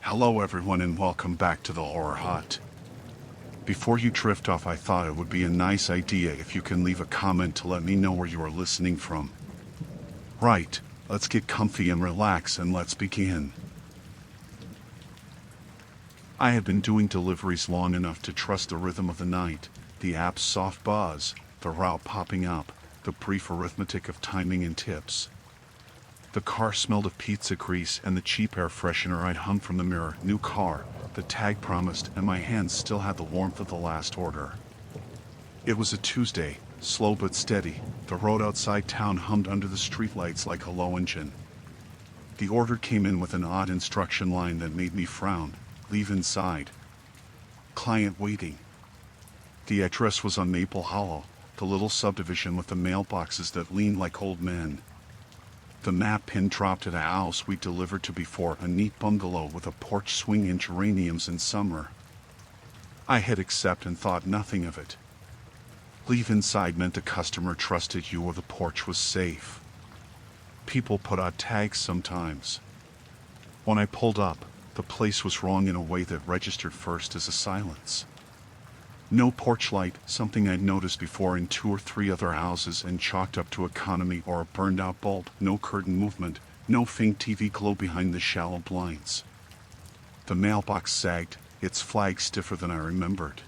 Hello everyone and welcome back to the Horror Hut. Before you drift off, I thought it would be a nice idea if you can leave a comment to let me know where you are listening from. Right, let's get comfy and relax and let's begin. I have been doing deliveries long enough to trust the rhythm of the night, the app's soft buzz, the route popping up, the brief arithmetic of timing and tips. The car smelled of pizza grease and the cheap air freshener I'd hung from the mirror. New car, the tag promised, and my hands still had the warmth of the last order. It was a Tuesday, slow but steady. The road outside town hummed under the streetlights like a low engine. The order came in with an odd instruction line that made me frown. Leave inside. Client waiting. The address was on Maple Hollow, the little subdivision with the mailboxes that leaned like old men. The map pin dropped at a house we delivered to before, a neat bungalow with a porch swinging geraniums in summer. I hit accept and thought nothing of it. Leave inside meant the customer trusted you or the porch was safe. People put out tags sometimes. When I pulled up, the place was wrong in a way that registered first as a silence. No porch light, something I'd noticed before in 2 or 3 other houses and chalked up to economy or a burned out bulb. No curtain movement, no faint TV glow behind the shallow blinds. The mailbox sagged, its flag stiffer than I remembered.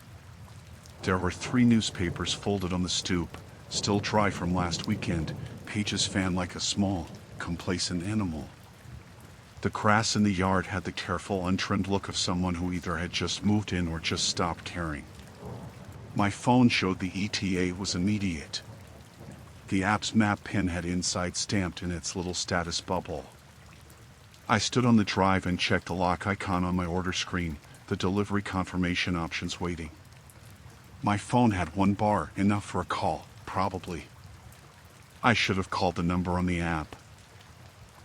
There were 3 newspapers folded on the stoop, still dry from last weekend, pages fanned like a small, complacent animal. The grass in the yard had the careful, untrimmed look of someone who either had just moved in or just stopped caring. My phone showed the ETA was immediate. The app's map pin had inside stamped in its little status bubble. I stood on the drive and checked the lock icon on my order screen, the delivery confirmation options waiting. My phone had 1 bar, enough for a call, probably. I should have called the number on the app.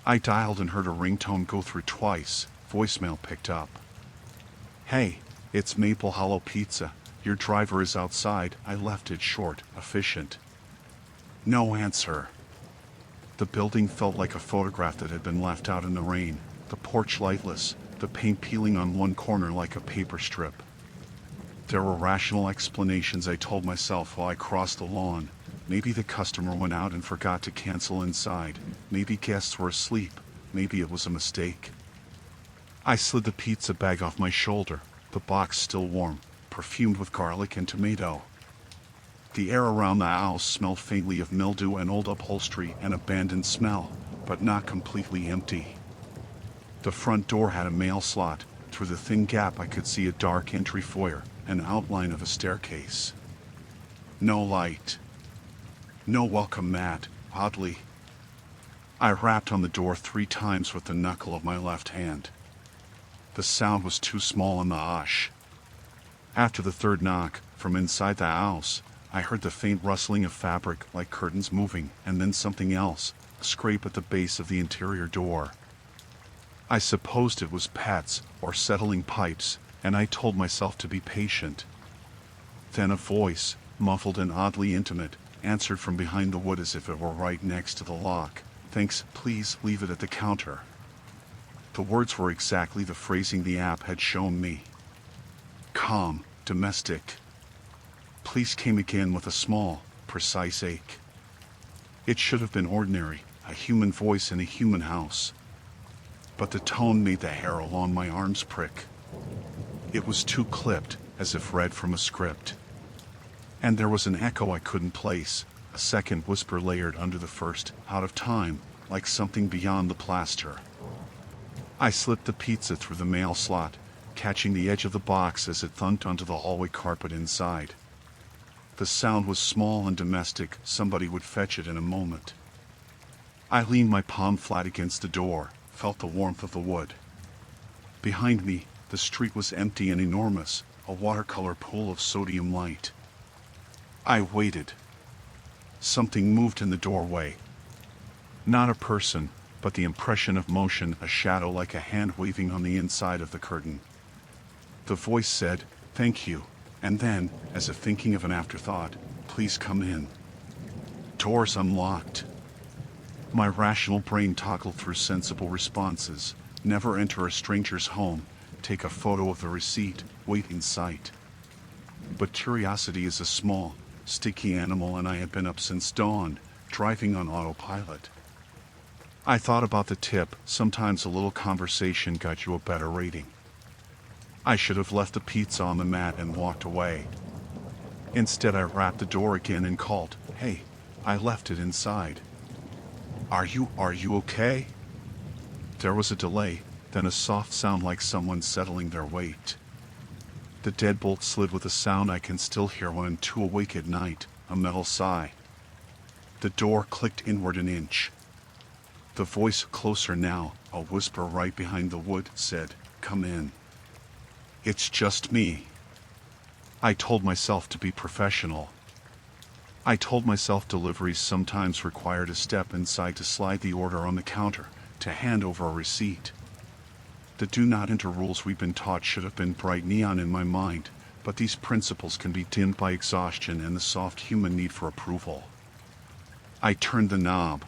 I dialed and heard a ringtone go through twice. Voicemail picked up. Hey, it's Maple Hollow Pizza. Your driver is outside. I left it short, efficient. No answer. The building felt like a photograph that had been left out in the rain, the porch lightless, the paint peeling on one corner like a paper strip. There were rational explanations I told myself while I crossed the lawn. Maybe the customer went out and forgot to cancel inside. Maybe guests were asleep. Maybe it was a mistake. I slid the pizza bag off my shoulder, the box still warm, perfumed with garlic and tomato. The air around the house smelled faintly of mildew and old upholstery and abandoned smell, but not completely empty. The front door had a mail slot. Through the thin gap I could see a dark entry foyer, an outline of a staircase. No light. No welcome mat, oddly. I rapped on the door 3 times with the knuckle of my left hand. The sound was too small on the hush. After the 3rd knock, from inside the house, I heard the faint rustling of fabric like curtains moving, and then something else, a scrape at the base of the interior door. I supposed it was pets or settling pipes, and I told myself to be patient. Then a voice, muffled and oddly intimate, answered from behind the wood as if it were right next to the lock. Thanks, please leave it at the counter. The words were exactly the phrasing the app had shown me. Calm, domestic. Please came again with a small, precise ache. It should have been ordinary, a human voice in a human house. But the tone made the hair along my arms prick. It was too clipped, as if read from a script. And there was an echo I couldn't place, a second whisper layered under the first, out of time, like something beyond the plaster. I slipped the pizza through the mail slot, catching the edge of the box as it thunked onto the hallway carpet inside. The sound was small and domestic. Somebody would fetch it in a moment. I leaned my palm flat against the door, felt the warmth of the wood. Behind me, the street was empty and enormous, a watercolor pool of sodium light. I waited. Something moved in the doorway. Not a person, but the impression of motion, a shadow like a hand waving on the inside of the curtain. The voice said, "Thank you," and then, as if thinking of an afterthought, "Please come in." Doors unlocked. My rational brain toggled through sensible responses. Never enter a stranger's home. take a photo of the receipt, wait in sight. But curiosity is a small, sticky animal, and I had been up since dawn, driving on autopilot. I thought about the tip. Sometimes a little conversation got you a better rating. I should have left the pizza on the mat and walked away. Instead, I rapped the door again and called, "Hey, I left it inside. Are you okay?" There was a delay, then a soft sound like someone settling their weight. The deadbolt slid with a sound I can still hear when I'm too awake at night, a metal sigh. The door clicked inward an inch. The voice, closer now, a whisper right behind the wood, said, "Come in." "It's just me." I told myself to be professional. I told myself deliveries sometimes required a step inside to slide the order on the counter, to hand over a receipt. The do not enter rules we've been taught should have been bright neon in my mind, but these principles can be dimmed by exhaustion and the soft human need for approval. I turned the knob.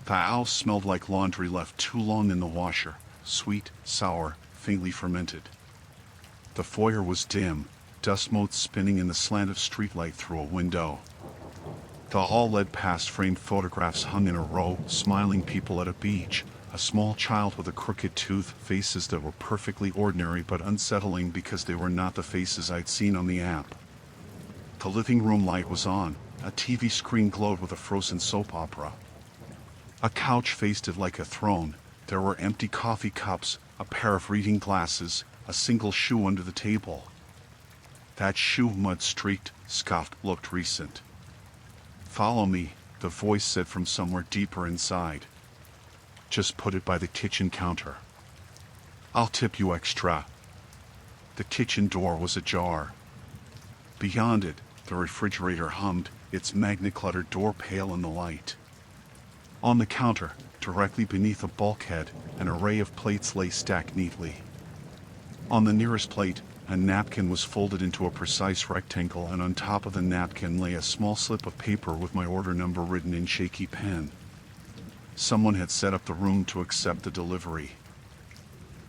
The owl smelled like laundry left too long in the washer, sweet, sour, faintly fermented. The foyer was dim, dust motes spinning in the slant of streetlight through a window. The hall led past framed photographs hung in a row, smiling people at a beach, a small child with a crooked tooth, faces that were perfectly ordinary but unsettling because they were not the faces I'd seen on the app. The living room light was on, a TV screen glowed with a frozen soap opera. A couch faced it like a throne. There were empty coffee cups, a pair of reading glasses, a single shoe under the table. That shoe, mud-streaked, scuffed, looked recent. "Follow me," the voice said from somewhere deeper inside. "Just put it by the kitchen counter. I'll tip you extra." The kitchen door was ajar. Beyond it, the refrigerator hummed, its magna-cluttered door pale in the light. On the counter, directly beneath a bulkhead, an array of plates lay stacked neatly. On the nearest plate, a napkin was folded into a precise rectangle, and on top of the napkin lay a small slip of paper with my order number written in shaky pen. Someone had set up the room to accept the delivery.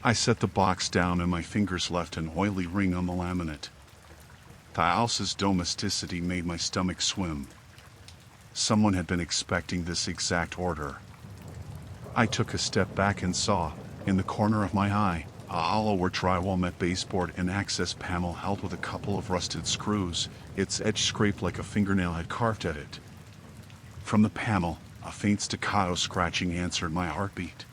I set the box down and my fingers left an oily ring on the laminate. The house's domesticity made my stomach swim. Someone had been expecting this exact order. I took a step back and saw, in the corner of my eye, a hollow drywall met baseboard and access panel held with a couple of rusted screws, its edge scraped like a fingernail had carved at it. From the panel, a faint staccato scratching answered my heartbeat.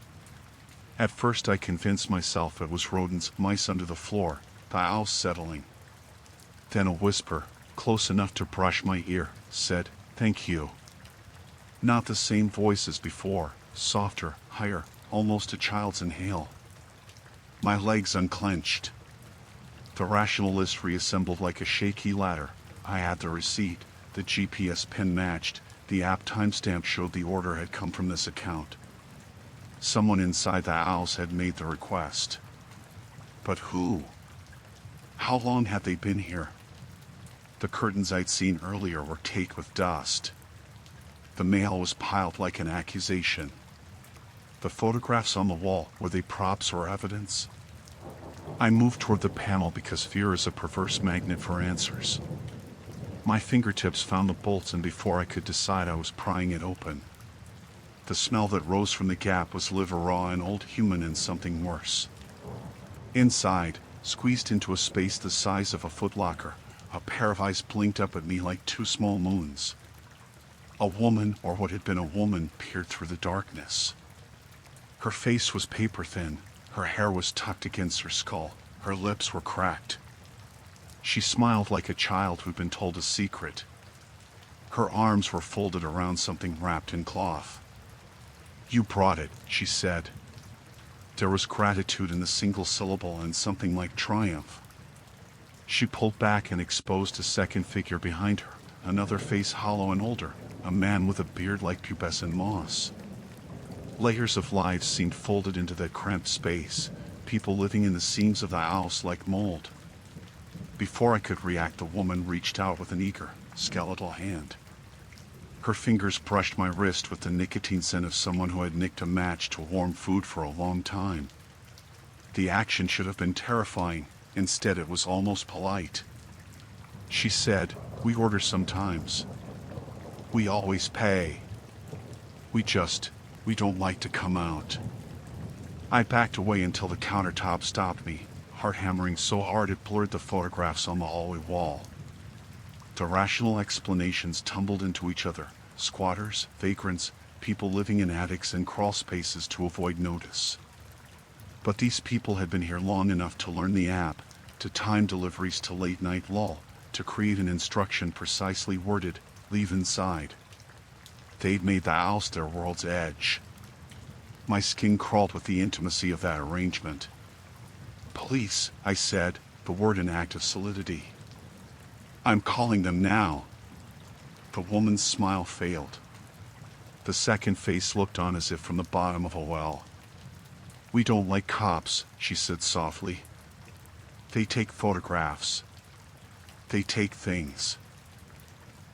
At first I convinced myself it was rodents, mice under the floor, the house settling. Then a whisper, close enough to brush my ear, said, "Thank you." Not the same voice as before, softer, higher, almost a child's inhale. My legs unclenched. The rational list reassembled like a shaky ladder. I had the receipt, the GPS pin matched, the app timestamp showed the order had come from this account. Someone inside the house had made the request. But who? How long had they been here? The curtains I'd seen earlier were caked with dust. The mail was piled like an accusation. The photographs on the wall, were they props or evidence? I moved toward the panel because fear is a perverse magnet for answers. My fingertips found the bolts, and before I could decide I was prying it open. The smell that rose from the gap was liver raw and old human and something worse. Inside, squeezed into a space the size of a footlocker, a pair of eyes blinked up at me like two small moons. A woman, or what had been a woman, peered through the darkness. Her face was paper thin, her hair was tucked against her skull, her lips were cracked. She smiled like a child who'd been told a secret. Her arms were folded around something wrapped in cloth. "You brought it," she said. There was gratitude in the single syllable and something like triumph. She pulled back and exposed a second figure behind her, another face hollow and older, a man with a beard like pubescent moss. Layers of lives seemed folded into that cramped space, people living in the seams of the house like mold. Before I could react, the woman reached out with an eager, skeletal hand. Her fingers brushed my wrist with the nicotine scent of someone who had nicked a match to warm food for a long time. The action should have been terrifying. Instead, it was almost polite. She said, "We order sometimes. We always pay. We don't like to come out." I backed away until the countertop stopped me, heart hammering so hard it blurred the photographs on the hallway wall. The rational explanations tumbled into each other: squatters, vagrants, people living in attics and crawl spaces to avoid notice. But these people had been here long enough to learn the app, to time deliveries to late-night lull, to create an instruction precisely worded, "Leave inside." They'd made the house their world's edge. My skin crawled with the intimacy of that arrangement. "Police," I said, the word an act of solidity. "I'm calling them now." The woman's smile failed. The second face looked on as if from the bottom of a well. "We don't like cops," she said softly. "They take photographs. They take things."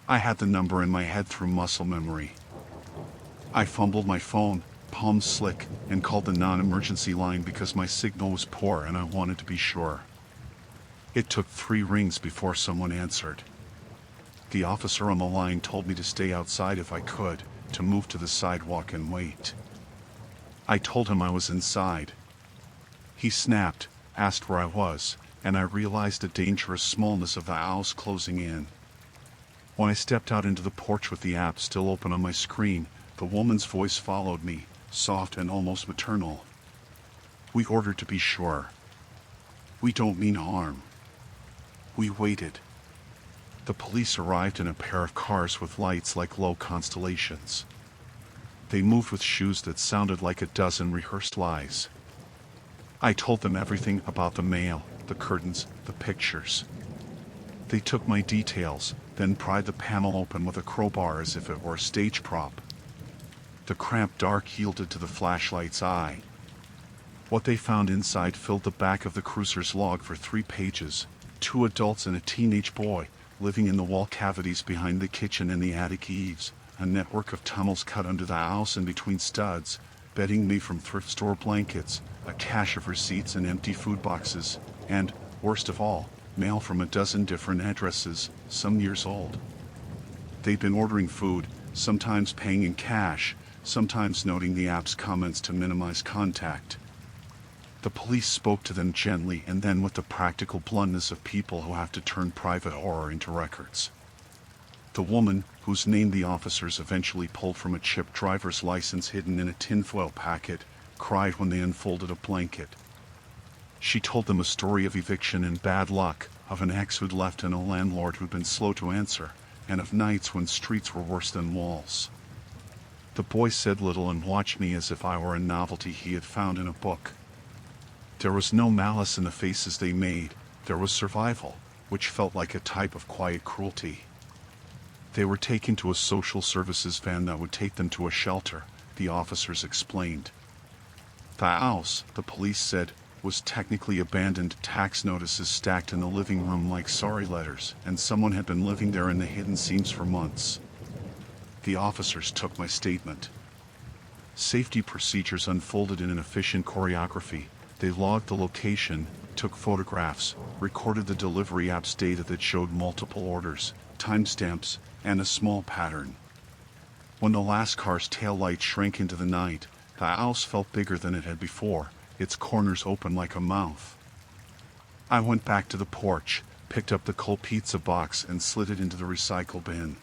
I had the number in my head through muscle memory. I fumbled my phone, palms slick, and called the non-emergency line because my signal was poor and I wanted to be sure. It took 3 rings before someone answered. The officer on the line told me to stay outside if I could, to move to the sidewalk and wait. I told him I was inside. He snapped, asked where I was, and I realized the dangerous smallness of the house closing in. When I stepped out into the porch with the app still open on my screen, the woman's voice followed me, soft and almost maternal. "We ordered to be sure. We don't mean harm." We waited. The police arrived in a pair of cars with lights like low constellations. They moved with shoes that sounded like a dozen rehearsed lies. I told them everything about the mail, the curtains, the pictures. They took my details, then pried the panel open with a crowbar as if it were a stage prop. The cramped dark yielded to the flashlight's eye. What they found inside filled the back of the cruiser's log for 3 pages: 2 adults and a teenage boy, living in the wall cavities behind the kitchen and the attic eaves, a network of tunnels cut under the house and between studs, bedding me from thrift store blankets, a cache of receipts and empty food boxes, and, worst of all, mail from a dozen different addresses, some years old. They'd been ordering food, sometimes paying in cash, sometimes noting the app's comments to minimize contact. The police spoke to them gently and then with the practical bluntness of people who have to turn private horror into records. The woman, whose name the officers eventually pulled from a chipped driver's license hidden in a tinfoil packet, cried when they unfolded a blanket. She told them a story of eviction and bad luck, of an ex who'd left and a landlord who'd been slow to answer, and of nights when streets were worse than walls. The boy said little and watched me as if I were a novelty he had found in a book. There was no malice in the faces they made, there was survival, which felt like a type of quiet cruelty. They were taken to a social services van that would take them to a shelter, the officers explained. The house, the police said, was technically abandoned, tax notices stacked in the living room like sorry letters, and someone had been living there in the hidden seams for months. The officers took my statement. Safety procedures unfolded in an efficient choreography. They logged the location, took photographs, recorded the delivery app's data that showed multiple orders, timestamps, and a small pattern. When the last car's taillight shrank into the night, the house felt bigger than it had before, its corners open like a mouth. I went back to the porch, picked up the cold pizza box and slid it into the recycle bin.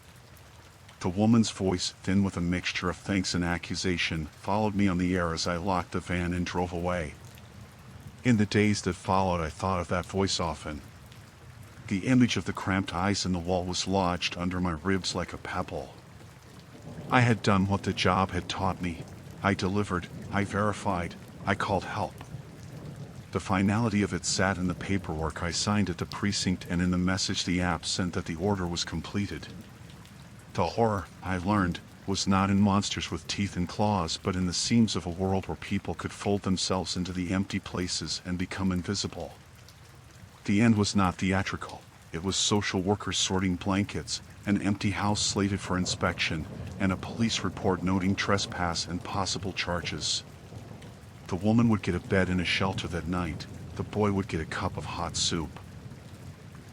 The woman's voice, thin with a mixture of thanks and accusation, followed me on the air as I locked the van and drove away. In the days that followed, I thought of that voice often. The image of the cramped eyes in the wall was lodged under my ribs like a pebble. I had done what the job had taught me. I delivered, I verified, I called help. The finality of it sat in the paperwork I signed at the precinct and in the message the app sent that the order was completed. The horror, I learned, was not in monsters with teeth and claws but in the seams of a world where people could fold themselves into the empty places and become invisible. The end was not theatrical. It was social workers sorting blankets, an empty house slated for inspection, and a police report noting trespass and possible charges. The woman would get a bed and a shelter that night. The boy would get a cup of hot soup.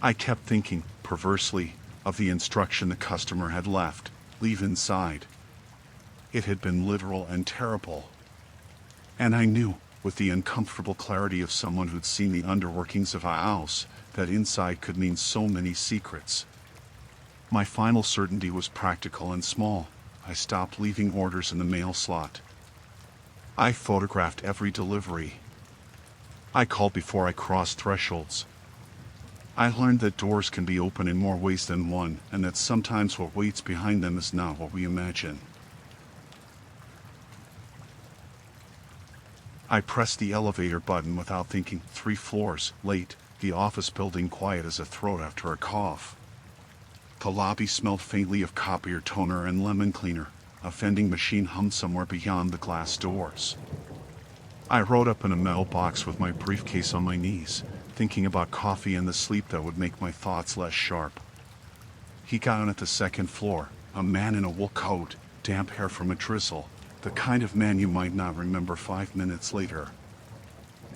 I kept thinking, perversely, of the instruction the customer had left: leave inside. It had been literal and terrible. And I knew, with the uncomfortable clarity of someone who'd seen the underworkings of a house, that inside could mean so many secrets. My final certainty was practical and small. I stopped leaving orders in the mail slot. I photographed every delivery. I called before I crossed thresholds. I learned that doors can be open in more ways than one, and that sometimes what waits behind them is not what we imagine. I pressed the elevator button without thinking. 3 floors, late, the office building quiet as a throat after a cough. The lobby smelled faintly of copier toner and lemon cleaner. A vending machine hummed somewhere beyond the glass doors. I rode up in a metal box with my briefcase on my knees, thinking about coffee and the sleep that would make my thoughts less sharp. He got on at the 2nd floor, a man in a wool coat, damp hair from a drizzle, the kind of man you might not remember 5 minutes later.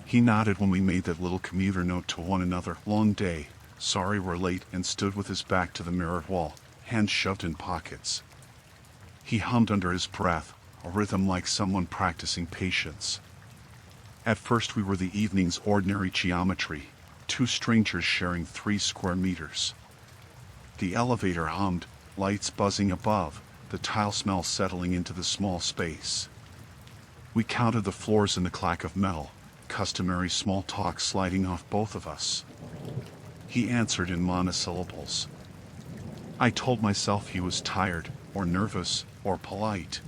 He nodded when we made that little commuter note to one another: long day, sorry we're late, and stood with his back to the mirrored wall, hands shoved in pockets. He hummed under his breath, a rhythm like someone practicing patience. At first we were the evening's ordinary geometry, 2 strangers sharing 3 square meters. The elevator hummed, lights buzzing above, the tile smell settling into the small space. We counted the floors in the clack of metal, customary small talk sliding off both of us. He answered in monosyllables. I told myself he was tired, or nervous, or polite.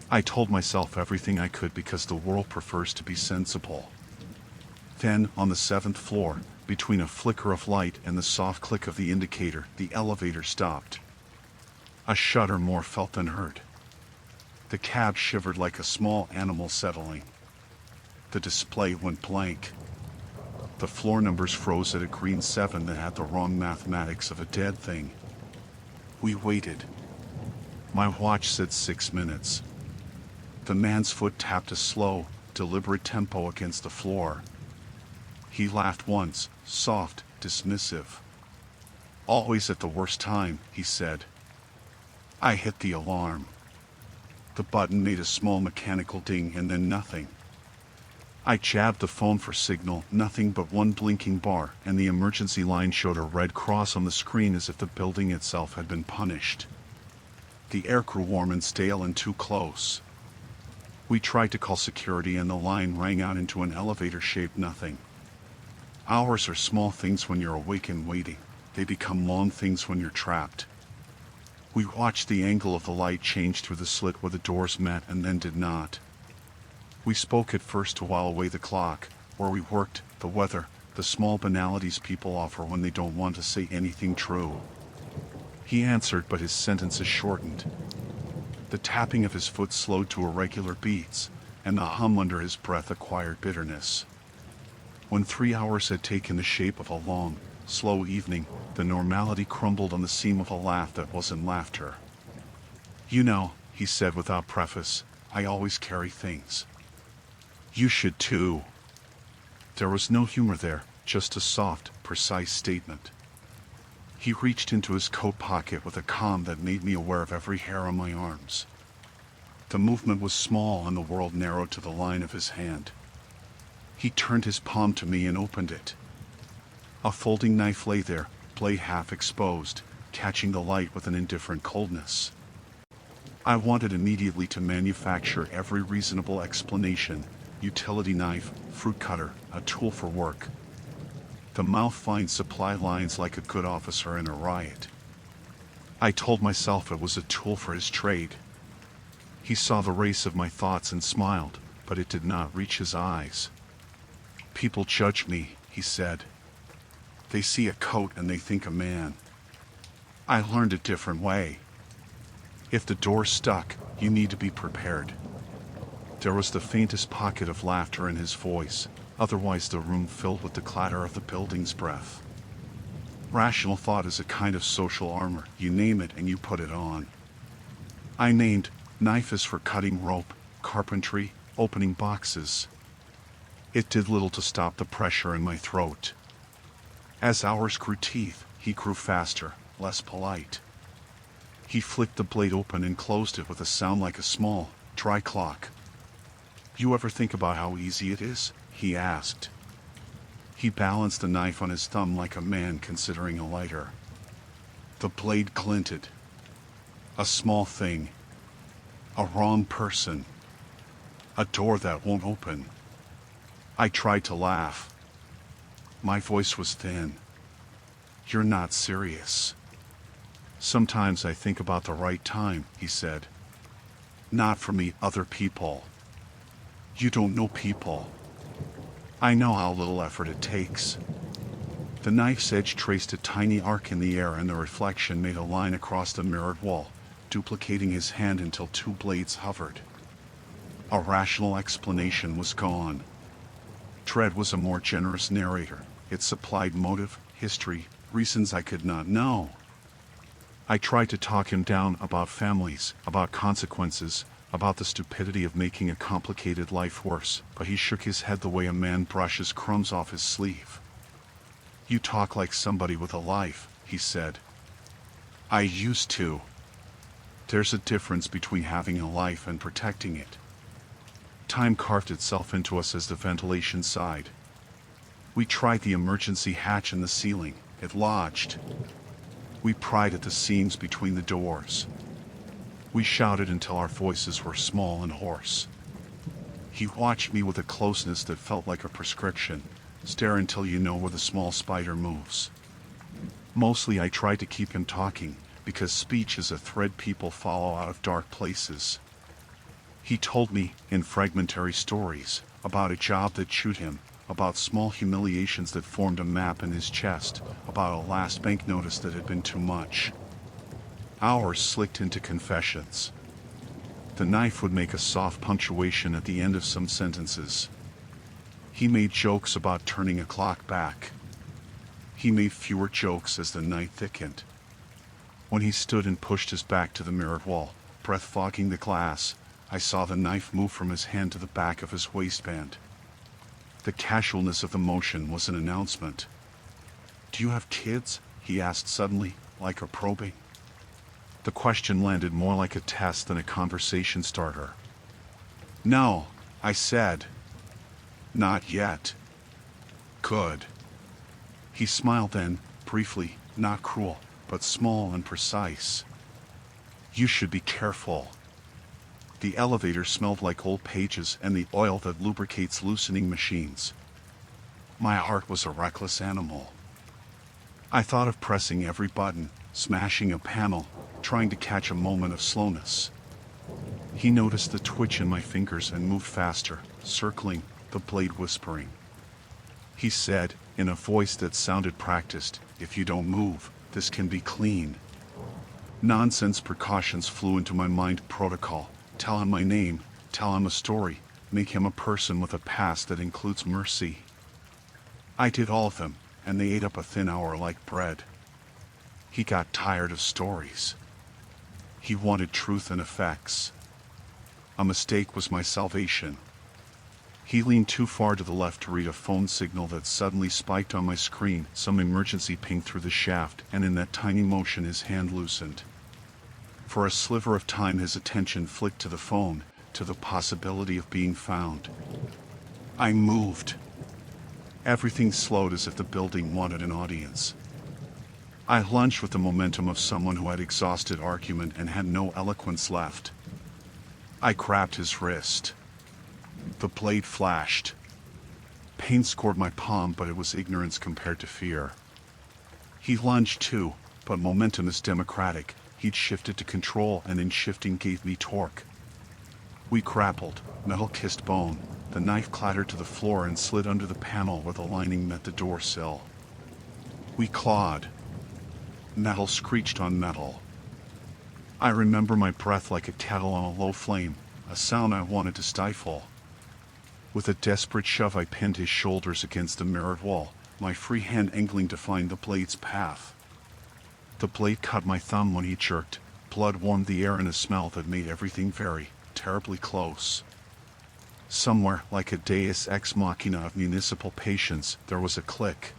I told myself everything I could because the world prefers to be sensible. Then, on the 7th floor, between a flicker of light and the soft click of the indicator, the elevator stopped. A shudder more felt than heard. The cab shivered like a small animal settling. The display went blank. The floor numbers froze at a green 7 that had the wrong mathematics of a dead thing. We waited. My watch said 6 minutes. The man's foot tapped a slow, deliberate tempo against the floor. He laughed once, soft, dismissive. Always at the worst time, he said. I hit the alarm. The button made a small mechanical ding and then nothing. I jabbed the phone for signal, nothing but one blinking bar, and the emergency line showed a red cross on the screen as if the building itself had been punished. The air grew warm and stale and too close. We tried to call security and the line rang out into an elevator-shaped nothing. Hours are small things when you're awake and waiting. They become long things when you're trapped. We watched the angle of the light change through the slit where the doors met and then did not. We spoke at first to while away the clock, where we worked, the weather, the small banalities people offer when they don't want to say anything true. He answered, but his sentences shortened. The tapping of his foot slowed to irregular beats, and the hum under his breath acquired bitterness. When 3 hours had taken the shape of a long, slow evening, the normality crumbled on the seam of a laugh that wasn't laughter. You know, he said without preface, I always carry things. You should too. There was no humor there, just a soft, precise statement. He reached into his coat pocket with a calm that made me aware of every hair on my arms. The movement was small and the world narrowed to the line of his hand. He turned his palm to me and opened it. A folding knife lay there, blade half exposed, catching the light with an indifferent coldness. I wanted immediately to manufacture every reasonable explanation: utility knife, fruit cutter, a tool for work. The mouth finds supply lines like a good officer in a riot. I told myself it was a tool for his trade. He saw the race of my thoughts and smiled, but it did not reach his eyes. People judge me, he said. They see a coat and they think a man. I learned a different way. If the door stuck, you need to be prepared. There was the faintest pocket of laughter in his voice, otherwise the room filled with the clatter of the building's breath. Rational thought is a kind of social armor. You name it and you put it on. I named: knife is for cutting rope, carpentry, opening boxes. It did little to stop the pressure in my throat. As hours grew teeth, he grew faster, less polite. He flicked the blade open and closed it with a sound like a small, dry clock. "You ever think about how easy it is?" he asked. He balanced the knife on his thumb like a man considering a lighter. The blade glinted. A small thing. A wrong person. A door that won't open. I tried to laugh. My voice was thin. "You're not serious." "Sometimes I think about the right time," he said. "Not for me, other people." "You don't know people." "I know how little effort it takes." The knife's edge traced a tiny arc in the air, and the reflection made a line across the mirrored wall, duplicating his hand until two blades hovered. A rational explanation was gone. Tread was a more generous narrator. It supplied motive, history, reasons I could not know. I tried to talk him down about families, about consequences, about the stupidity of making a complicated life worse, but he shook his head the way a man brushes crumbs off his sleeve. "You talk like somebody with a life," he said. "I used to." "There's a difference between having a life and protecting it." Time carved itself into us as the ventilation sighed. We tried the emergency hatch in the ceiling. It lodged. We pried at the seams between the doors. We shouted until our voices were small and hoarse. He watched me with a closeness that felt like a prescription. Stare until you know where the small spider moves. Mostly I tried to keep him talking, because speech is a thread people follow out of dark places. He told me, in fragmentary stories, about a job that chewed him, about small humiliations that formed a map in his chest, about a last bank notice that had been too much. Hours slicked into confessions. The knife would make a soft punctuation at the end of some sentences. He made jokes about turning a clock back. He made fewer jokes as the night thickened. When he stood and pushed his back to the mirrored wall, breath fogging the glass, I saw the knife move from his hand to the back of his waistband. The casualness of the motion was an announcement. "Do you have kids?" he asked suddenly, like a probing. The question landed more like a test than a conversation starter. "No," I said. "Not yet." "Good." He smiled then, briefly, not cruel, but small and precise. "You should be careful." The elevator smelled like old pages and the oil that lubricates loosening machines. My heart was a reckless animal. I thought of pressing every button, smashing a panel, trying to catch a moment of slowness. He noticed the twitch in my fingers and moved faster, circling, the blade whispering. He said, in a voice that sounded practiced, "If you don't move, this can be clean." Nonsense precautions flew into my mind. Protocol. Tell him my name, tell him a story, make him a person with a past that includes mercy. I did all of them, and they ate up a thin hour like bread. He got tired of stories. He wanted truth and effects. A mistake was my salvation. He leaned too far to the left to read a phone signal that suddenly spiked on my screen, some emergency ping through the shaft, and in that tiny motion his hand loosened. For a sliver of time his attention flicked to the phone, to the possibility of being found. I moved. Everything slowed as if the building wanted an audience. I lunged with the momentum of someone who had exhausted argument and had no eloquence left. I grabbed his wrist. The blade flashed. Pain scored my palm, but it was ignorance compared to fear. He lunged too, but momentum is democratic. He'd shifted to control, and in shifting gave me torque. We grappled, metal kissed bone. The knife clattered to the floor and slid under the panel where the lining met the door sill. We clawed. Metal screeched on metal. I remember my breath like a kettle on a low flame, a sound I wanted to stifle. With a desperate shove I pinned his shoulders against the mirrored wall, my free hand angling to find the blade's path. The blade cut my thumb when he jerked. Blood warmed the air in a smell that made everything very, terribly close. Somewhere, like a deus ex machina of municipal patience, there was a click.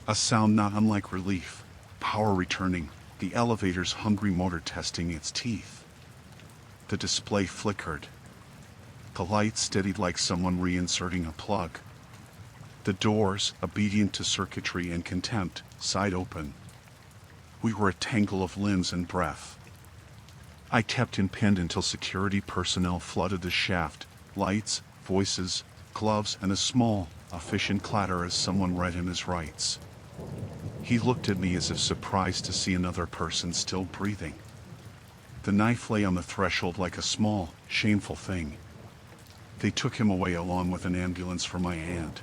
A sound not unlike relief, power returning, the elevator's hungry motor testing its teeth. The display flickered. The light steadied like someone reinserting a plug. The doors, obedient to circuitry and contempt, sighed open. We were a tangle of limbs and breath. I kept pinned until security personnel flooded the shaft, lights, voices, gloves, and a small, efficient clatter as someone read him his rights. He looked at me as if surprised to see another person still breathing. The knife lay on the threshold like a small, shameful thing. They took him away along with an ambulance for my aunt.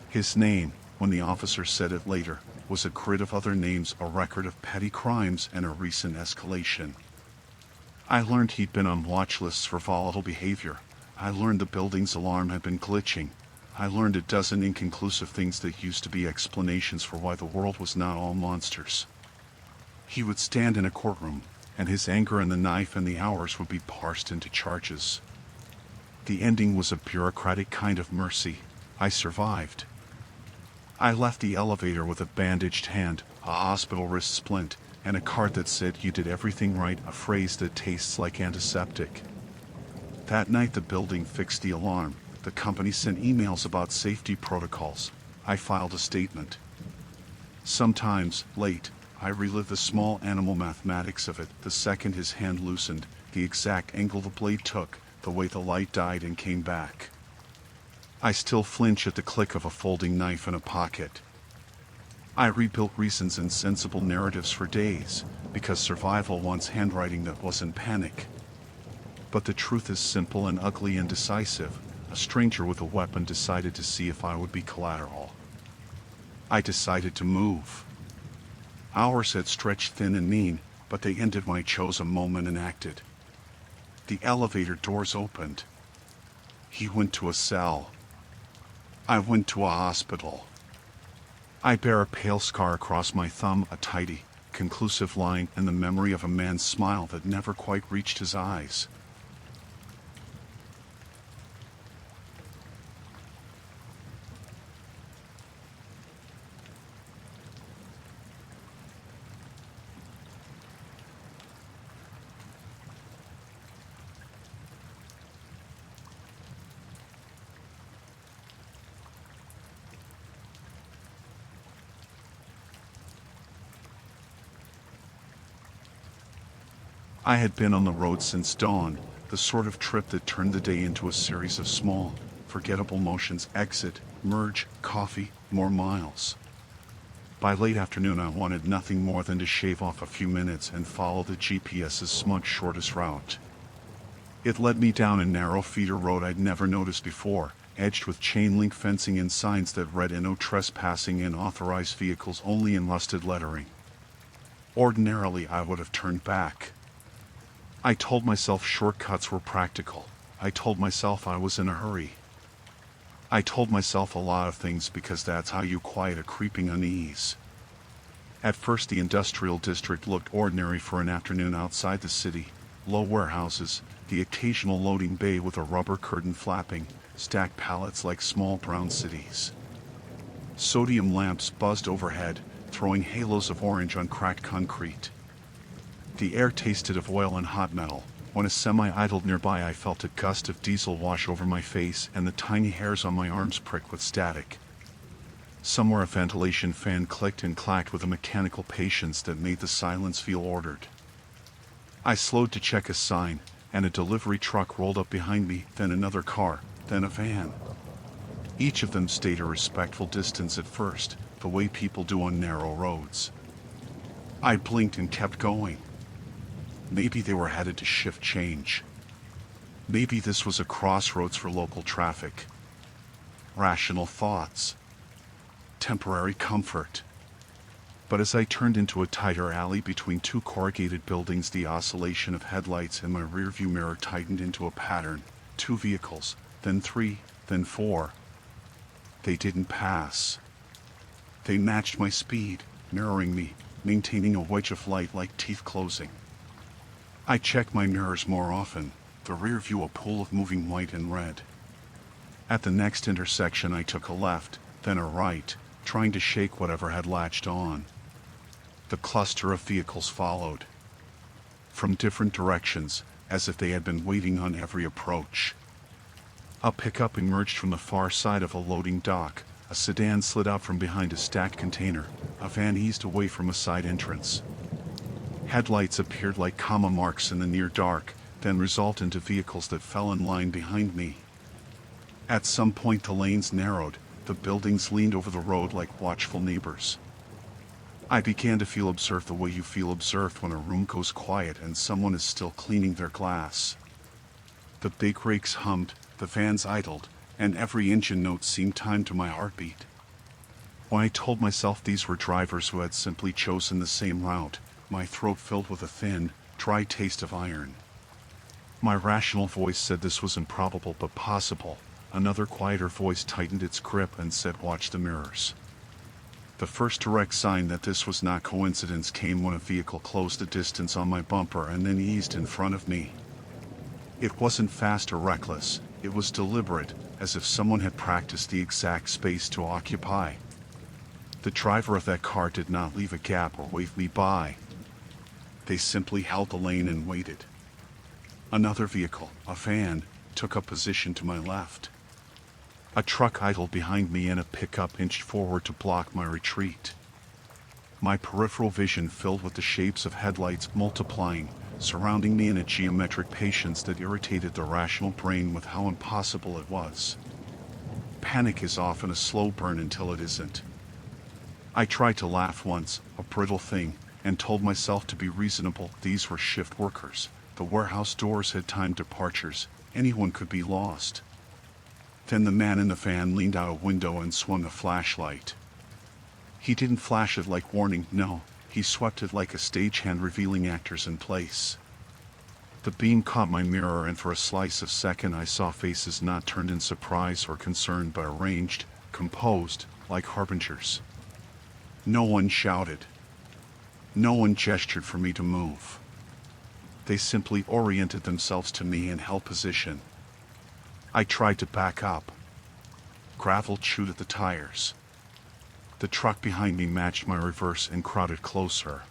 His name, when the officer said it later, was a grid of other names, a record of petty crimes and a recent escalation. I learned he'd been on watch lists for volatile behavior. I learned the building's alarm had been glitching. I learned a dozen inconclusive things that used to be explanations for why the world was not all monsters. He would stand in a courtroom, and his anger and the knife and the hours would be parsed into charges. The ending was a bureaucratic kind of mercy. I survived. I left the elevator with a bandaged hand, a hospital wrist splint, and a card that said "You did everything right," a phrase that tastes like antiseptic. That night the building fixed the alarm. The company sent emails about safety protocols. I filed a statement. Sometimes, late, I relive the small animal mathematics of it, the second his hand loosened, the exact angle the blade took, the way the light died and came back. I still flinch at the click of a folding knife in a pocket. I rebuilt reasons and sensible narratives for days, because survival wants handwriting that wasn't panic. But the truth is simple and ugly and decisive. A stranger with a weapon decided to see if I would be collateral. I decided to move. Hours had stretched thin and mean, but they ended when I chose a moment and acted. The elevator doors opened. He went to a cell. I went to a hospital. I bear a pale scar across my thumb, a tidy, conclusive line, and the memory of a man's smile that never quite reached his eyes. I had been on the road since dawn, the sort of trip that turned the day into a series of small, forgettable motions: exit, merge, coffee, more miles. By late afternoon I wanted nothing more than to shave off a few minutes and follow the GPS's smudged shortest route. It led me down a narrow feeder road I'd never noticed before, edged with chain link fencing and signs that read "No trespassing in authorized vehicles only" in rusted lettering. Ordinarily I would have turned back. I told myself shortcuts were practical. I told myself I was in a hurry. I told myself a lot of things because that's how you quiet a creeping unease. At first the industrial district looked ordinary for an afternoon outside the city. Low warehouses, the occasional loading bay with a rubber curtain flapping, stacked pallets like small brown cities. Sodium lamps buzzed overhead, throwing halos of orange on cracked concrete. The air tasted of oil and hot metal. When a semi idled nearby I felt a gust of diesel wash over my face and the tiny hairs on my arms prick with static. Somewhere a ventilation fan clicked and clacked with a mechanical patience that made the silence feel ordered. I slowed to check a sign, and a delivery truck rolled up behind me, then another car, then a van. Each of them stayed a respectful distance at first, the way people do on narrow roads. I blinked and kept going. Maybe they were headed to shift change. Maybe this was a crossroads for local traffic. Rational thoughts. Temporary comfort. But as I turned into a tighter alley between two corrugated buildings, the oscillation of headlights in my rearview mirror tightened into a pattern. 2 vehicles, then 3, then 4. They didn't pass. They matched my speed, mirroring me, maintaining a wedge of light like teeth closing. I checked my mirrors more often. the rear view a pool of moving white and red. At the next intersection I took a left, then a right, trying to shake whatever had latched on. The cluster of vehicles followed. From different directions, as if they had been waiting on every approach. A pickup emerged from the far side of a loading dock, a sedan slid out from behind a stacked container, a van eased away from a side entrance. Headlights appeared like comma marks in the near dark, then resolved into vehicles that fell in line behind me. At some point the lanes narrowed, the buildings leaned over the road like watchful neighbors. I began to feel observed the way you feel observed when a room goes quiet and someone is still cleaning their glass. The big rakes hummed, the vans idled, and every engine note seemed timed to my heartbeat. When I told myself these were drivers who had simply chosen the same route, my throat filled with a thin, dry taste of iron. My rational voice said this was improbable but possible. Another quieter voice tightened its grip and said, "Watch the mirrors." The first direct sign that this was not coincidence came when a vehicle closed the distance on my bumper and then eased in front of me. It wasn't fast or reckless, it was deliberate, as if someone had practiced the exact space to occupy. The driver of that car did not leave a gap or wave me by. They simply held the lane and waited. Another vehicle, a van, took up position to my left. A truck idled behind me and a pickup inched forward to block my retreat. My peripheral vision filled with the shapes of headlights multiplying, surrounding me in a geometric patience that irritated the rational brain with how impossible it was. Panic is often a slow burn until it isn't. I tried to laugh once, a brittle thing, and told myself to be reasonable. These were shift workers. The warehouse doors had timed departures. Anyone could be lost. Then the man in the van leaned out a window and swung a flashlight. He didn't flash it like warning, no, he swept it like a stagehand revealing actors in place. The beam caught my mirror and for a slice of second I saw faces not turned in surprise or concern but arranged, composed, like harbingers. No one shouted. No one gestured for me to move. They simply oriented themselves to me and held position. I tried to back up. Gravel chewed at the tires. The truck behind me matched my reverse and crowded closer.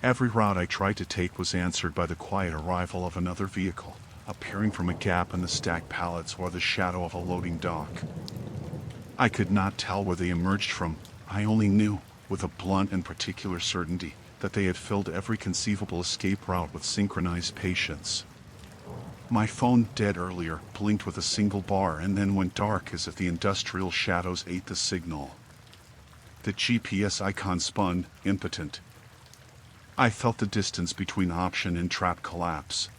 Every route I tried to take was answered by the quiet arrival of another vehicle, appearing from a gap in the stacked pallets or the shadow of a loading dock. I could not tell where they emerged from. I only knew, with a blunt and particular certainty, that they had filled every conceivable escape route with synchronized patience. My phone, dead earlier, blinked with a single bar and then went dark as if the industrial shadows ate the signal. The GPS icon spun, impotent. I felt the distance between option and trap collapse.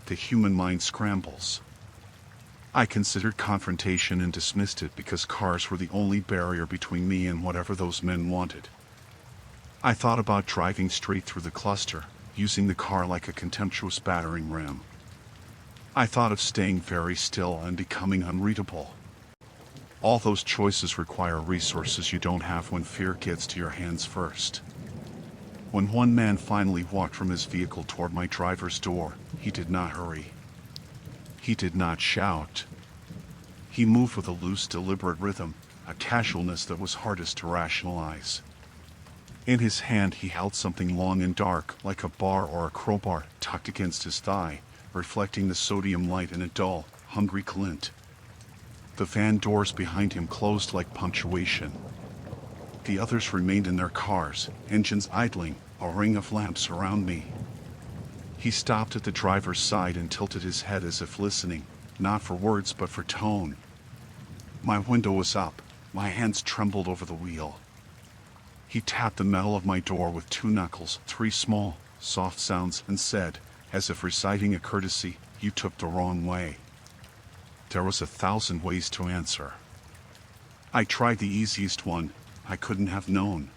The human mind scrambles. I considered confrontation and dismissed it because cars were the only barrier between me and whatever those men wanted. I thought about driving straight through the cluster, using the car like a contemptuous battering ram. I thought of staying very still and becoming unreadable. All those choices require resources you don't have when fear gets to your hands first. When one man finally walked from his vehicle toward my driver's door, he did not hurry. He did not shout. He moved with a loose, deliberate rhythm, a casualness that was hardest to rationalize. In his hand he held something long and dark, like a bar or a crowbar, tucked against his thigh, reflecting the sodium light in a dull, hungry glint. The van doors behind him closed like punctuation. The others remained in their cars, engines idling, a ring of lamps around me. He stopped at the driver's side and tilted his head as if listening, not for words but for tone. My window was up, my hands trembled over the wheel. He tapped the metal of my door with 2 knuckles, 3 small, soft sounds, and said, as if reciting a courtesy, "You took the wrong way." There was 1,000 ways to answer. I tried the easiest one. I couldn't have known.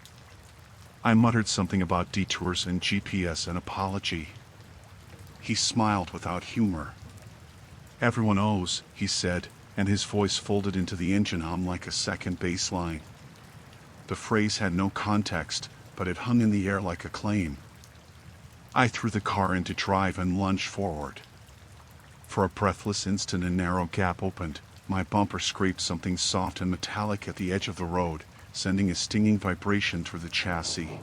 I muttered something about detours and GPS and apology. He smiled without humor. "Everyone owes," he said, and his voice folded into the engine hum like a second bass line. The phrase had no context, but it hung in the air like a claim. I threw the car into drive and lunged forward. For a breathless instant a narrow gap opened. My bumper scraped something soft and metallic at the edge of the road, sending a stinging vibration through the chassis.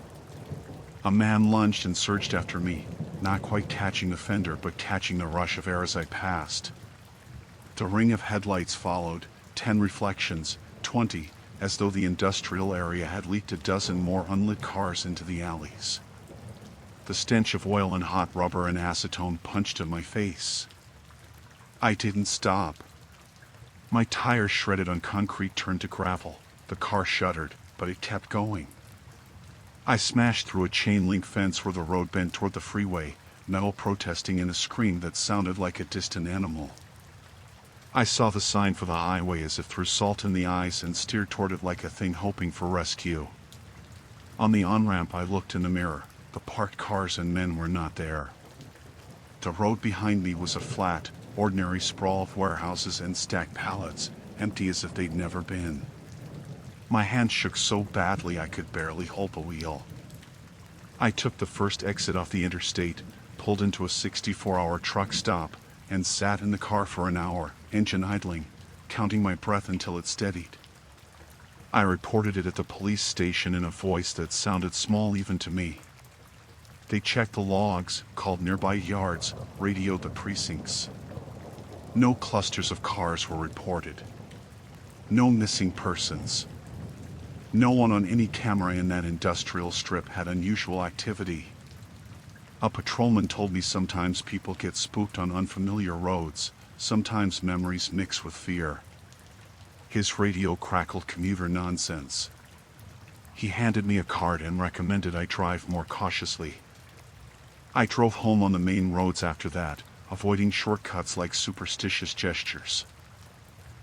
A man lunged and surged after me, not quite catching the fender but catching the rush of air as I passed. The ring of headlights followed, 10 reflections, 20, as though the industrial area had leaked a dozen more unlit cars into the alleys. The stench of oil and hot rubber and acetone punched at my face. I didn't stop. My tires shredded on concrete turned to gravel. The car shuddered, but it kept going. I smashed through a chain-link fence where the road bent toward the freeway, metal protesting in a scream that sounded like a distant animal. I saw the sign for the highway as if through salt in the eyes and steered toward it like a thing hoping for rescue. On the on-ramp I looked in the mirror. The parked cars and men were not there. The road behind me was a flat, ordinary sprawl of warehouses and stacked pallets, empty as if they'd never been. My hand shook so badly I could barely hold the wheel. I took the first exit off the interstate, pulled into a 64-hour truck stop, and sat in the car for an hour, engine idling, counting my breath until it steadied. I reported it at the police station in a voice that sounded small even to me. They checked the logs, called nearby yards, radioed the precincts. No clusters of cars were reported. No missing persons. No one on any camera in that industrial strip had unusual activity. A patrolman told me sometimes people get spooked on unfamiliar roads, sometimes memories mix with fear. His radio crackled commuter nonsense. He handed me a card and recommended I drive more cautiously. I drove home on the main roads after that, avoiding shortcuts like superstitious gestures.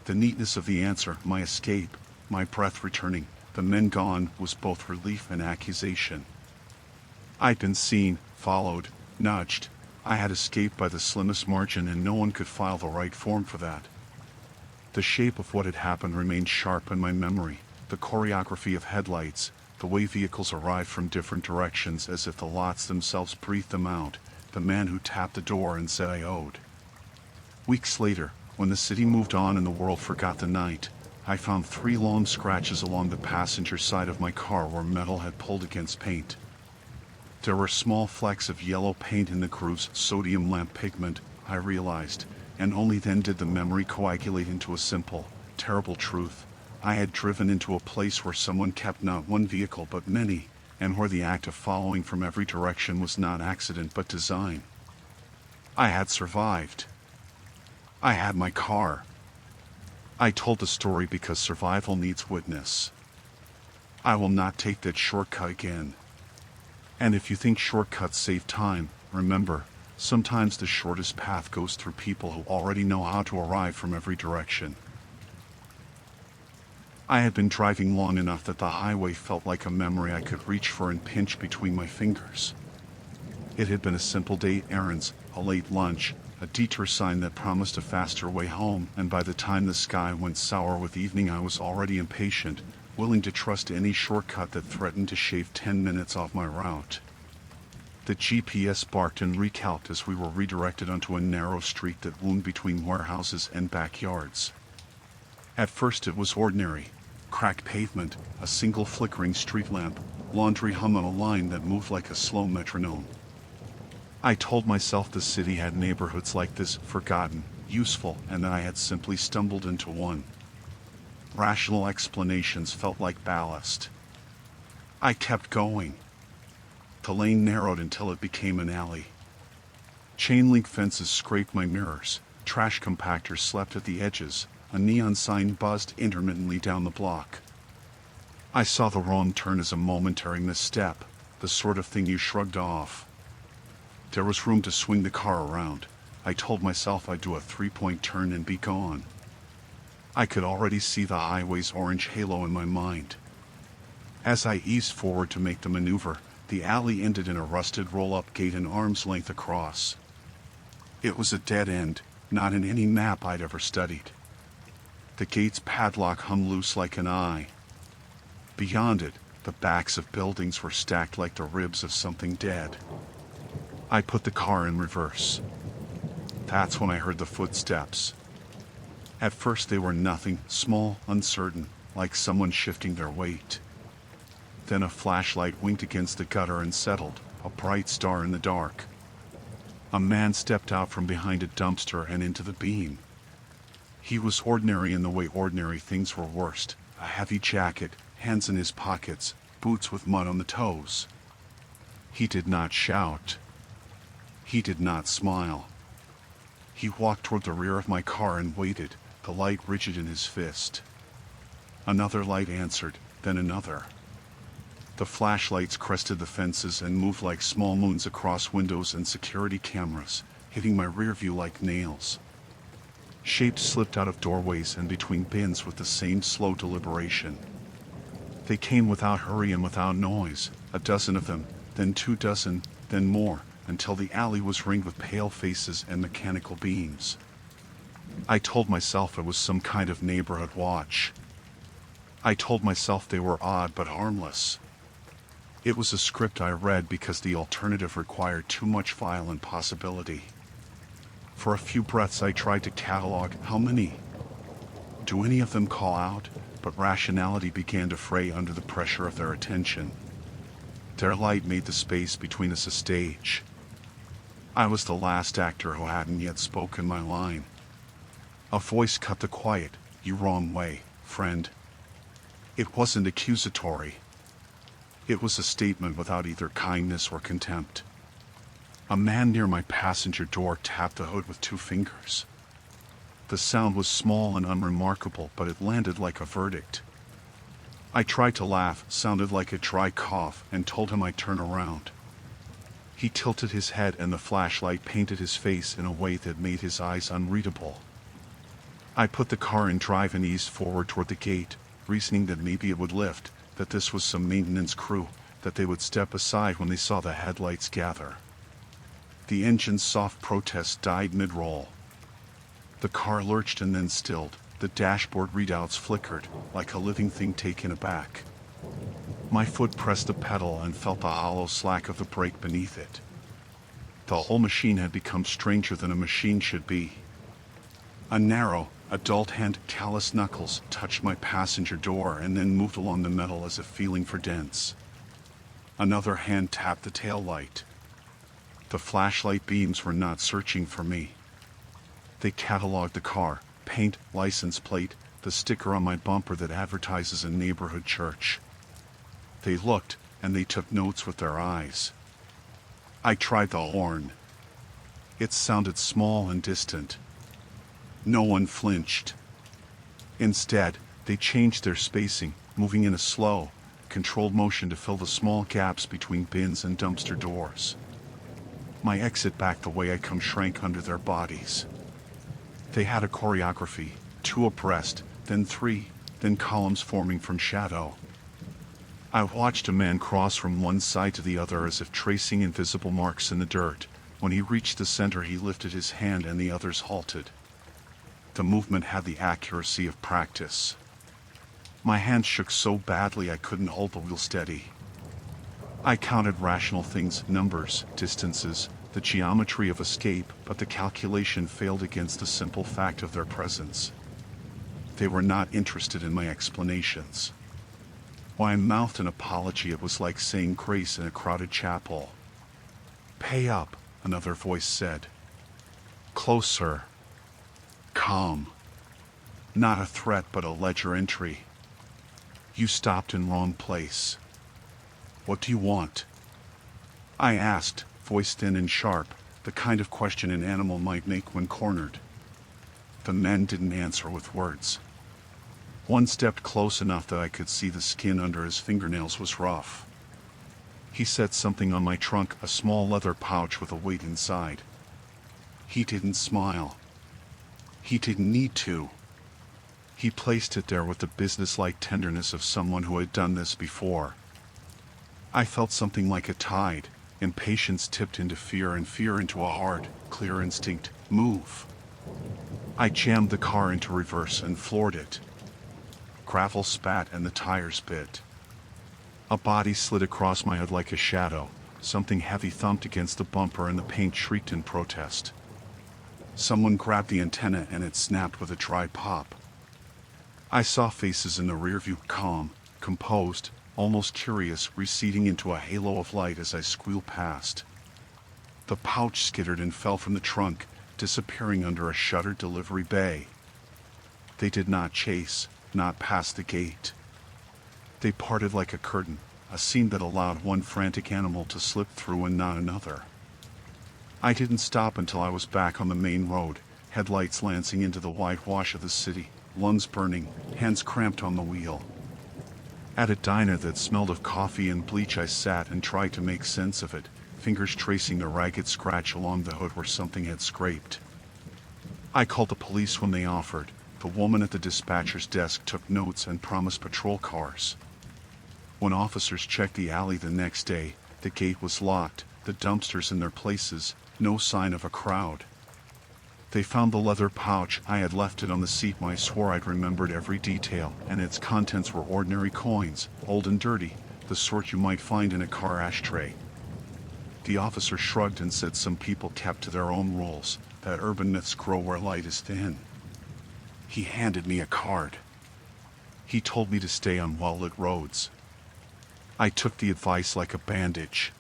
The neatness of the answer, my escape, my breath returning, the men gone, was both relief and accusation. I'd been seen, followed, nudged. I had escaped by the slimmest margin and no one could file the right form for that. The shape of what had happened remained sharp in my memory, the choreography of headlights, the way vehicles arrived from different directions as if the lots themselves breathed them out, the man who tapped the door and said I owed. Weeks later, when the city moved on and the world forgot the night, I found 3 long scratches along the passenger side of my car where metal had pulled against paint. There were small flecks of yellow paint in the grooves, sodium lamp pigment, I realized, and only then did the memory coagulate into a simple, terrible truth. I had driven into a place where someone kept not one vehicle but many, and where the act of following from every direction was not accident but design. I had survived. I had my car. I told the story because survival needs witness. I will not take that shortcut again. And if you think shortcuts save time, remember, sometimes the shortest path goes through people who already know how to arrive from every direction. I had been driving long enough that the highway felt like a memory I could reach for and pinch between my fingers. It had been a simple day, errands, a late lunch, a detour sign that promised a faster way home, and by the time the sky went sour with evening I was already impatient, willing to trust any shortcut that threatened to shave 10 minutes off my route. The GPS barked and recalced as we were redirected onto a narrow street that wound between warehouses and backyards. At first it was ordinary. Cracked pavement, a single flickering street lamp, laundry hum on a line that moved like a slow metronome. I told myself the city had neighborhoods like this, forgotten, useful, and that I had simply stumbled into one. Rational explanations felt like ballast. I kept going. The lane narrowed until it became an alley. Chain-link fences scraped my mirrors, trash compactors slept at the edges, a neon sign buzzed intermittently down the block. I saw the wrong turn as a momentary misstep, the sort of thing you shrugged off. There was room to swing the car around. I told myself I'd do a 3-point turn and be gone. I could already see the highway's orange halo in my mind. As I eased forward to make the maneuver, the alley ended in a rusted roll-up gate an arm's length across. It was a dead end, not in any map I'd ever studied. The gate's padlock hung loose like an eye. Beyond it, the backs of buildings were stacked like the ribs of something dead. I put the car in reverse. That's when I heard the footsteps. At first they were nothing, small, uncertain, like someone shifting their weight. Then a flashlight winked against the gutter and settled, a bright star in the dark. A man stepped out from behind a dumpster and into the beam. He was ordinary in the way ordinary things were worst. A heavy jacket, hands in his pockets, boots with mud on the toes. He did not shout. He did not smile. He walked toward the rear of my car and waited, the light rigid in his fist. Another light answered, then another. The flashlights crested the fences and moved like small moons across windows and security cameras, hitting my rear view like nails. Shapes slipped out of doorways and between bins with the same slow deliberation. They came without hurry and without noise, a dozen of them, then 2 dozen, then more, until the alley was ringed with pale faces and mechanical beams. I told myself it was some kind of neighborhood watch. I told myself they were odd but harmless. It was a script I read because the alternative required too much violent possibility. For a few breaths I tried to catalog how many. Do any of them call out? But rationality began to fray under the pressure of their attention. Their light made the space between us a stage. I was the last actor who hadn't yet spoken my line. A voice cut the quiet. "You wrong way, friend." It wasn't accusatory. It was a statement without either kindness or contempt. A man near my passenger door tapped the hood with 2 fingers. The sound was small and unremarkable, but it landed like a verdict. I tried to laugh, sounded like a dry cough, and told him I'd turn around. He tilted his head and the flashlight painted his face in a way that made his eyes unreadable. I put the car in drive and eased forward toward the gate, reasoning that maybe it would lift, that this was some maintenance crew, that they would step aside when they saw the headlights gather. The engine's soft protest died mid-roll. The car lurched and then stilled. The dashboard readouts flickered, like a living thing taken aback. My foot pressed the pedal and felt the hollow slack of the brake beneath it. The whole machine had become stranger than a machine should be. A narrow, adult hand, callous knuckles, touched my passenger door and then moved along the metal as if feeling for dents. Another hand tapped the tail light. The flashlight beams were not searching for me. They cataloged the car, paint, license plate, the sticker on my bumper that advertises a neighborhood church. They looked, and they took notes with their eyes. I tried the horn. It sounded small and distant. No one flinched. Instead, they changed their spacing, moving in a slow, controlled motion to fill the small gaps between bins and dumpster doors. My exit back the way I come shrank under their bodies. They had a choreography, 2 abreast, then 3, then columns forming from shadow. I watched a man cross from one side to the other as if tracing invisible marks in the dirt. When he reached the center, he lifted his hand and the others halted. The movement had the accuracy of practice. My hand shook so badly I couldn't hold the wheel steady. I counted rational things, numbers, distances, the geometry of escape, but the calculation failed against the simple fact of their presence. They were not interested in my explanations. When I mouthed an apology, it was like saying grace in a crowded chapel. "Pay up," another voice said. Closer. Calm. Not a threat, but a ledger entry. "You stopped in wrong place. What do you want?" I asked, voice thin and sharp, the kind of question an animal might make when cornered. The men didn't answer with words. One stepped close enough that I could see the skin under his fingernails was rough. He set something on my trunk, a small leather pouch with a weight inside. He didn't smile. He didn't need to. He placed it there with the businesslike tenderness of someone who had done this before. I felt something like a tide. Impatience tipped into fear and fear into a hard, clear instinct. Move. I jammed the car into reverse and floored it. Gravel spat and the tires bit. A body slid across my head like a shadow. Something heavy thumped against the bumper and the paint shrieked in protest. Someone grabbed the antenna and it snapped with a dry pop. I saw faces in the rearview, calm, composed, almost curious, receding into a halo of light as I squealed past. The pouch skittered and fell from the trunk, disappearing under a shuttered delivery bay. They did not chase, not past the gate. They parted like a curtain, a seam that allowed one frantic animal to slip through and not another. I didn't stop until I was back on the main road, headlights lancing into the whitewash of the city, lungs burning, hands cramped on the wheel. At a diner that smelled of coffee and bleach, I sat and tried to make sense of it, fingers tracing a ragged scratch along the hood where something had scraped. I called the police when they offered. The woman at the dispatcher's desk took notes and promised patrol cars. When officers checked the alley the next day, the gate was locked, the dumpsters in their places, no sign of a crowd. They found the leather pouch. I had left it on the seat when I swore I'd remembered every detail, and its contents were ordinary coins, old and dirty, the sort you might find in a car ashtray. The officer shrugged and said some people kept to their own rules, that urban myths grow where light is thin. He handed me a card. He told me to stay on well-lit roads. I took the advice like a bandage.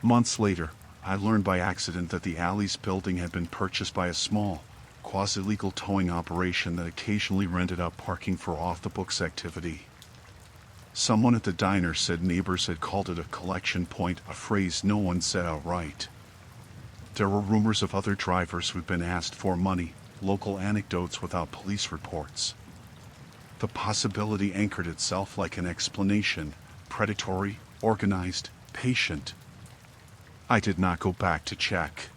Months later, I learned by accident that the alley's building had been purchased by a small, quasi-legal towing operation that occasionally rented out parking for off-the-books activity. Someone at the diner said neighbors had called it a collection point, a phrase no one said outright. There were rumors of other drivers who'd been asked for money, local anecdotes without police reports. The possibility anchored itself like an explanation, predatory, organized, patient. I did not go back to check.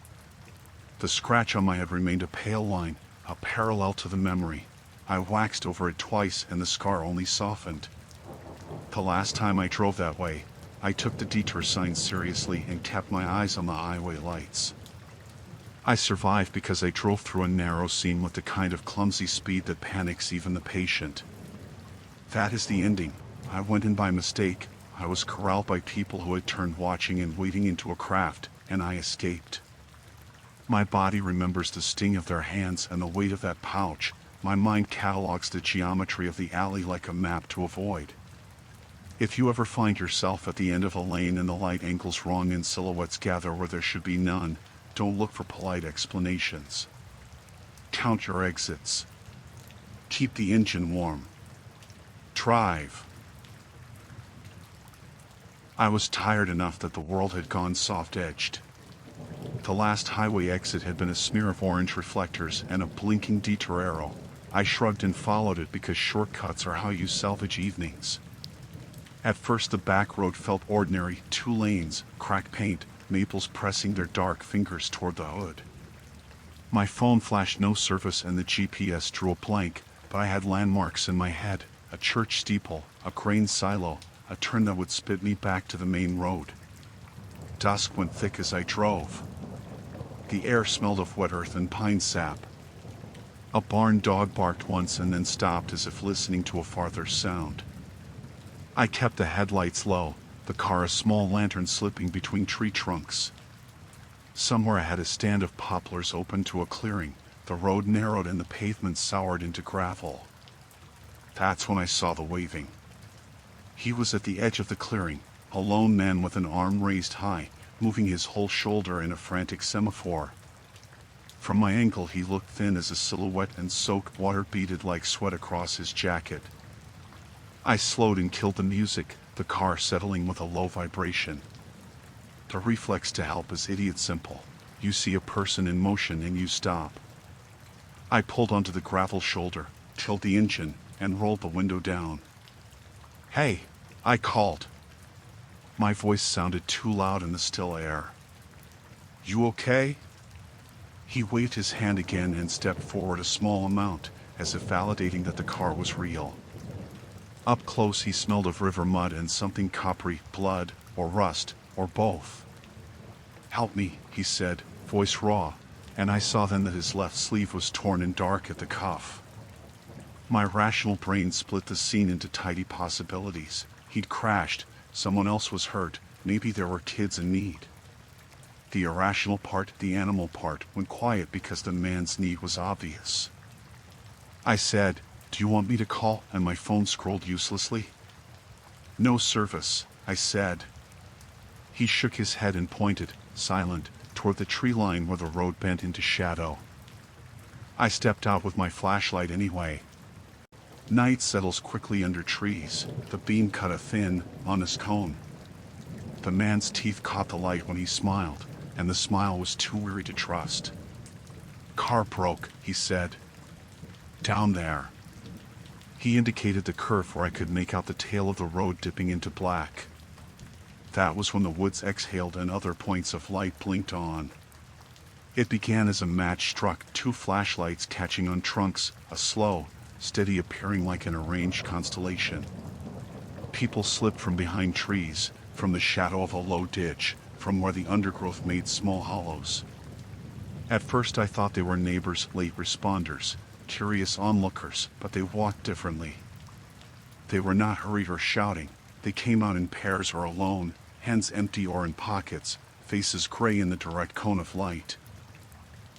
The scratch on my head remained a pale line, a parallel to the memory. I waxed over it twice and the scar only softened. The last time I drove that way, I took the detour signs seriously and kept my eyes on the highway lights. I survived because I drove through a narrow seam with the kind of clumsy speed that panics even the patient. That is the ending. I went in by mistake. I was corralled by people who had turned watching and waiting into a craft, and I escaped. My body remembers the sting of their hands and the weight of that pouch. My mind catalogs the geometry of the alley like a map to avoid. If you ever find yourself at the end of a lane and the light angles wrong and silhouettes gather where there should be none, don't look for polite explanations. Count your exits. Keep the engine warm. Drive. I was tired enough that the world had gone soft-edged. The last highway exit had been a smear of orange reflectors and a blinking detour arrow. I shrugged and followed it because shortcuts are how you salvage evenings. At first the back road felt ordinary, 2 lanes, cracked paint, maples pressing their dark fingers toward the hood. My phone flashed no service and the GPS drew a blank, but I had landmarks in my head, a church steeple, a grain silo, a turn that would spit me back to the main road. Dusk went thick as I drove. The air smelled of wet earth and pine sap. A barn dog barked once and then stopped as if listening to a farther sound. I kept the headlights low, the car a small lantern slipping between tree trunks. Somewhere I had a stand of poplars open to a clearing. The road narrowed and the pavement soured into gravel. That's when I saw the waving. He was at the edge of the clearing, a lone man with an arm raised high, moving his whole shoulder in a frantic semaphore. From my angle he looked thin as a silhouette and soaked water beaded like sweat across his jacket. I slowed and killed the music, the car settling with a low vibration. The reflex to help is idiot simple. You see a person in motion and you stop. I pulled onto the gravel shoulder, killed the engine, and rolled the window down. "Hey," I called. My voice sounded too loud in the still air. "You okay?" He waved his hand again and stepped forward a small amount, as if validating that the car was real. Up close he smelled of river mud and something coppery, blood, or rust, or both. "Help me," he said, voice raw, and I saw then that his left sleeve was torn and dark at the cuff. My rational brain split the scene into tidy possibilities. He'd crashed, someone else was hurt, maybe there were kids in need. The irrational part, the animal part, went quiet because the man's need was obvious. I said, "Do you want me to call?" and my phone scrolled uselessly. "No service," I said. He shook his head and pointed, silent, toward the tree line where the road bent into shadow. I stepped out with my flashlight anyway. Night settles quickly under trees. The beam cut a thin, honest cone. The man's teeth caught the light when he smiled, and the smile was too weary to trust. "Car broke," he said. "Down there." He indicated the curve where I could make out the tail of the road dipping into black. That was when the woods exhaled and other points of light blinked on. It began as a match struck, two flashlights catching on trunks, a slow, steady appearing like an arranged constellation. People slipped from behind trees, from the shadow of a low ditch, from where the undergrowth made small hollows. At first I thought they were neighbors, late responders, curious onlookers, but they walked differently. They were not hurried or shouting. They came out in pairs or alone, hands empty or in pockets, faces gray in the direct cone of light.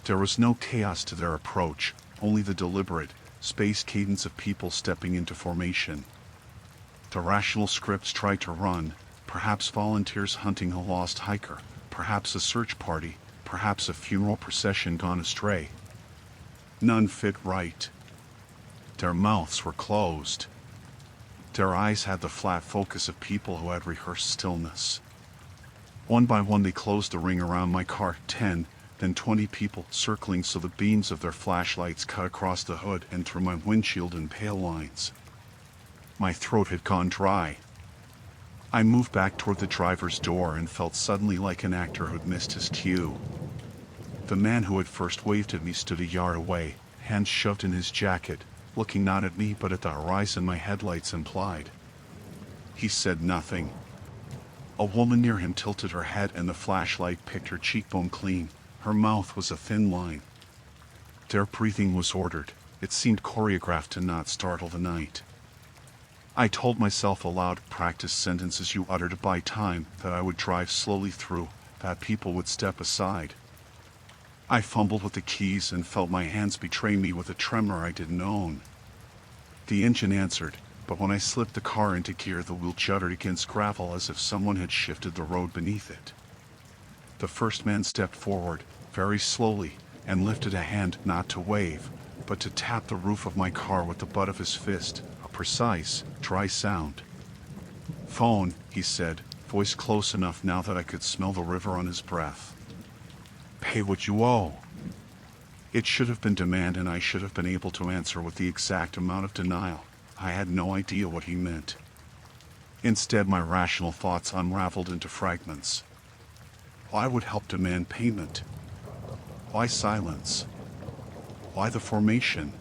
There was no chaos to their approach, only the deliberate, spaced cadence of people stepping into formation. The rational scripts tried to run, perhaps volunteers hunting a lost hiker, perhaps a search party, perhaps a funeral procession gone astray. None fit right. Their mouths were closed. Their eyes had the flat focus of people who had rehearsed stillness. One by one they closed the ring around my car, 10, then 20 people circling so the beams of their flashlights cut across the hood and through my windshield in pale lines. My throat had gone dry. I moved back toward the driver's door and felt suddenly like an actor who'd missed his cue. The man who had first waved at me stood a yard away, hands shoved in his jacket, looking not at me but at the horizon my headlights implied. He said nothing. A woman near him tilted her head and the flashlight picked her cheekbone clean. Her mouth was a thin line. Their breathing was ordered. It seemed choreographed to not startle the night. I told myself aloud, practice sentences you utter to buy time, that I would drive slowly through, that people would step aside. I fumbled with the keys and felt my hands betray me with a tremor I didn't own. The engine answered, but when I slipped the car into gear the wheel juddered against gravel as if someone had shifted the road beneath it. The first man stepped forward, very slowly, and lifted a hand not to wave, but to tap the roof of my car with the butt of his fist, a precise, dry sound. "Phone," he said, voice close enough now that I could smell the river on his breath. "Pay what you owe." It should have been demand and I should have been able to answer with the exact amount of denial. I had no idea what he meant. Instead, my rational thoughts unraveled into fragments. Why would help demand payment? Why silence? Why the formation?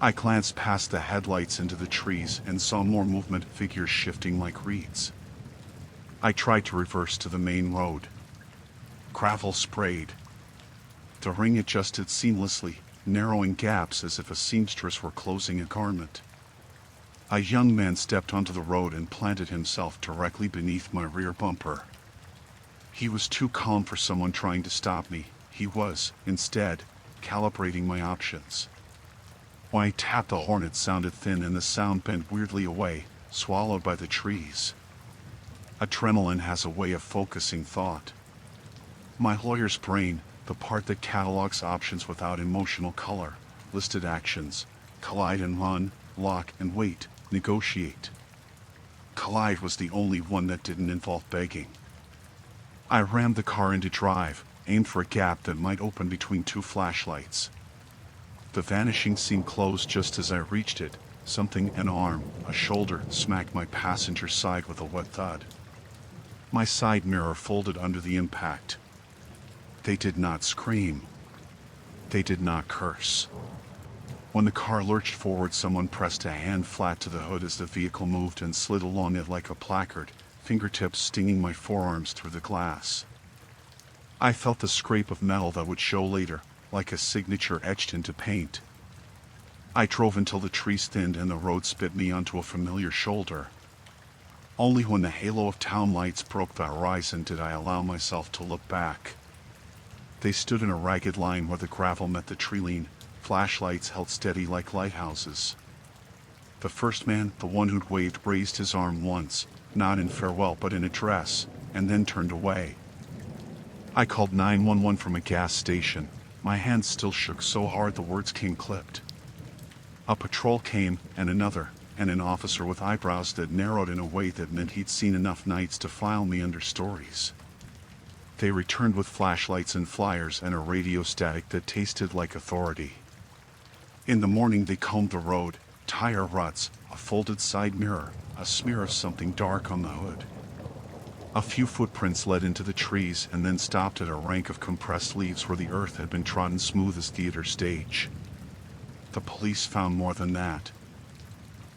I glanced past the headlights into the trees and saw more movement, figures shifting like reeds. I tried to reverse to the main road. Gravel sprayed. The ring adjusted seamlessly, narrowing gaps as if a seamstress were closing a garment. A young man stepped onto the road and planted himself directly beneath my rear bumper. He was too calm for someone trying to stop me. He was, instead, calibrating my options. When I tapped the horn it sounded thin and the sound bent weirdly away, swallowed by the trees. Adrenaline has a way of focusing thought. My lawyer's brain, the part that catalogs options without emotional color, listed actions: collide and run, lock and wait, negotiate. Collide was the only one that didn't involve begging. I rammed the car into drive, aimed for a gap that might open between two flashlights. The Vanishings seemed closed just as I reached it. Something, an arm, a shoulder, smacked my passenger side with a wet thud. My side mirror folded under the impact. They did not scream. They did not curse. When the car lurched forward, someone pressed a hand flat to the hood as the vehicle moved and slid along it like a placard, fingertips stinging my forearms through the glass. I felt the scrape of metal that would show later, like a signature etched into paint. I drove until the trees thinned and the road spit me onto a familiar shoulder. Only when the halo of town lights broke the horizon did I allow myself to look back. They stood in a ragged line where the gravel met the treeline, flashlights held steady like lighthouses. The first man, the one who'd waved, raised his arm once, not in farewell but in address, and then turned away. I called 911 from a gas station. My hands still shook so hard the words came clipped. A patrol came, and another, and an officer with eyebrows that narrowed in a way that meant he'd seen enough nights to file me under stories. They returned with flashlights and flyers and a radio static that tasted like authority. In the morning they combed the road, tire ruts, a folded side mirror, a smear of something dark on the hood. A few footprints led into the trees and then stopped at a rank of compressed leaves where the earth had been trodden smooth as theater stage. The police found more than that.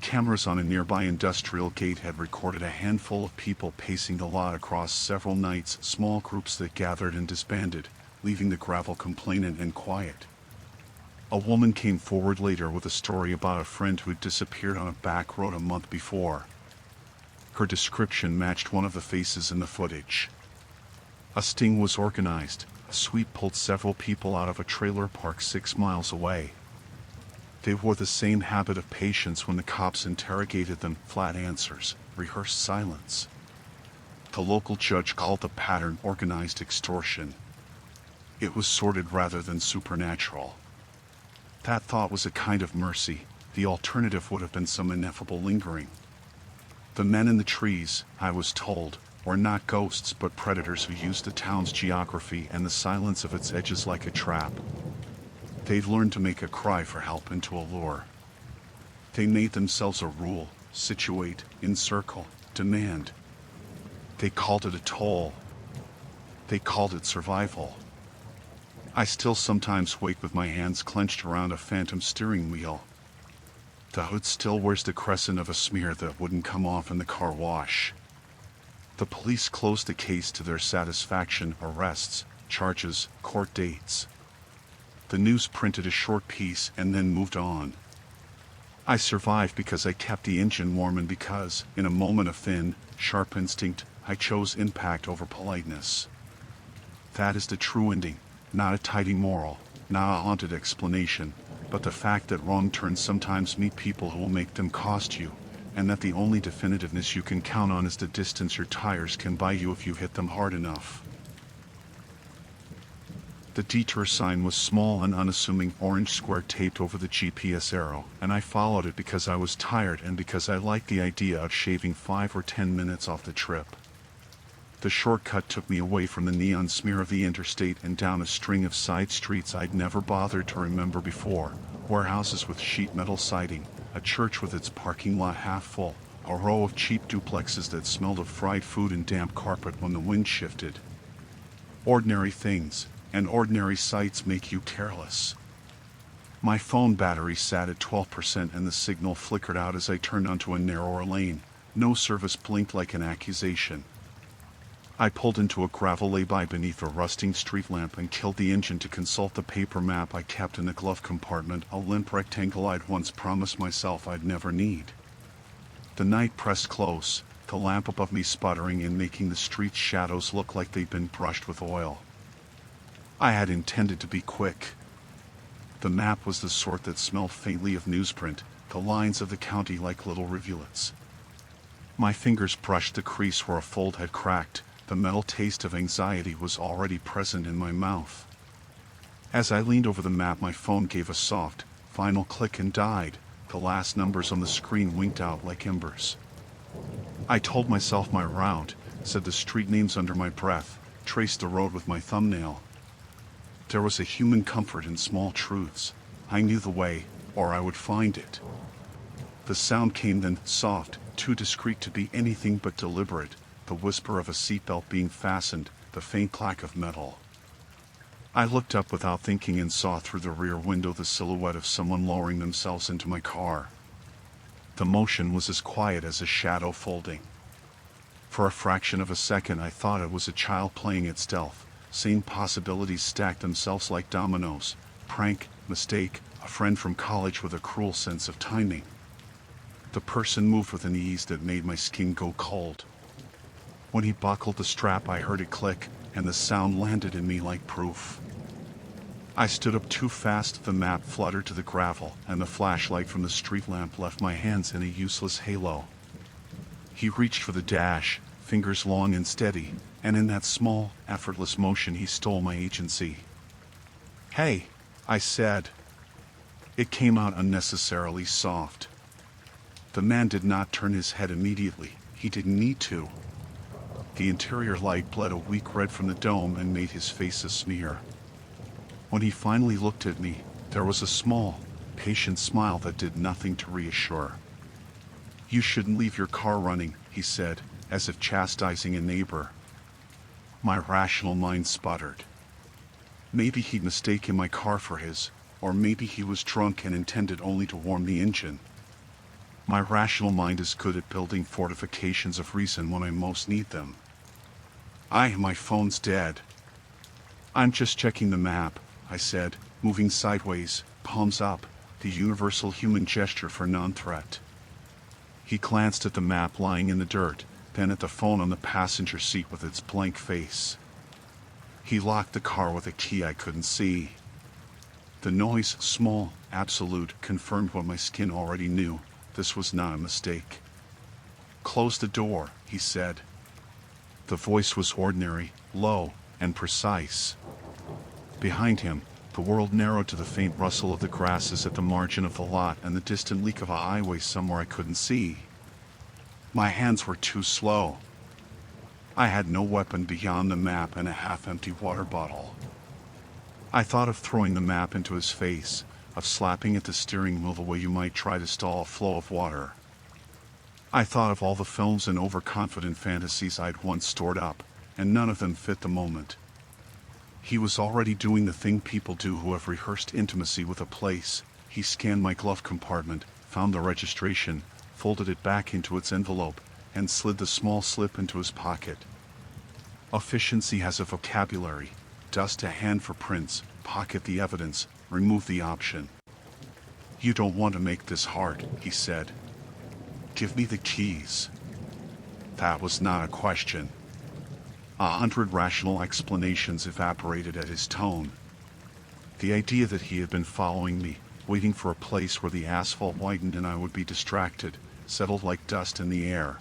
Cameras on a nearby industrial gate had recorded a handful of people pacing the lot across several nights, small groups that gathered and disbanded, leaving the gravel complainant and quiet. A woman came forward later with a story about a friend who'd disappeared on a back road a month before. Her description matched one of the faces in the footage. A sting was organized. A sweep pulled several people out of a trailer park 6 miles away. They wore the same habit of patience when the cops interrogated them, flat answers, rehearsed silence. The local judge called the pattern organized extortion. It was sordid rather than supernatural. That thought was a kind of mercy. The alternative would have been some ineffable lingering. The men in the trees, I was told, were not ghosts but predators who used the town's geography and the silence of its edges like a trap. They'd learned to make a cry for help into a lure. They made themselves a rule: situate, encircle, demand. They called it a toll. They called it survival. I still sometimes wake with my hands clenched around a phantom steering wheel. The hood still wears the crescent of a smear that wouldn't come off in the car wash. The police closed the case to their satisfaction: arrests, charges, court dates. The news printed a short piece and then moved on. I survived because I kept the engine warm and because, in a moment of thin, sharp instinct, I chose impact over politeness. That is the true ending, not a tidy moral, not a haunted explanation, but the fact that wrong turns sometimes meet people who will make them cost you, and that the only definitiveness you can count on is the distance your tires can buy you if you hit them hard enough. The detour sign was small and unassuming, orange square taped over the GPS arrow, and I followed it because I was tired and because I liked the idea of shaving 5 or 10 minutes off the trip. The shortcut took me away from the neon smear of the interstate and down a string of side streets I'd never bothered to remember before: warehouses with sheet metal siding, a church with its parking lot half full, a row of cheap duplexes that smelled of fried food and damp carpet when the wind shifted. Ordinary things and ordinary sights make you careless. My phone battery sat at 12% and the signal flickered out as I turned onto a narrower lane. No service blinked like an accusation. I pulled into a gravel lay-by beneath a rusting street lamp and killed the engine to consult the paper map I kept in the glove compartment, a limp rectangle I'd once promised myself I'd never need. The night pressed close, the lamp above me sputtering and making the street's shadows look like they'd been brushed with oil. I had intended to be quick. The map was the sort that smelled faintly of newsprint, the lines of the county like little rivulets. My fingers brushed the crease where a fold had cracked. The metal taste of anxiety was already present in my mouth. As I leaned over the map, my phone gave a soft, final click and died. The last numbers on the screen winked out like embers. I told myself my route, said the street names under my breath, traced the road with my thumbnail. There was a human comfort in small truths. I knew the way, or I would find it. The sound came then, soft, too discreet to be anything but deliberate, the whisper of a seatbelt being fastened, the faint clack of metal. I looked up without thinking and saw through the rear window the silhouette of someone lowering themselves into my car. The motion was as quiet as a shadow folding. For a fraction of a second I thought it was a child playing at stealth. Same possibilities stacked themselves like dominoes: prank, mistake, a friend from college with a cruel sense of timing. The person moved with an ease that made my skin go cold. When he buckled the strap, I heard it click, and the sound landed in me like proof. I stood up too fast, the map fluttered to the gravel, and the flashlight from the street lamp left my hands in a useless halo. He reached for the dash, fingers long and steady, and in that small, effortless motion he stole my agency. "Hey," I said. It came out unnecessarily soft. The man did not turn his head immediately. He didn't need to. The interior light bled a weak red from the dome and made his face a smear. When he finally looked at me, there was a small, patient smile that did nothing to reassure. "You shouldn't leave your car running," he said, as if chastising a neighbor. My rational mind sputtered. Maybe he'd mistaken my car for his, or maybe he was drunk and intended only to warm the engine. My rational mind is good at building fortifications of reason when I most need them. My phone's dead." "I'm just checking the map," I said, moving sideways, palms up, the universal human gesture for non-threat. He glanced at the map lying in the dirt, then at the phone on the passenger seat with its blank face. He locked the car with a key I couldn't see. The noise, small, absolute, confirmed what my skin already knew. This was not a mistake. "Close the door," he said. The voice was ordinary, low, and precise. Behind him, the world narrowed to the faint rustle of the grasses at the margin of the lot and the distant leak of a highway somewhere I couldn't see. My hands were too slow. I had no weapon beyond the map and a half-empty water bottle. I thought of throwing the map into his face, of slapping at the steering wheel the way you might try to stall a flow of water. I thought of all the films and overconfident fantasies I'd once stored up, and none of them fit the moment. He was already doing the thing people do who have rehearsed intimacy with a place. He scanned my glove compartment, found the registration, folded it back into its envelope, and slid the small slip into his pocket. Efficiency has a vocabulary. Dust a hand for prints, pocket the evidence, remove the option. "You don't want to make this hard," he said. "Give me the keys." That was not a question. 100 rational explanations evaporated at his tone. The idea that he had been following me, waiting for a place where the asphalt widened and I would be distracted, settled like dust in the air.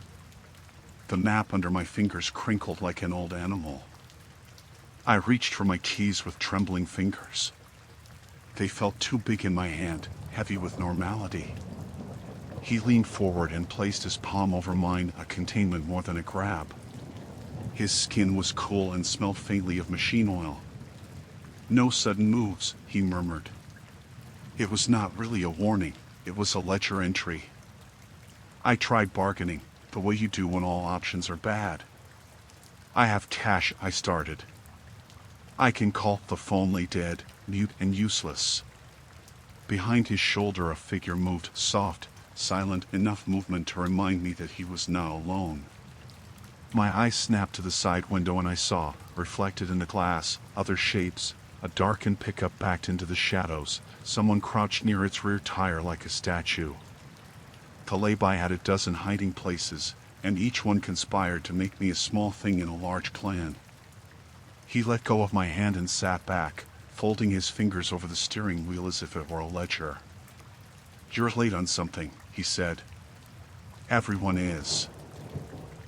The map under my fingers crinkled like an old animal. I reached for my keys with trembling fingers. They felt too big in my hand, heavy with normality. He leaned forward and placed his palm over mine, a containment more than a grab. His skin was cool and smelled faintly of machine oil. "No sudden moves," he murmured. It was not really a warning, it was a ledger entry. I tried bargaining, the way you do when all options are bad. "I have cash," I started. "I can call." The phone lay dead, mute and useless. Behind his shoulder a figure moved, soft, silent, enough movement to remind me that he was not alone. My eyes snapped to the side window and I saw, reflected in the glass, other shapes, a darkened pickup backed into the shadows, someone crouched near its rear tire like a statue. The lay-by had a dozen hiding places, and each one conspired to make me a small thing in a large clan. He let go of my hand and sat back, folding his fingers over the steering wheel as if it were a ledger. "You're late on something," he said. "Everyone is."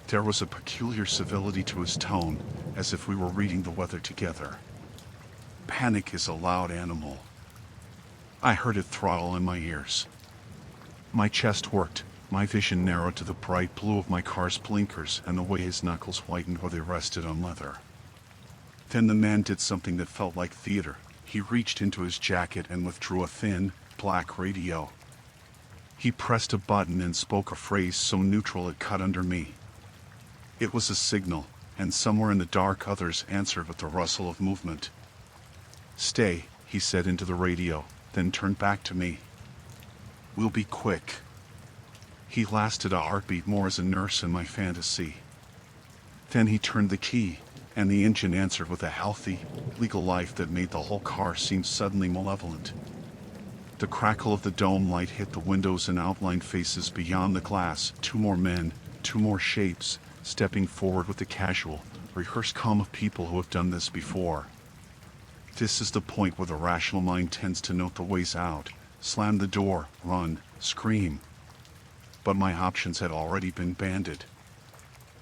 There was a peculiar civility to his tone, as if we were reading the weather together. Panic is a loud animal. I heard it throttle in my ears. My chest worked, my vision narrowed to the bright blue of my car's blinkers and the way his knuckles whitened where they rested on leather. Then the man did something that felt like theater. He reached into his jacket and withdrew a thin, black radio. He pressed a button and spoke a phrase so neutral it cut under me. It was a signal, and somewhere in the dark others answered with the rustle of movement. "Stay," he said into the radio, then turned back to me. "We'll be quick." He lasted a heartbeat more as a nurse in my fantasy. Then he turned the key, and the engine answered with a healthy, legal life that made the whole car seem suddenly malevolent. The crackle of the dome light hit the windows and outlined faces beyond the glass. 2 more men, 2 more shapes, stepping forward with the casual, rehearsed calm of people who have done this before. This is the point where the rational mind tends to note the ways out, slam the door, run, scream. But my options had already been banded.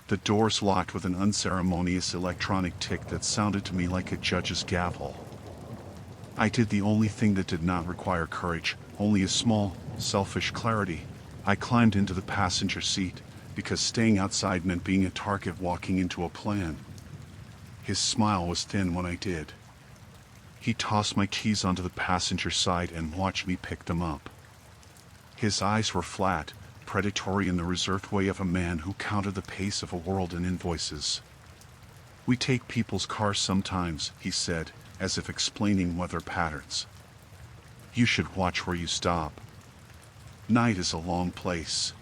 The doors locked with an unceremonious electronic tick that sounded to me like a judge's gavel. I did the only thing that did not require courage, only a small, selfish clarity. I climbed into the passenger seat, because staying outside meant being a target walking into a plan. His smile was thin when I did. He tossed my keys onto the passenger side and watched me pick them up. His eyes were flat, predatory in the reserved way of a man who counted the pace of a world in invoices. "We take people's cars sometimes," he said, as if explaining weather patterns. "You should watch where you stop. Night is a long place."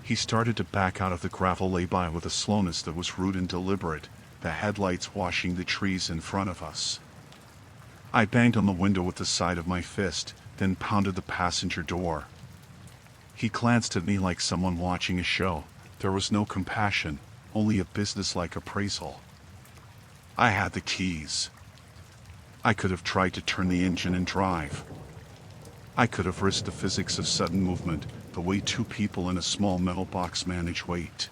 He started to back out of the gravel lay-by with a slowness that was rude and deliberate, the headlights washing the trees in front of us. I banged on the window with the side of my fist, then pounded the passenger door. He glanced at me like someone watching a show. There was no compassion, only a businesslike appraisal. I had the keys. I could have tried to turn the engine and drive. I could have risked the physics of sudden movement, the way 2 people in a small metal box manage weight.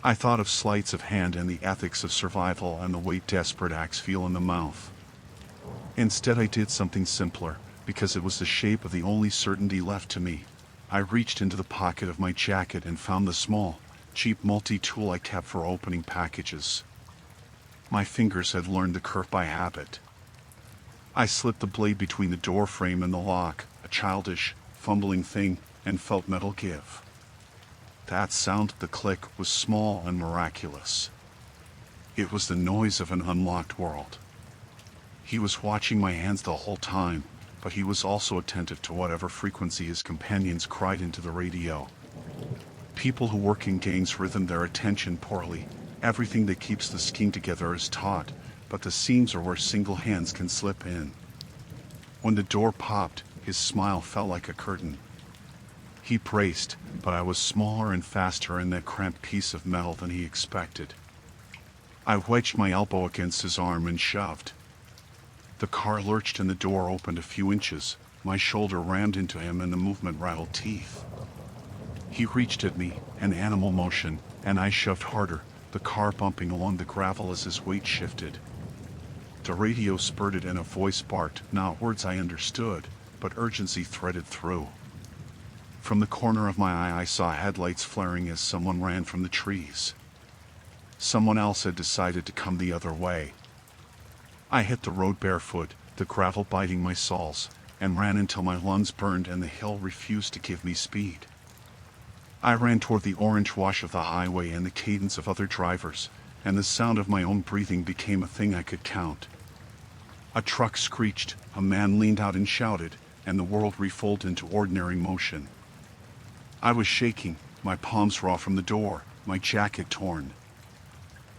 I thought of sleights of hand and the ethics of survival and the way desperate acts feel in the mouth. Instead, I did something simpler, because it was the shape of the only certainty left to me. I reached into the pocket of my jacket and found the small, cheap multi-tool I kept for opening packages. My fingers had learned the curve by habit. I slipped the blade between the door frame and the lock, a childish, fumbling thing, and felt metal give. That sound, the click, was small and miraculous. It was the noise of an unlocked world. He was watching my hands the whole time, but he was also attentive to whatever frequency his companions cried into the radio. People who work in gangs rhythm their attention poorly. Everything that keeps the skein together is taut, but the seams are where single hands can slip in. When the door popped, his smile fell like a curtain. He braced, but I was smaller and faster in that cramped piece of metal than he expected. I wedged my elbow against his arm and shoved. The car lurched and the door opened a few inches. My shoulder rammed into him and the movement rattled teeth. He reached at me, an animal motion, and I shoved harder, the car bumping along the gravel as his weight shifted. The radio spurted and a voice barked, not words I understood, but urgency threaded through. From the corner of my eye I saw headlights flaring as someone ran from the trees. Someone else had decided to come the other way. I hit the road barefoot, the gravel biting my soles, and ran until my lungs burned and the hill refused to give me speed. I ran toward the orange wash of the highway and the cadence of other drivers, and the sound of my own breathing became a thing I could count. A truck screeched, a man leaned out and shouted, and the world refolded into ordinary motion. I was shaking, my palms raw from the door, my jacket torn.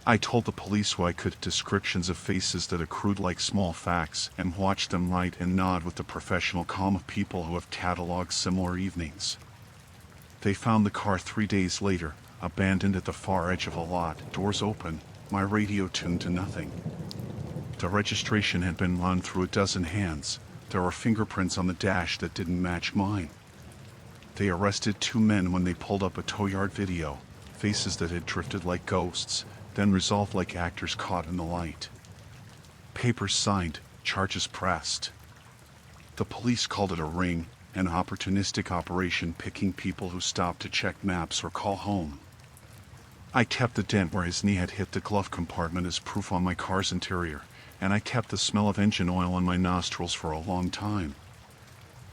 I told the police who I could descriptions of faces that accrued like small facts and watched them write and nod with the professional calm of people who have cataloged similar evenings. They found the car 3 days later, abandoned at the far edge of a lot, doors open, my radio tuned to nothing. The registration had been run through a dozen hands. There were fingerprints on the dash that didn't match mine. They arrested 2 men when they pulled up a tow yard video, faces that had drifted like ghosts, then resolved like actors caught in the light. Papers signed, charges pressed. The police called it a ring, an opportunistic operation picking people who stopped to check maps or call home. I kept the dent where his knee had hit the glove compartment as proof on my car's interior, and I kept the smell of engine oil in my nostrils for a long time.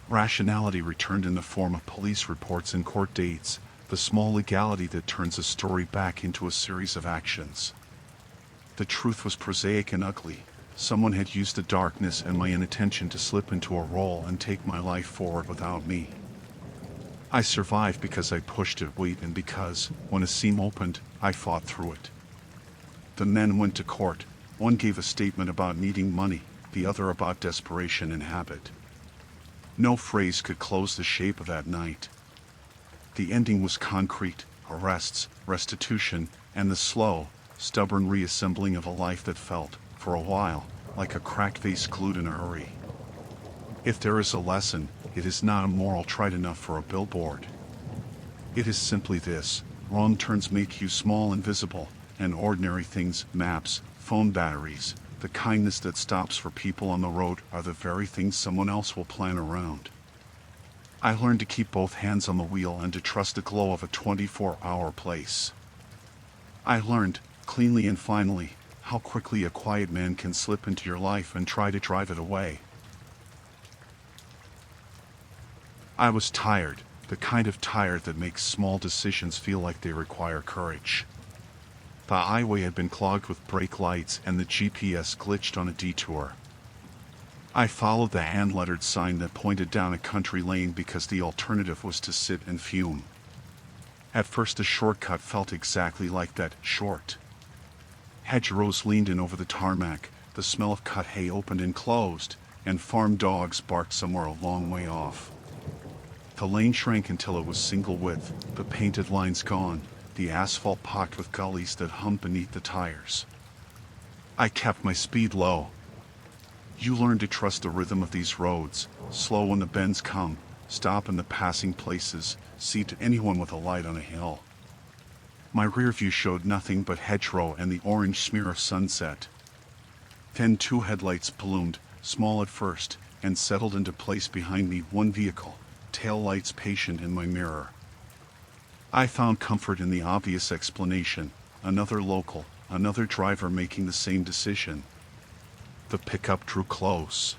Rationality returned in the form of police reports and court dates, the small legality that turns a story back into a series of actions. The truth was prosaic and ugly. Someone had used the darkness and my inattention to slip into a role and take my life forward without me. I survived because I pushed at weight and because, when a seam opened, I fought through it. The men went to court. One gave a statement about needing money, the other about desperation and habit. No phrase could close the shape of that night. The ending was concrete: arrests, restitution, and the slow, stubborn reassembling of a life that felt, for a while, like a cracked vase glued in a hurry. If there is a lesson, it is not a moral trite enough for a billboard. It is simply this: wrong turns make you small and visible, and ordinary things, maps, phone batteries, the kindness that stops for people on the road, are the very things someone else will plan around. I learned to keep both hands on the wheel and to trust the glow of a 24-hour place. I learned, cleanly and finally, how quickly a quiet man can slip into your life and try to drive it away. I was tired, the kind of tired that makes small decisions feel like they require courage. The highway had been clogged with brake lights and the GPS glitched on a detour. I followed the hand-lettered sign that pointed down a country lane because the alternative was to sit and fume. At first the shortcut felt exactly like that: short. Hedgerows leaned in over the tarmac, the smell of cut hay opened and closed, and farm dogs barked somewhere a long way off. The lane shrank until it was single width, the painted lines gone, the asphalt pocked with gullies that hummed beneath the tires. I kept my speed low. You learn to trust the rhythm of these roads: slow when the bends come, stop in the passing places, see to anyone with a light on a hill. My rear view showed nothing but hedgerow and the orange smear of sunset. Then two headlights ballooned, small at first, and settled into place behind me, one vehicle, tail lights patient in my mirror. I found comfort in the obvious explanation: another local, another driver making the same decision. The pickup drew close.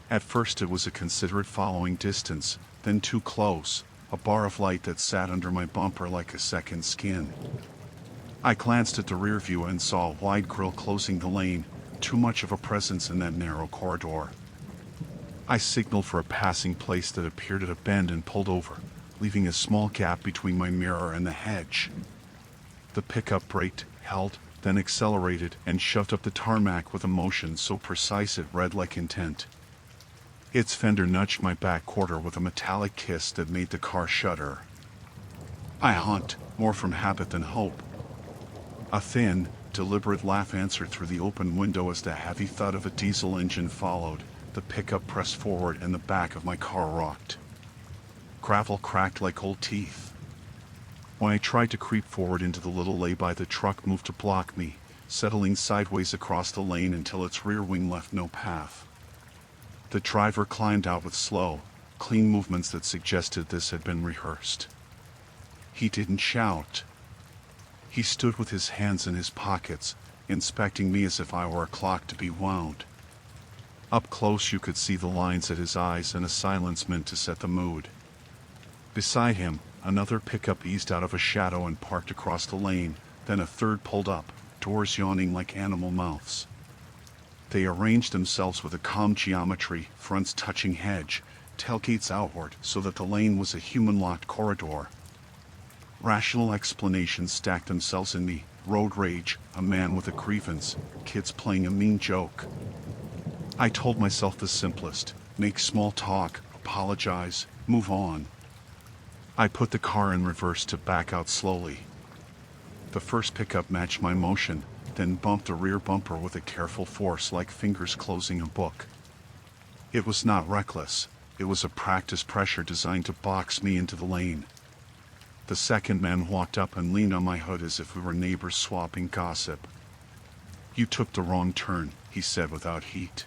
At first it was a considerate following distance, then too close, a bar of light that sat under my bumper like a second skin. I glanced at the rear view and saw a wide grille closing the lane, too much of a presence in that narrow corridor. I signaled for a passing place that appeared at a bend and pulled over, leaving a small gap between my mirror and the hedge. The pickup braked, held, then accelerated and shoved up the tarmac with a motion so precise it read like intent. Its fender nudged my back quarter with a metallic kiss that made the car shudder. I honked, more from habit than hope. A thin, deliberate laugh answered through the open window as the heavy thud of a diesel engine followed. The pickup pressed forward and the back of my car rocked. Gravel cracked like old teeth. When I tried to creep forward into the little lay-by, the truck moved to block me, settling sideways across the lane until its rear wing left no path. The driver climbed out with slow, clean movements that suggested this had been rehearsed. He didn't shout. He stood with his hands in his pockets, inspecting me as if I were a clock to be wound. Up close you could see the lines at his eyes and a silence meant to set the mood. Beside him, another pickup eased out of a shadow and parked across the lane, then a third pulled up, doors yawning like animal mouths. They arranged themselves with a calm geometry, fronts touching hedge, tailgates outward so that the lane was a human-locked corridor. Rational explanations stacked themselves in me: road rage, a man with a grievance, kids playing a mean joke. I told myself the simplest: make small talk, apologize, move on. I put the car in reverse to back out slowly. The first pickup matched my motion, then bumped the rear bumper with a careful force like fingers closing a book. It was not reckless, it was a practice pressure designed to box me into the lane. The second man walked up and leaned on my hood as if we were neighbors swapping gossip. "You took the wrong turn," he said without heat.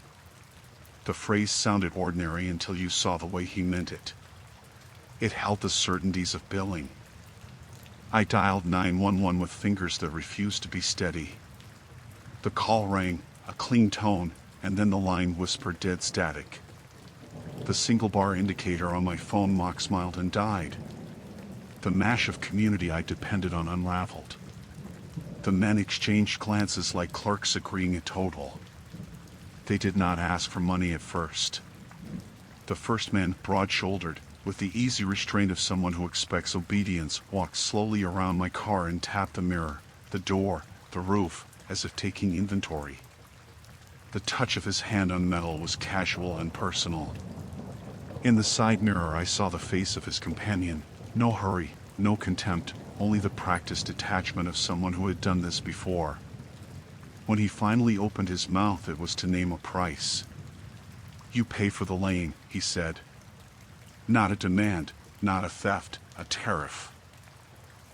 The phrase sounded ordinary until you saw the way he meant it. It held the certainties of billing. I dialed 911 with fingers that refused to be steady. The call rang, a clean tone, and then the line whispered dead static. The single bar indicator on my phone mock smiled and died. The mash of community I depended on unraveled. The men exchanged glances like clerks agreeing a total. They did not ask for money at first. The first man, broad-shouldered, with the easy restraint of someone who expects obedience, walked slowly around my car and tapped the mirror, the door, the roof, as if taking inventory. The touch of his hand on metal was casual and personal. In the side mirror I saw the face of his companion. No hurry, no contempt, only the practiced detachment of someone who had done this before. When he finally opened his mouth, it was to name a price. "You pay for the lane," he said. Not a demand, not a theft, a tariff.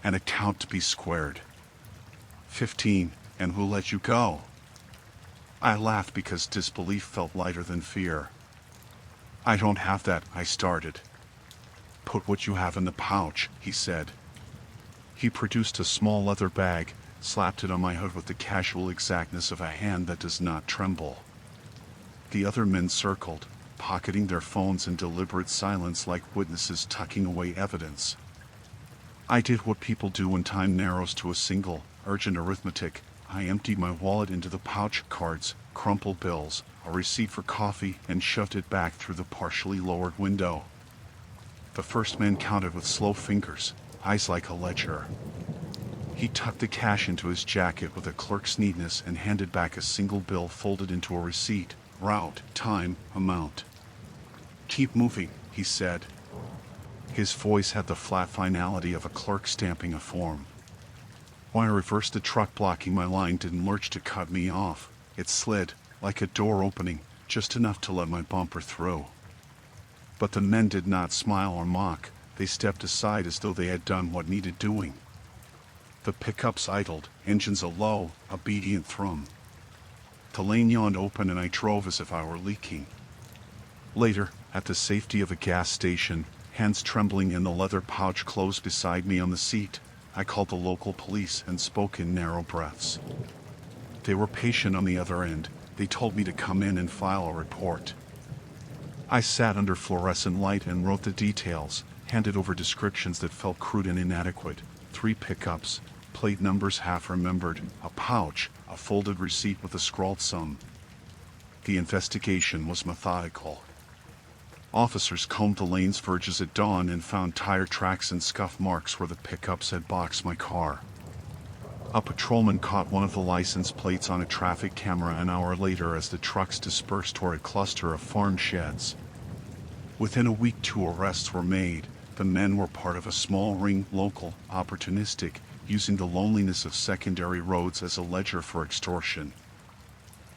An account to be squared. 15, and we'll let you go. I laughed because disbelief felt lighter than fear. "I don't have that," I started. "Put what you have in the pouch," he said. He produced a small leather bag, slapped it on my hood with the casual exactness of a hand that does not tremble. The other men circled, pocketing their phones in deliberate silence like witnesses tucking away evidence. I did what people do when time narrows to a single, urgent arithmetic. I emptied my wallet into the pouch, cards, crumpled bills, a receipt for coffee, and shoved it back through the partially lowered window. The first man counted with slow fingers, eyes like a ledger. He tucked the cash into his jacket with a clerk's neatness and handed back a single bill folded into a receipt. "Route, time, amount." "Keep moving," he said. His voice had the flat finality of a clerk stamping a form. When I reversed, the truck blocking my line didn't lurch to cut me off. It slid, like a door opening, just enough to let my bumper through. But the men did not smile or mock. They stepped aside as though they had done what needed doing. The pickups idled, engines a low, obedient thrum. The lane yawned open and I drove as if I were leaking. Later, at the safety of a gas station, hands trembling in the leather pouch closed beside me on the seat, I called the local police and spoke in narrow breaths. They were patient on the other end. They told me to come in and file a report. I sat under fluorescent light and wrote the details, handed over descriptions that felt crude and inadequate. 3 pickups, plate numbers half remembered, a pouch, a folded receipt with a scrawled sum. The investigation was methodical. Officers combed the lane's verges at dawn and found tire tracks and scuff marks where the pickups had boxed my car. A patrolman caught one of the license plates on a traffic camera an hour later as the trucks dispersed toward a cluster of farm sheds. Within a week, 2 arrests were made. The men were part of a small ring, local, opportunistic, using the loneliness of secondary roads as a ledger for extortion.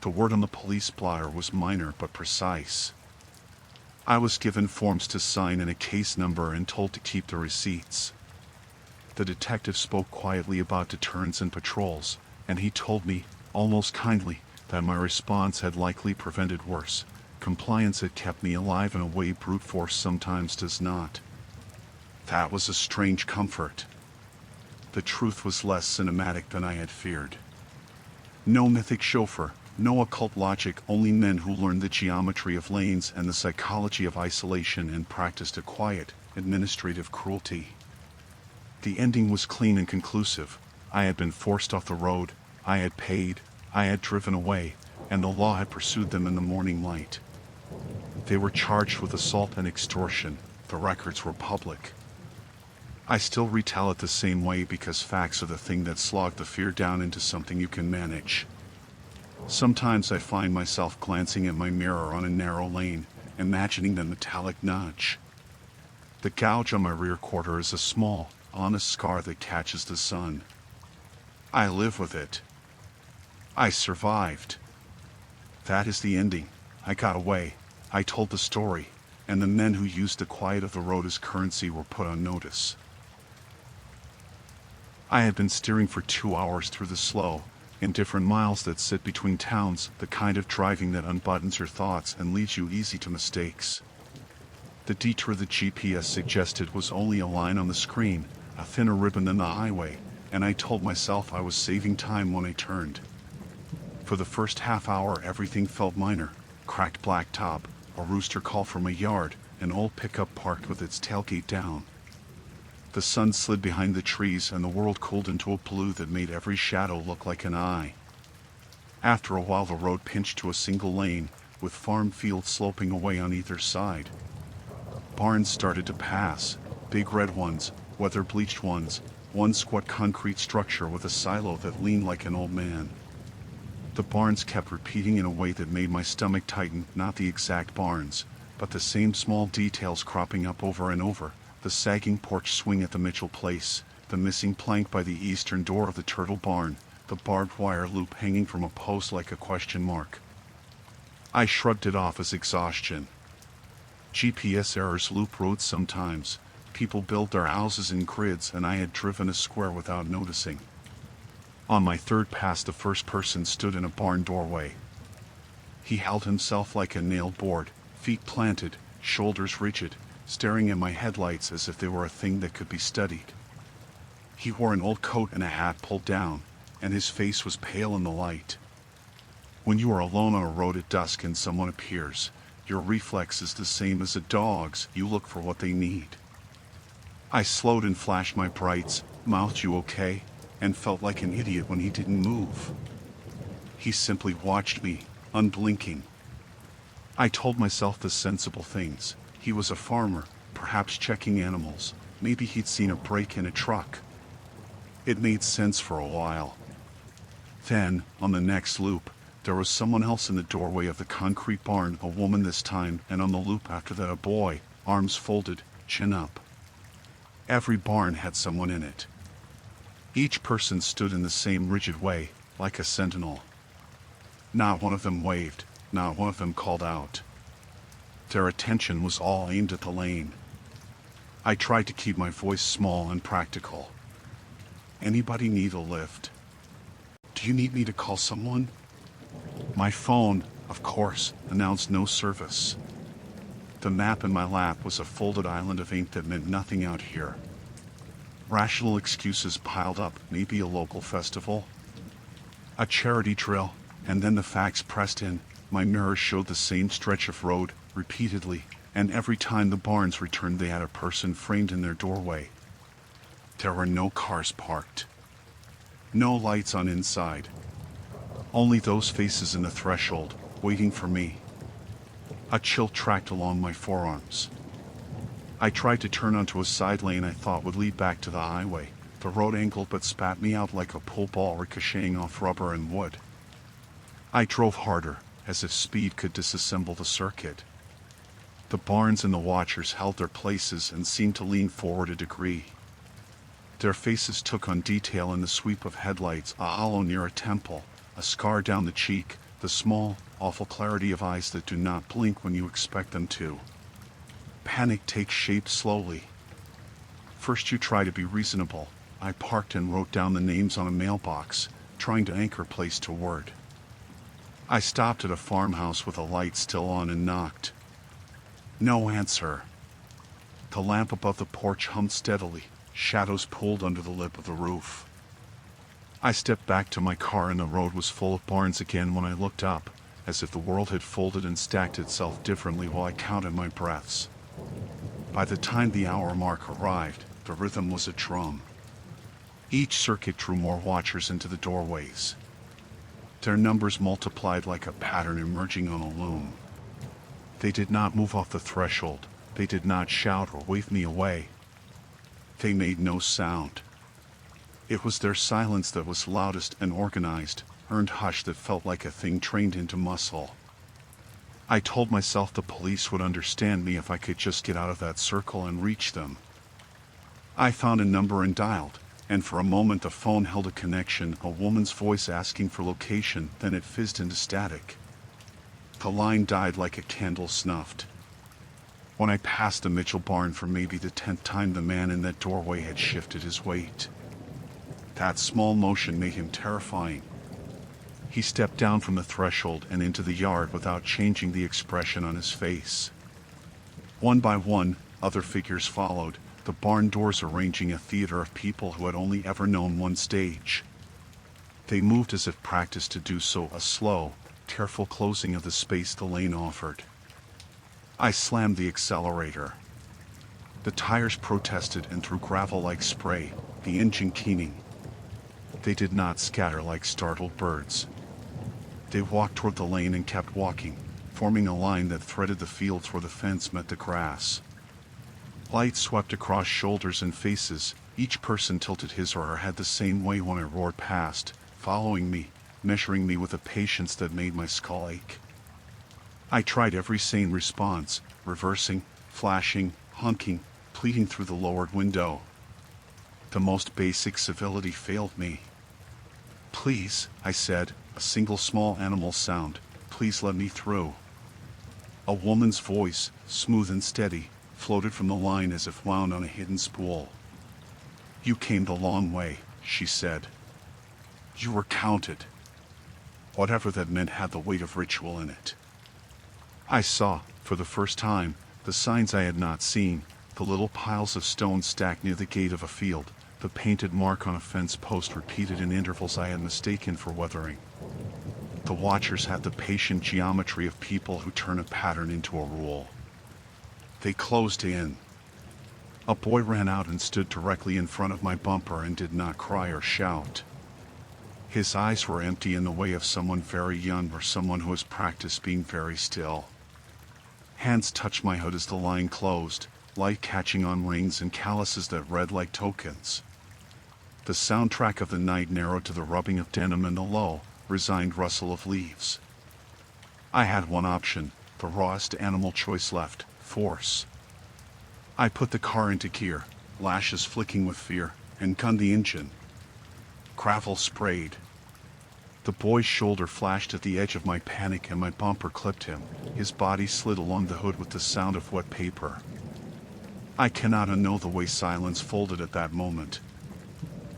The word on the police blotter was minor but precise. I was given forms to sign and a case number and told to keep the receipts. The detective spoke quietly about deterrence and patrols, and he told me, almost kindly, that my response had likely prevented worse. Compliance had kept me alive in a way brute force sometimes does not. That was a strange comfort. The truth was less cinematic than I had feared. No mythic chauffeur, no occult logic, only men who learned the geometry of lanes and the psychology of isolation and practiced a quiet, administrative cruelty. The ending was clean and conclusive. I had been forced off the road, I had paid, I had driven away, and the law had pursued them in the morning light. They were charged with assault and extortion. The records were public. I still retell it the same way because facts are the thing that slog the fear down into something you can manage. Sometimes I find myself glancing at my mirror on a narrow lane, imagining the metallic nudge. The gouge on my rear quarter is a small, honest scar that catches the sun. I live with it. I survived. That is the ending. I got away. I told the story, and the men who used the quiet of the road as currency were put on notice. I had been steering for 2 hours through the slow, indifferent miles that sit between towns, the kind of driving that unbuttons your thoughts and leaves you easy to mistakes. The detour the GPS suggested was only a line on the screen, a thinner ribbon than the highway, and I told myself I was saving time when I turned. For the first half hour everything felt minor: cracked blacktop, a rooster call from a yard, an old pickup parked with its tailgate down. The sun slid behind the trees and the world cooled into a blue that made every shadow look like an eye. After a while the road pinched to a single lane, with farm fields sloping away on either side. Barns started to pass, big red ones, weather-bleached ones, one squat concrete structure with a silo that leaned like an old man. The barns kept repeating in a way that made my stomach tighten, not the exact barns, but the same small details cropping up over and over: the sagging porch swing at the Mitchell place, the missing plank by the eastern door of the Turtle Barn, the barbed wire loop hanging from a post like a question mark. I shrugged it off as exhaustion. GPS errors loop roads sometimes. People build their houses in grids, and I had driven a square without noticing. On my third pass, the first person stood in a barn doorway. He held himself like a nailed board, feet planted, shoulders rigid, staring at my headlights as if they were a thing that could be studied. He wore an old coat and a hat pulled down, and his face was pale in the light. When you are alone on a road at dusk and someone appears, your reflex is the same as a dog's: you look for what they need. I slowed and flashed my brights, mouthed "You okay?" and felt like an idiot when he didn't move. He simply watched me, unblinking. I told myself the sensible things. He was a farmer, perhaps checking animals. Maybe he'd seen a break in a truck. It made sense for a while. Then, on the next loop, there was someone else in the doorway of the concrete barn, a woman this time, and on the loop after that a boy, arms folded, chin up. Every barn had someone in it. Each person stood in the same rigid way, like a sentinel. Not one of them waved, not one of them called out. Their attention was all aimed at the lane. I tried to keep my voice small and practical. "Anybody need a lift? Do you need me to call someone?" My phone, of course, announced no service. The map in my lap was a folded island of ink that meant nothing out here. Rational excuses piled up: maybe a local festival, a charity drill, and then the facts pressed in. My mirror showed the same stretch of road, repeatedly, and every time the barns returned they had a person framed in their doorway. There were no cars parked. No lights on inside. Only those faces in the threshold, waiting for me. A chill tracked along my forearms. I tried to turn onto a side lane I thought would lead back to the highway. The road angled but spat me out like a pool ball ricocheting off rubber and wood. I drove harder, as if speed could disassemble the circuit. The barns and the watchers held their places and seemed to lean forward a degree. Their faces took on detail in the sweep of headlights: a hollow near a temple, a scar down the cheek, the small, awful clarity of eyes that do not blink when you expect them to. Panic takes shape slowly. First you try to be reasonable. I parked and wrote down the names on a mailbox, trying to anchor place to word. I stopped at a farmhouse with a light still on and knocked. No answer. The lamp above the porch hummed steadily, shadows pulled under the lip of the roof. I stepped back to my car and the road was full of barns again when I looked up, as if the world had folded and stacked itself differently while I counted my breaths. By the time the hour mark arrived, the rhythm was a drum. Each circuit drew more watchers into the doorways. Their numbers multiplied like a pattern emerging on a loom. They did not move off the threshold. They did not shout or wave me away. They made no sound. It was their silence that was loudest and organized, earned hush that felt like a thing trained into muscle. I told myself the police would understand me if I could just get out of that circle and reach them. I found a number and dialed, and for a moment the phone held a connection, a woman's voice asking for location, then it fizzed into static. The line died like a candle snuffed. When I passed the Mitchell barn for maybe the 10th time, the man in that doorway had shifted his weight. That small motion made him terrifying. He stepped down from the threshold and into the yard without changing the expression on his face. One by one, other figures followed, the barn doors arranging a theater of people who had only ever known one stage. They moved as if practiced to do so, a slow, careful closing of the space the lane offered. I slammed the accelerator. The tires protested and threw gravel like spray, the engine keening. They did not scatter like startled birds. They walked toward the lane and kept walking, forming a line that threaded the fields where the fence met the grass. Light swept across shoulders and faces. Each person tilted his or her head the same way when I roared past, following me, measuring me with a patience that made my skull ache. I tried every sane response, reversing, flashing, honking, pleading through the lowered window. The most basic civility failed me. "Please," I said, a single small animal sound, "please let me through." A woman's voice, smooth and steady, floated from the line as if wound on a hidden spool. "You came the long way," she said. "You were counted." Whatever that meant had the weight of ritual in it. I saw, for the first time, the signs I had not seen, the little piles of stone stacked near the gate of a field, the painted mark on a fence post repeated in intervals I had mistaken for weathering. The watchers had the patient geometry of people who turn a pattern into a rule. They closed in. A boy ran out and stood directly in front of my bumper and did not cry or shout. His eyes were empty in the way of someone very young or someone who has practiced being very still. Hands touched my hood as the line closed, light catching on rings and calluses that read like tokens. The soundtrack of the night narrowed to the rubbing of denim and the low, resigned rustle of leaves. I had one option, the rawest animal choice left, force. I put the car into gear, lashes flicking with fear, and gunned the engine. Gravel sprayed. The boy's shoulder flashed at the edge of my panic and my bumper clipped him. His body slid along the hood with the sound of wet paper. I cannot unknow the way silence folded at that moment.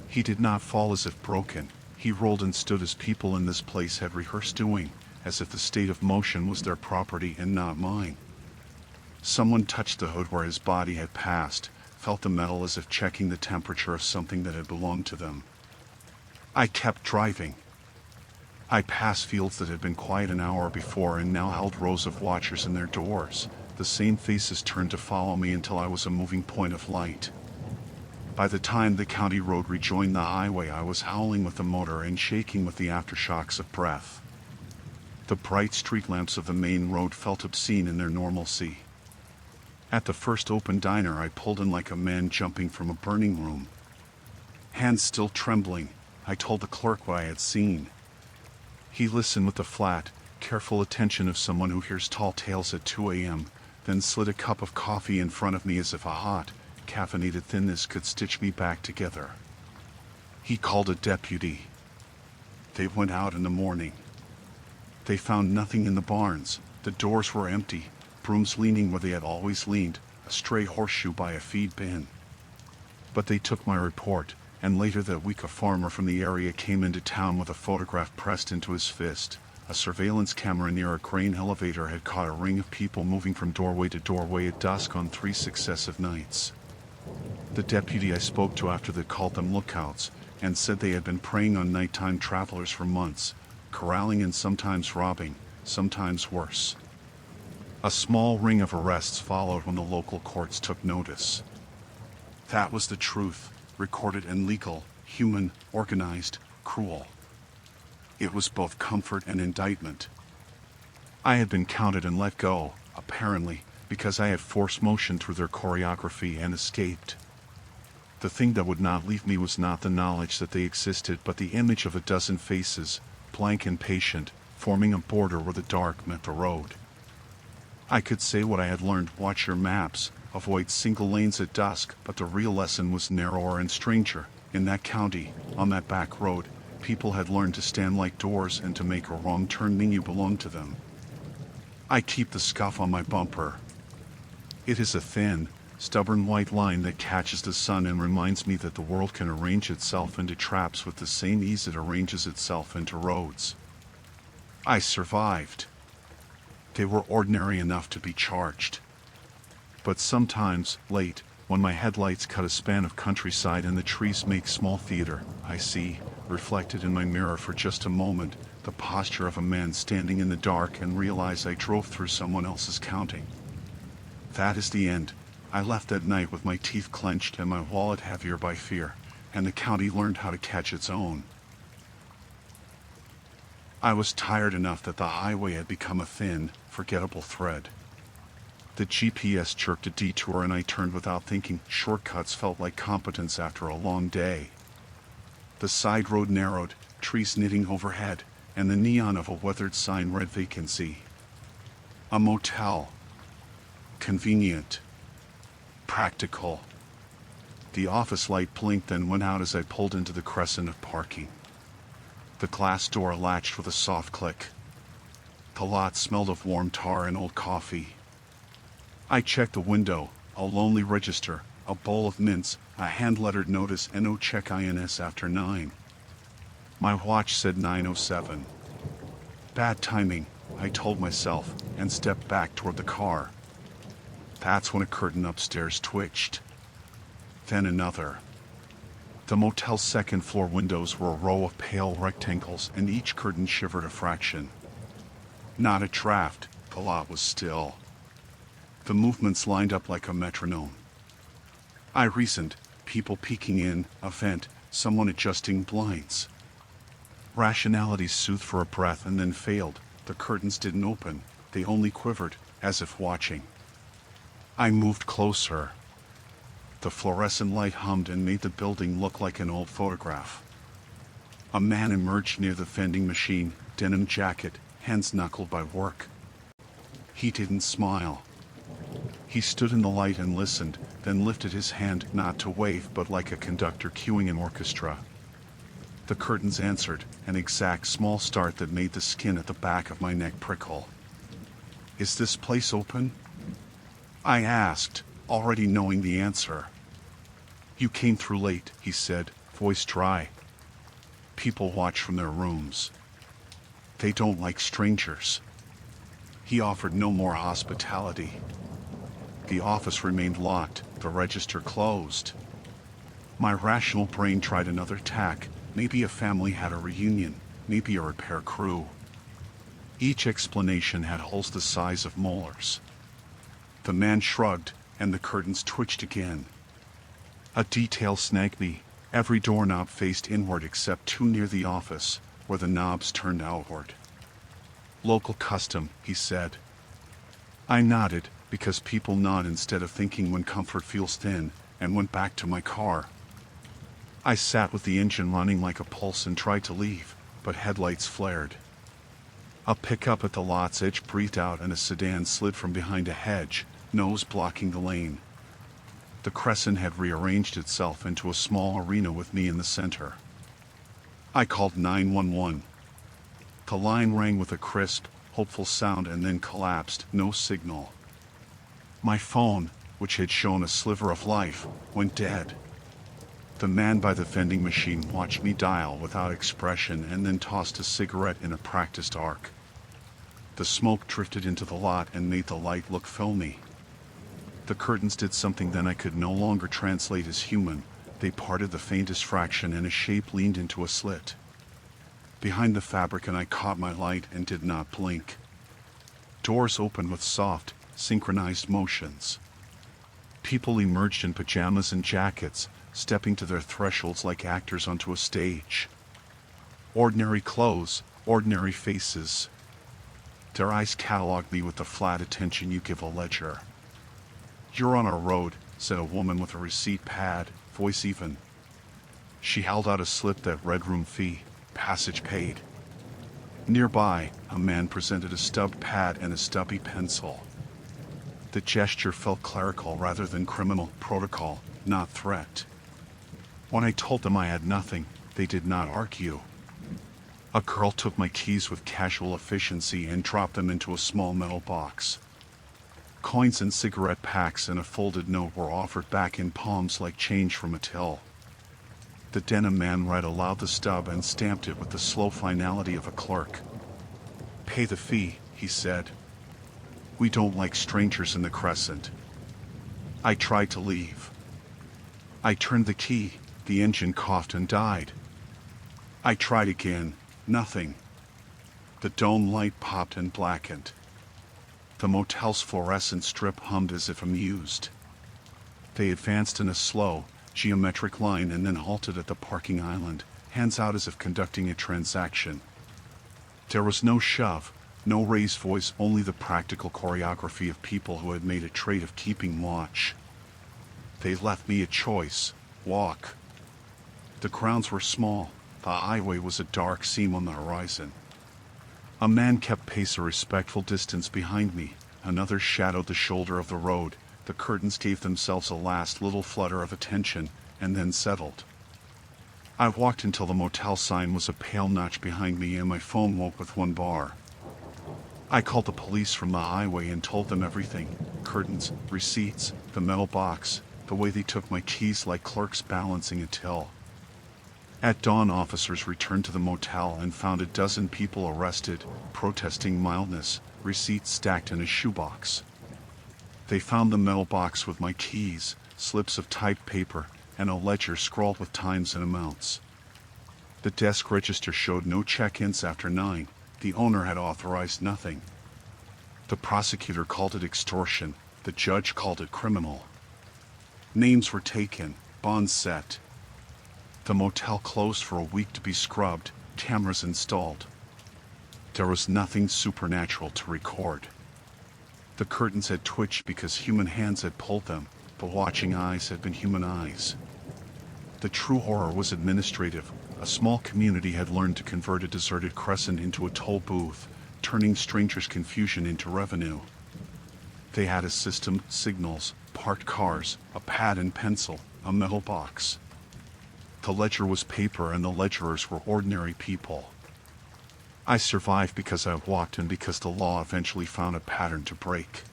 He did not fall as if broken. He rolled and stood as people in this place had rehearsed doing, as if the state of motion was their property and not mine. Someone touched the hood where his body had passed, felt the metal as if checking the temperature of something that had belonged to them. I kept driving. I passed fields that had been quiet an hour before and now held rows of watchers in their doors. The same faces turned to follow me until I was a moving point of light. By the time the county road rejoined the highway, I was howling with the motor and shaking with the aftershocks of breath. The bright street lamps of the main road felt obscene in their normalcy. At the first open diner, I pulled in like a man jumping from a burning room. Hands still trembling, I told the clerk what I had seen. He listened with the flat, careful attention of someone who hears tall tales at 2 a.m., then slid a cup of coffee in front of me as if a hot, caffeinated thinness could stitch me back together. He called a deputy. They went out in the morning. They found nothing in the barns. The doors were empty, brooms leaning where they had always leaned, a stray horseshoe by a feed bin. But they took my report, and later that week a farmer from the area came into town with a photograph pressed into his fist. A surveillance camera near a grain elevator had caught a ring of people moving from doorway to doorway at dusk on 3 successive nights. The deputy I spoke to after that called them lookouts, and said they had been preying on nighttime travelers for months, corralling and sometimes robbing, sometimes worse. A small ring of arrests followed when the local courts took notice. That was the truth, recorded and legal, human, organized, cruel. It was both comfort and indictment. I had been counted and let go, apparently, because I had forced motion through their choreography and escaped. The thing that would not leave me was not the knowledge that they existed, but the image of a dozen faces, blank and patient, forming a border where the dark met the road. I could say what I had learned: watch your maps, avoid single lanes at dusk, but the real lesson was narrower and stranger. In that county, on that back road, people had learned to stand like doors and to make a wrong turn mean you belonged to them. I keep the scuff on my bumper. It is a thin, stubborn white line that catches the sun and reminds me that the world can arrange itself into traps with the same ease it arranges itself into roads. I survived. They were ordinary enough to be charged. But sometimes, late, when my headlights cut a span of countryside and the trees make small theater, I see, reflected in my mirror for just a moment, the posture of a man standing in the dark and realize I drove through someone else's counting. That is the end. I left that night with my teeth clenched and my wallet heavier by fear, and the county learned how to catch its own. I was tired enough that the highway had become a thin, forgettable thread. The GPS jerked a detour and I turned without thinking. Shortcuts felt like competence after a long day. The side road narrowed, trees knitting overhead, and the neon of a weathered sign read vacancy. A motel. Convenient. Practical. The office light blinked and went out as I pulled into the crescent of parking. The glass door latched with a soft click. The lot smelled of warm tar and old coffee. I checked the window, a lonely register, a bowl of mints, a hand-lettered notice, and no check INS after 9. My watch said 9:07. Bad timing, I told myself, and stepped back toward the car. That's when a curtain upstairs twitched. Then another. The motel's second-floor windows were a row of pale rectangles, and each curtain shivered a fraction. Not a draft, the lot was still. The movements lined up like a metronome. I reasoned, people peeking in, a vent, someone adjusting blinds. Rationality soothed for a breath and then failed. The curtains didn't open, they only quivered, as if watching. I moved closer. The fluorescent light hummed and made the building look like an old photograph. A man emerged near the vending machine, denim jacket, hands knuckled by work. He didn't smile. He stood in the light and listened, then lifted his hand, not to wave but like a conductor cueing an orchestra. The curtains answered, an exact small start that made the skin at the back of my neck prickle. "Is this place open?" I asked, already knowing the answer. "You came through late," he said, voice dry. "People watch from their rooms. They don't like strangers." He offered no more hospitality. The office remained locked, the register closed. My rational brain tried another tack. Maybe a family had a reunion, maybe a repair crew. Each explanation had holes the size of molars. The man shrugged, and the curtains twitched again. A detail snagged me. Every doorknob faced inward except two near the office, where the knobs turned outward. "Local custom," he said. I nodded, because people nod instead of thinking when comfort feels thin, and went back to my car. I sat with the engine running like a pulse and tried to leave, but headlights flared. A pickup at the lot's edge breathed out and a sedan slid from behind a hedge, nose blocking the lane. The crescent had rearranged itself into a small arena with me in the center. I called 911. The line rang with a crisp, hopeful sound and then collapsed, no signal. My phone, which had shown a sliver of life, went dead. The man by the vending machine watched me dial without expression and then tossed a cigarette in a practiced arc. The smoke drifted into the lot and made the light look filmy. The curtains did something then I could no longer translate as human. They parted the faintest fraction and a shape leaned into a slit behind the fabric, and I caught my light and did not blink. Doors opened with soft, synchronized motions. People emerged in pajamas and jackets, stepping to their thresholds like actors onto a stage. Ordinary clothes, ordinary faces. Their eyes cataloged me with the flat attention you give a ledger. "You're on our road," said a woman with a receipt pad, voice even. She held out a slip that read room fee, passage paid. Nearby, a man presented a stubbed pad and a stubby pencil. The gesture felt clerical rather than criminal, protocol, not threat. When I told them I had nothing, they did not argue. A girl took my keys with casual efficiency and dropped them into a small metal box. Coins and cigarette packs and a folded note were offered back in palms like change from a till. The denim man read aloud the stub and stamped it with the slow finality of a clerk. "Pay the fee," he said. "We don't like strangers in the crescent." I tried to leave. I turned the key, the engine coughed and died. I tried again, nothing. The dome light popped and blackened. The motel's fluorescent strip hummed as if amused. They advanced in a slow, geometric line and then halted at the parking island, hands out as if conducting a transaction. There was no shove, no raised voice, only the practical choreography of people who had made a trade of keeping watch. They left me a choice: walk. The grounds were small, the highway was a dark seam on the horizon. A man kept pace a respectful distance behind me, another shadowed the shoulder of the road. The curtains gave themselves a last little flutter of attention, and then settled. I walked until the motel sign was a pale notch behind me and my phone woke with one bar. I called the police from the highway and told them everything: curtains, receipts, the metal box, the way they took my keys like clerks balancing a till. At dawn, officers returned to the motel and found a dozen people arrested, protesting mildness, receipts stacked in a shoebox. They found the metal box with my keys, slips of typed paper, and a ledger scrawled with times and amounts. The desk register showed no check-ins after 9. The owner had authorized nothing. The prosecutor called it extortion. The judge called it criminal. Names were taken, bonds set. The motel closed for a week to be scrubbed, cameras installed. There was nothing supernatural to record. The curtains had twitched because human hands had pulled them, but watching eyes had been human eyes. The true horror was administrative. A small community had learned to convert a deserted crescent into a toll booth, turning strangers' confusion into revenue. They had a system, signals, parked cars, a pad and pencil, a metal box. The ledger was paper and the ledgerers were ordinary people. I survived because I walked and because the law eventually found a pattern to break.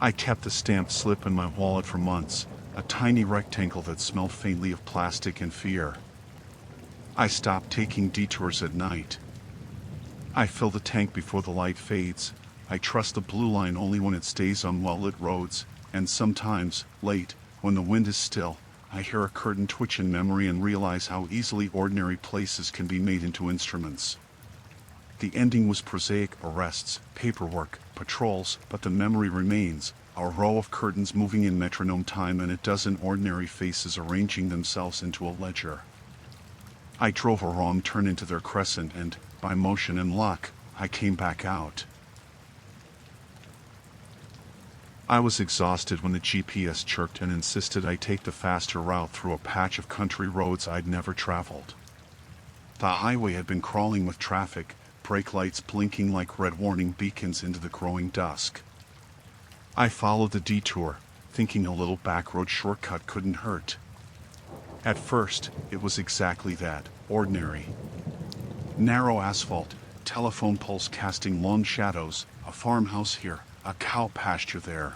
I kept the stamped slip in my wallet for months, a tiny rectangle that smelled faintly of plastic and fear. I stopped taking detours at night. I fill the tank before the light fades. I trust the blue line only when it stays on well-lit roads, and sometimes, late, when the wind is still, I hear a curtain twitch in memory and realize how easily ordinary places can be made into instruments. The ending was prosaic: arrests, paperwork, patrols, but the memory remains, a row of curtains moving in metronome time and a dozen ordinary faces arranging themselves into a ledger. I drove a wrong turn into their crescent and, by motion and luck, I came back out. I was exhausted when the GPS chirped and insisted I take the faster route through a patch of country roads I'd never traveled. The highway had been crawling with traffic, brake lights blinking like red warning beacons into the growing dusk. I followed the detour, thinking a little backroad shortcut couldn't hurt. At first, it was exactly that, ordinary. Narrow asphalt, telephone poles casting long shadows, a farmhouse here, a cow pasture there.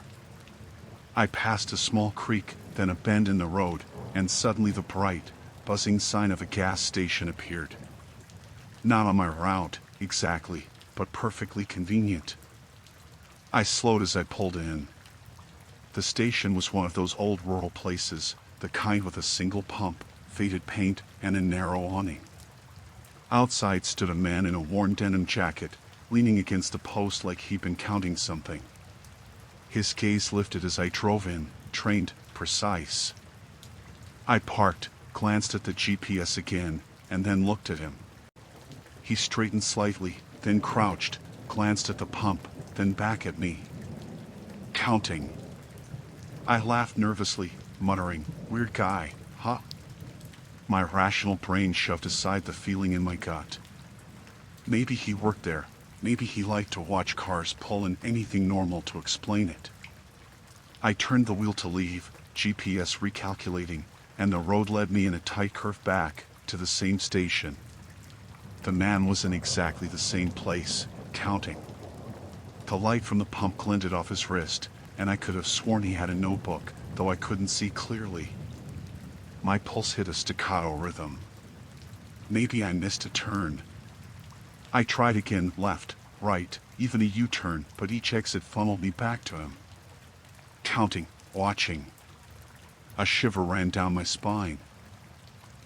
I passed a small creek, then a bend in the road, and suddenly the bright, buzzing sign of a gas station appeared. Not on my route, exactly, but perfectly convenient. I slowed as I pulled in. The station was one of those old rural places, the kind with a single pump, faded paint, and a narrow awning. Outside stood a man in a worn denim jacket, leaning against a post like he'd been counting something. His gaze lifted as I drove in, trained, precise. I parked, glanced at the GPS again, and then looked at him. He straightened slightly, then crouched, glanced at the pump, then back at me. Counting. I laughed nervously, muttering, "Weird guy, huh?" My rational brain shoved aside the feeling in my gut. Maybe he worked there. Maybe he liked to watch cars pull in anything normal to explain it. I turned the wheel to leave, GPS recalculating, and the road led me in a tight curve back to the same station. The man was in exactly the same place, counting. The light from the pump glinted off his wrist, and I could have sworn he had a notebook, though I couldn't see clearly. My pulse hit a staccato rhythm. Maybe I missed a turn. I tried again, left, right, even a U-turn, but each exit funneled me back to him. Counting, watching. A shiver ran down my spine.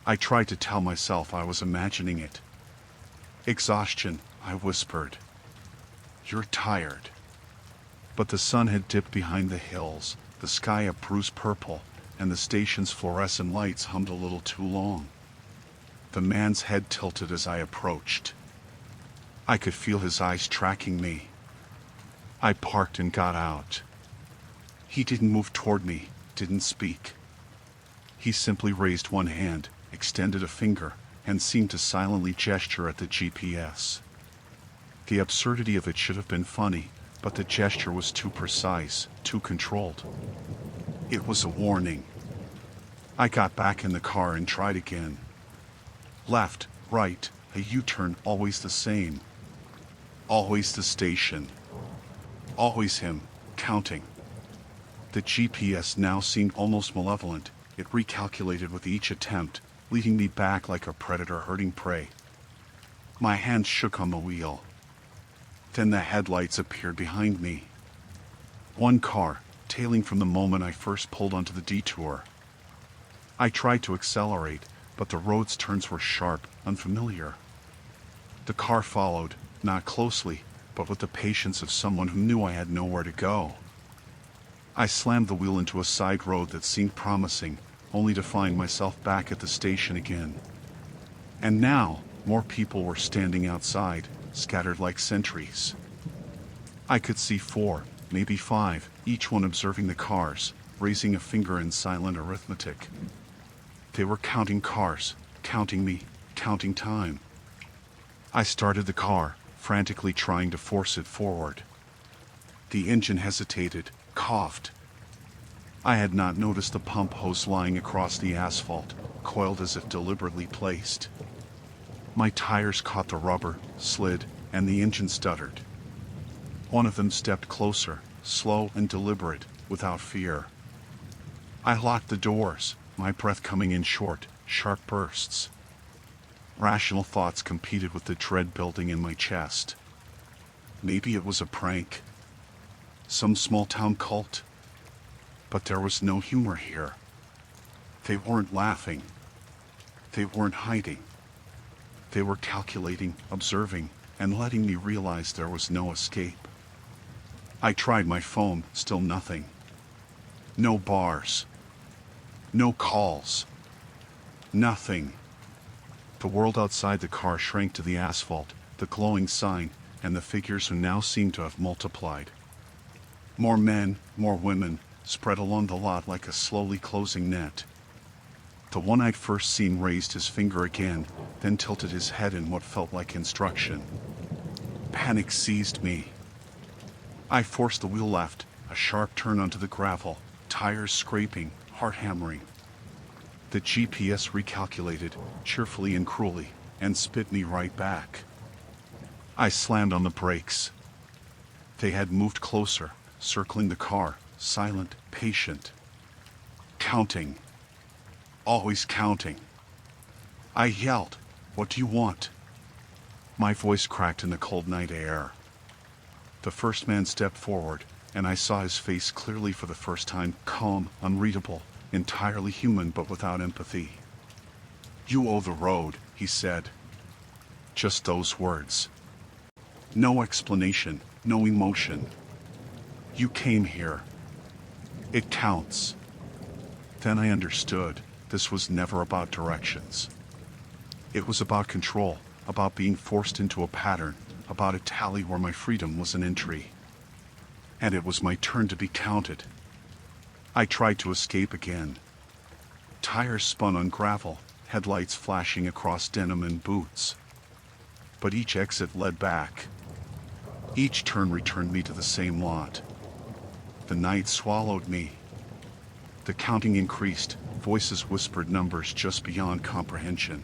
I tried to tell myself I was imagining it. Exhaustion, I whispered. You're tired. But the sun had dipped behind the hills, the sky a bruised purple, and the station's fluorescent lights hummed a little too long. The man's head tilted as I approached. I could feel his eyes tracking me. I parked and got out. He didn't move toward me, didn't speak. He simply raised one hand, extended a finger, and seemed to silently gesture at the GPS. The absurdity of it should have been funny, but the gesture was too precise, too controlled. It was a warning. I got back in the car and tried again. Left, right, a U-turn, always the same. Always the station. Always him, counting. The GPS now seemed almost malevolent. It recalculated with each attempt, leading me back like a predator herding prey. My hands shook on the wheel. Then the headlights appeared behind me. One car, tailing from the moment I first pulled onto the detour. I tried to accelerate, but the road's turns were sharp, unfamiliar. The car followed, not closely, but with the patience of someone who knew I had nowhere to go. I slammed the wheel into a side road that seemed promising, only to find myself back at the station again. And now, more people were standing outside, scattered like sentries. I could see 4, maybe 5, each one observing the cars, raising a finger in silent arithmetic. They were counting cars, counting me, counting time. I started the car, frantically trying to force it forward. The engine hesitated, coughed. I had not noticed the pump hose lying across the asphalt, coiled as if deliberately placed. My tires caught the rubber, slid, and the engine stuttered. One of them stepped closer, slow and deliberate, without fear. I locked the doors, my breath coming in short, sharp bursts. Rational thoughts competed with the dread building in my chest. Maybe it was a prank. Some small-town cult. But there was no humor here. They weren't laughing. They weren't hiding. They were calculating, observing, and letting me realize there was no escape. I tried my phone, still nothing. No bars. No calls. Nothing. The world outside the car shrank to the asphalt, the glowing sign, and the figures who now seemed to have multiplied. More men, more women, spread along the lot like a slowly closing net. The one I'd first seen raised his finger again, then tilted his head in what felt like instruction. Panic seized me. I forced the wheel left, a sharp turn onto the gravel, tires scraping, heart hammering. The GPS recalculated, cheerfully and cruelly, and spit me right back. I slammed on the brakes. They had moved closer, circling the car, silent, patient. Counting. Always counting. I yelled, "What do you want?" My voice cracked in the cold night air. The first man stepped forward, and I saw his face clearly for the first time, calm, unreadable, entirely human but without empathy. "You owe the road," he said. Just those words. No explanation, no emotion. You came here. It counts. Then I understood. This was never about directions. It was about control, about being forced into a pattern, about a tally where my freedom was an entry. And it was my turn to be counted. I tried to escape again. Tires spun on gravel, headlights flashing across denim and boots. But each exit led back. Each turn returned me to the same lot. The night swallowed me. The counting increased, voices whispered numbers just beyond comprehension.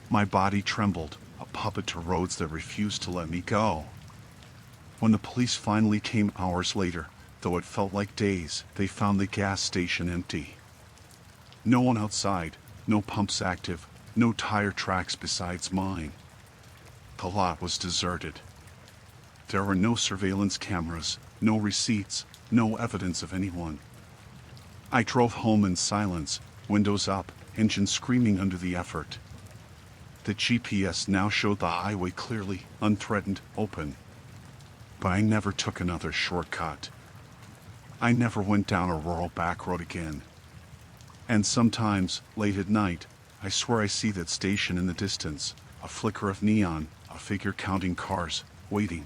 My body trembled, a puppet to roads that refused to let me go. When the police finally came hours later, though it felt like days, they found the gas station empty. No one outside, no pumps active, no tire tracks besides mine. The lot was deserted. There were no surveillance cameras, no receipts, no evidence of anyone. I drove home in silence, windows up, engine screaming under the effort. The GPS now showed the highway clearly, unthreatened, open. But I never took another shortcut. I never went down a rural back road again. And sometimes, late at night, I swear I see that station in the distance, a flicker of neon, a figure counting cars, waiting.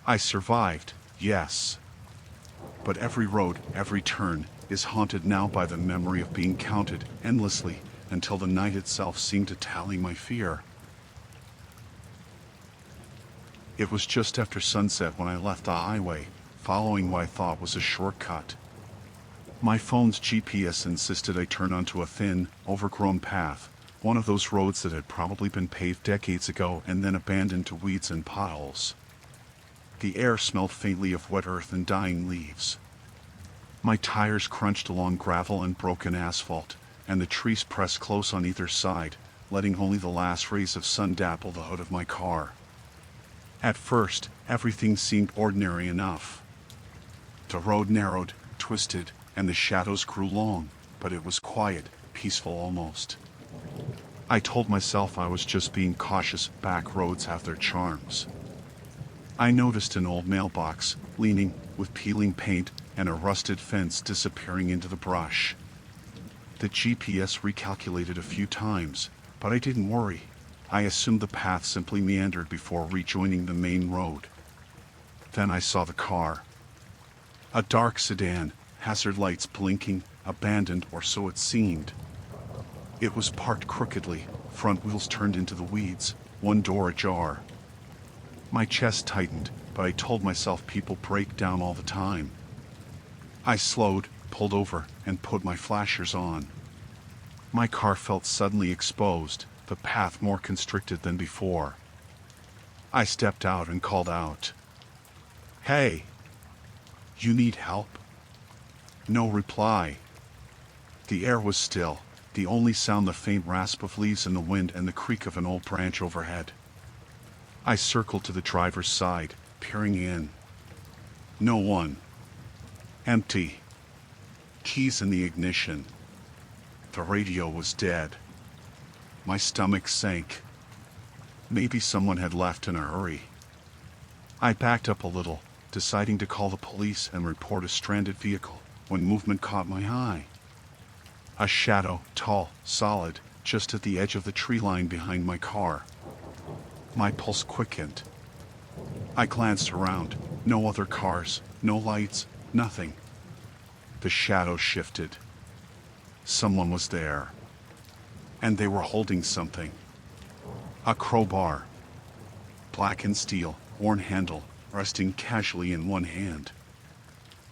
I survived, yes. But every road, every turn, is haunted now by the memory of being counted endlessly until the night itself seemed to tally my fear. It was just after sunset when I left the highway, following what I thought was a shortcut. My phone's GPS insisted I turn onto a thin, overgrown path, one of those roads that had probably been paved decades ago and then abandoned to weeds and potholes. The air smelled faintly of wet earth and dying leaves. My tires crunched along gravel and broken asphalt, and the trees pressed close on either side, letting only the last rays of sun dapple the hood of my car. At first, everything seemed ordinary enough. The road narrowed, twisted, and the shadows grew long, but it was quiet, peaceful almost. I told myself I was just being cautious. Back roads have their charms. I noticed an old mailbox, leaning, with peeling paint, and a rusted fence disappearing into the brush. The GPS recalculated a few times, but I didn't worry. I assumed the path simply meandered before rejoining the main road. Then I saw the car. A dark sedan, hazard lights blinking, abandoned, or so it seemed. It was parked crookedly, front wheels turned into the weeds, one door ajar. My chest tightened, but I told myself people break down all the time. I slowed, pulled over, and put my flashers on. My car felt suddenly exposed, the path more constricted than before. I stepped out and called out, "Hey! You need help?" No reply. The air was still, the only sound the faint rasp of leaves in the wind and the creak of an old branch overhead. I circled to the driver's side, peering in. No one. Empty. Keys in the ignition. The radio was dead. My stomach sank. Maybe someone had left in a hurry. I backed up a little, deciding to call the police and report a stranded vehicle, when movement caught my eye. A shadow, tall, solid, just at the edge of the tree line behind my car. My pulse quickened. I glanced around. No other cars, no lights, nothing. The shadow shifted. Someone was there. And they were holding something. A crowbar. Black and steel, worn handle, resting casually in one hand.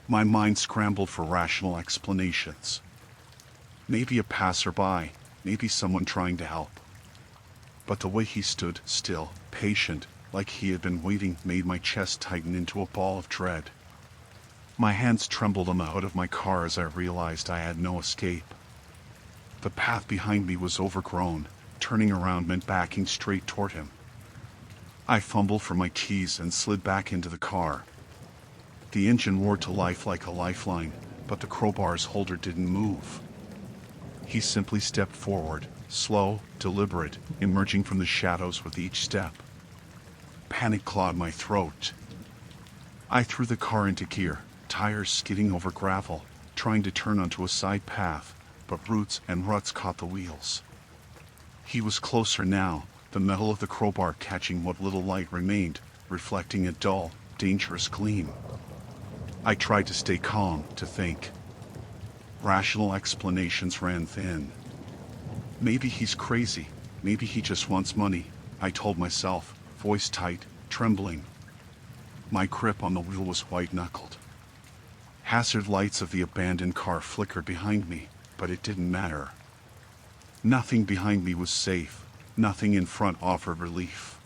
My mind scrambled for rational explanations. Maybe a passerby, maybe someone trying to help. But the way he stood, still, patient, like he had been waiting, made my chest tighten into a ball of dread. My hands trembled on the hood of my car as I realized I had no escape. The path behind me was overgrown. Turning around meant backing straight toward him. I fumbled for my keys and slid back into the car. The engine roared to life like a lifeline, but the crowbar's holder didn't move. He simply stepped forward, slow, deliberate, emerging from the shadows with each step. Panic clawed my throat. I threw the car into gear, tires skidding over gravel, trying to turn onto a side path, but roots and ruts caught the wheels. He was closer now, the metal of the crowbar catching what little light remained, reflecting a dull, dangerous gleam. I tried to stay calm, to think. Rational explanations ran thin. Maybe he's crazy, maybe he just wants money, I told myself, voice tight, trembling. My grip on the wheel was white-knuckled. Hazard lights of the abandoned car flickered behind me, but it didn't matter. Nothing behind me was safe, nothing in front offered relief.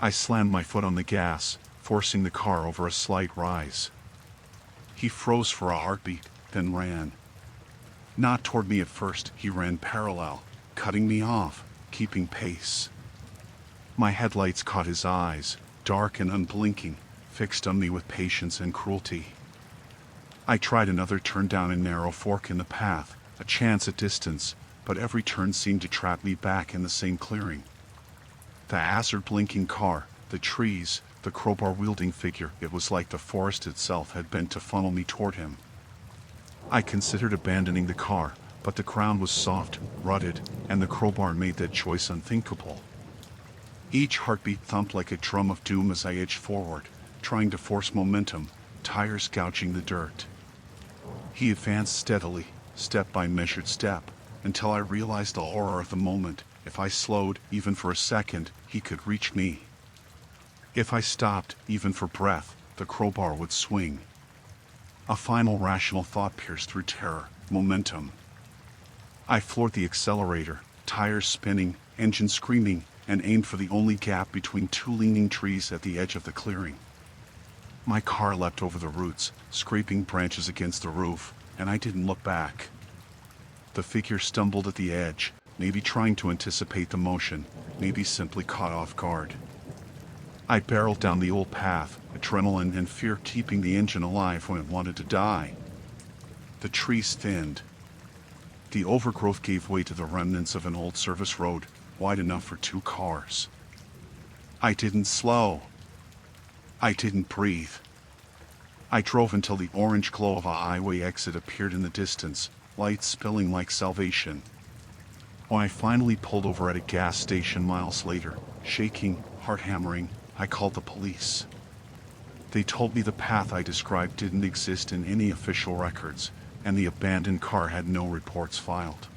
I slammed my foot on the gas, forcing the car over a slight rise. He froze for a heartbeat, then ran. Not toward me at first, he ran parallel, cutting me off, keeping pace. My headlights caught his eyes, dark and unblinking, fixed on me with patience and cruelty. I tried another turn down a narrow fork in the path, a chance at distance, but every turn seemed to trap me back in the same clearing. The hazard-blinking car, the trees, the crowbar-wielding figure, it was like the forest itself had bent to funnel me toward him. I considered abandoning the car, but the ground was soft, rutted, and the crowbar made that choice unthinkable. Each heartbeat thumped like a drum of doom as I edged forward, trying to force momentum, tires gouging the dirt. He advanced steadily, step by measured step, until I realized the horror of the moment. If I slowed, even for a second, he could reach me. If I stopped, even for breath, the crowbar would swing. A final rational thought pierced through terror, momentum. I floored the accelerator, tires spinning, engine screaming, and aimed for the only gap between two leaning trees at the edge of the clearing. My car leapt over the roots, scraping branches against the roof, and I didn't look back. The figure stumbled at the edge, maybe trying to anticipate the motion, maybe simply caught off guard. I barreled down the old path, adrenaline and fear keeping the engine alive when it wanted to die. The trees thinned. The overgrowth gave way to the remnants of an old service road, wide enough for 2 cars. I didn't slow. I didn't breathe. I drove until the orange glow of a highway exit appeared in the distance, lights spilling like salvation. When I finally pulled over at a gas station miles later, shaking, heart hammering, I called the police. They told me the path I described didn't exist in any official records, and the abandoned car had no reports filed.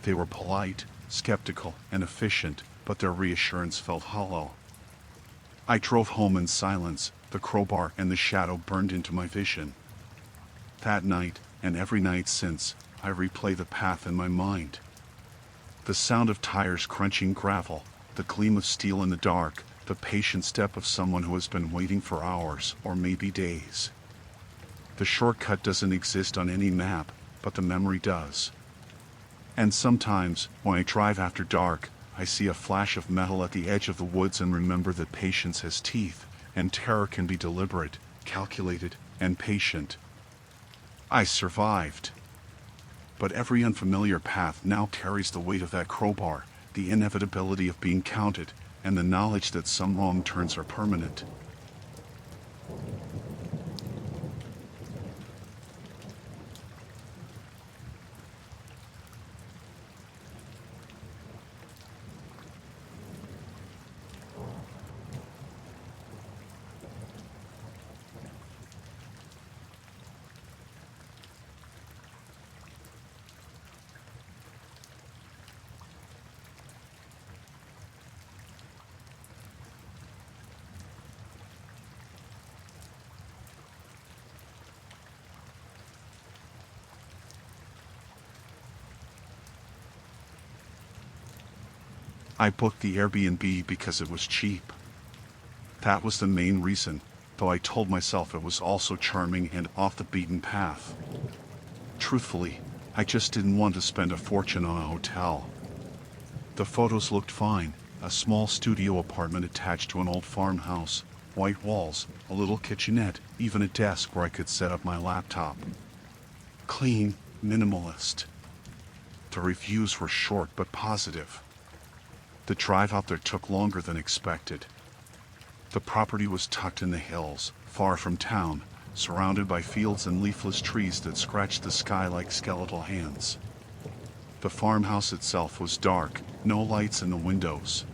They were polite, skeptical, and efficient, but their reassurance felt hollow. I drove home in silence, the crowbar and the shadow burned into my vision. That night, and every night since, I replay the path in my mind. The sound of tires crunching gravel, the gleam of steel in the dark, the patient step of someone who has been waiting for hours, or maybe days. The shortcut doesn't exist on any map, but the memory does. And sometimes, when I drive after dark, I see a flash of metal at the edge of the woods and remember that patience has teeth, and terror can be deliberate, calculated, and patient. I survived. But every unfamiliar path now carries the weight of that crowbar, the inevitability of being counted, and the knowledge that some wrong turns are permanent. I booked the Airbnb because it was cheap. That was the main reason, though I told myself it was also charming and off the beaten path. Truthfully, I just didn't want to spend a fortune on a hotel. The photos looked fine, a small studio apartment attached to an old farmhouse, white walls, a little kitchenette, even a desk where I could set up my laptop. Clean, minimalist. The reviews were short but positive. The drive out there took longer than expected. The property was tucked in the hills, far from town, surrounded by fields and leafless trees that scratched the sky like skeletal hands. The farmhouse itself was dark, no lights in the windows.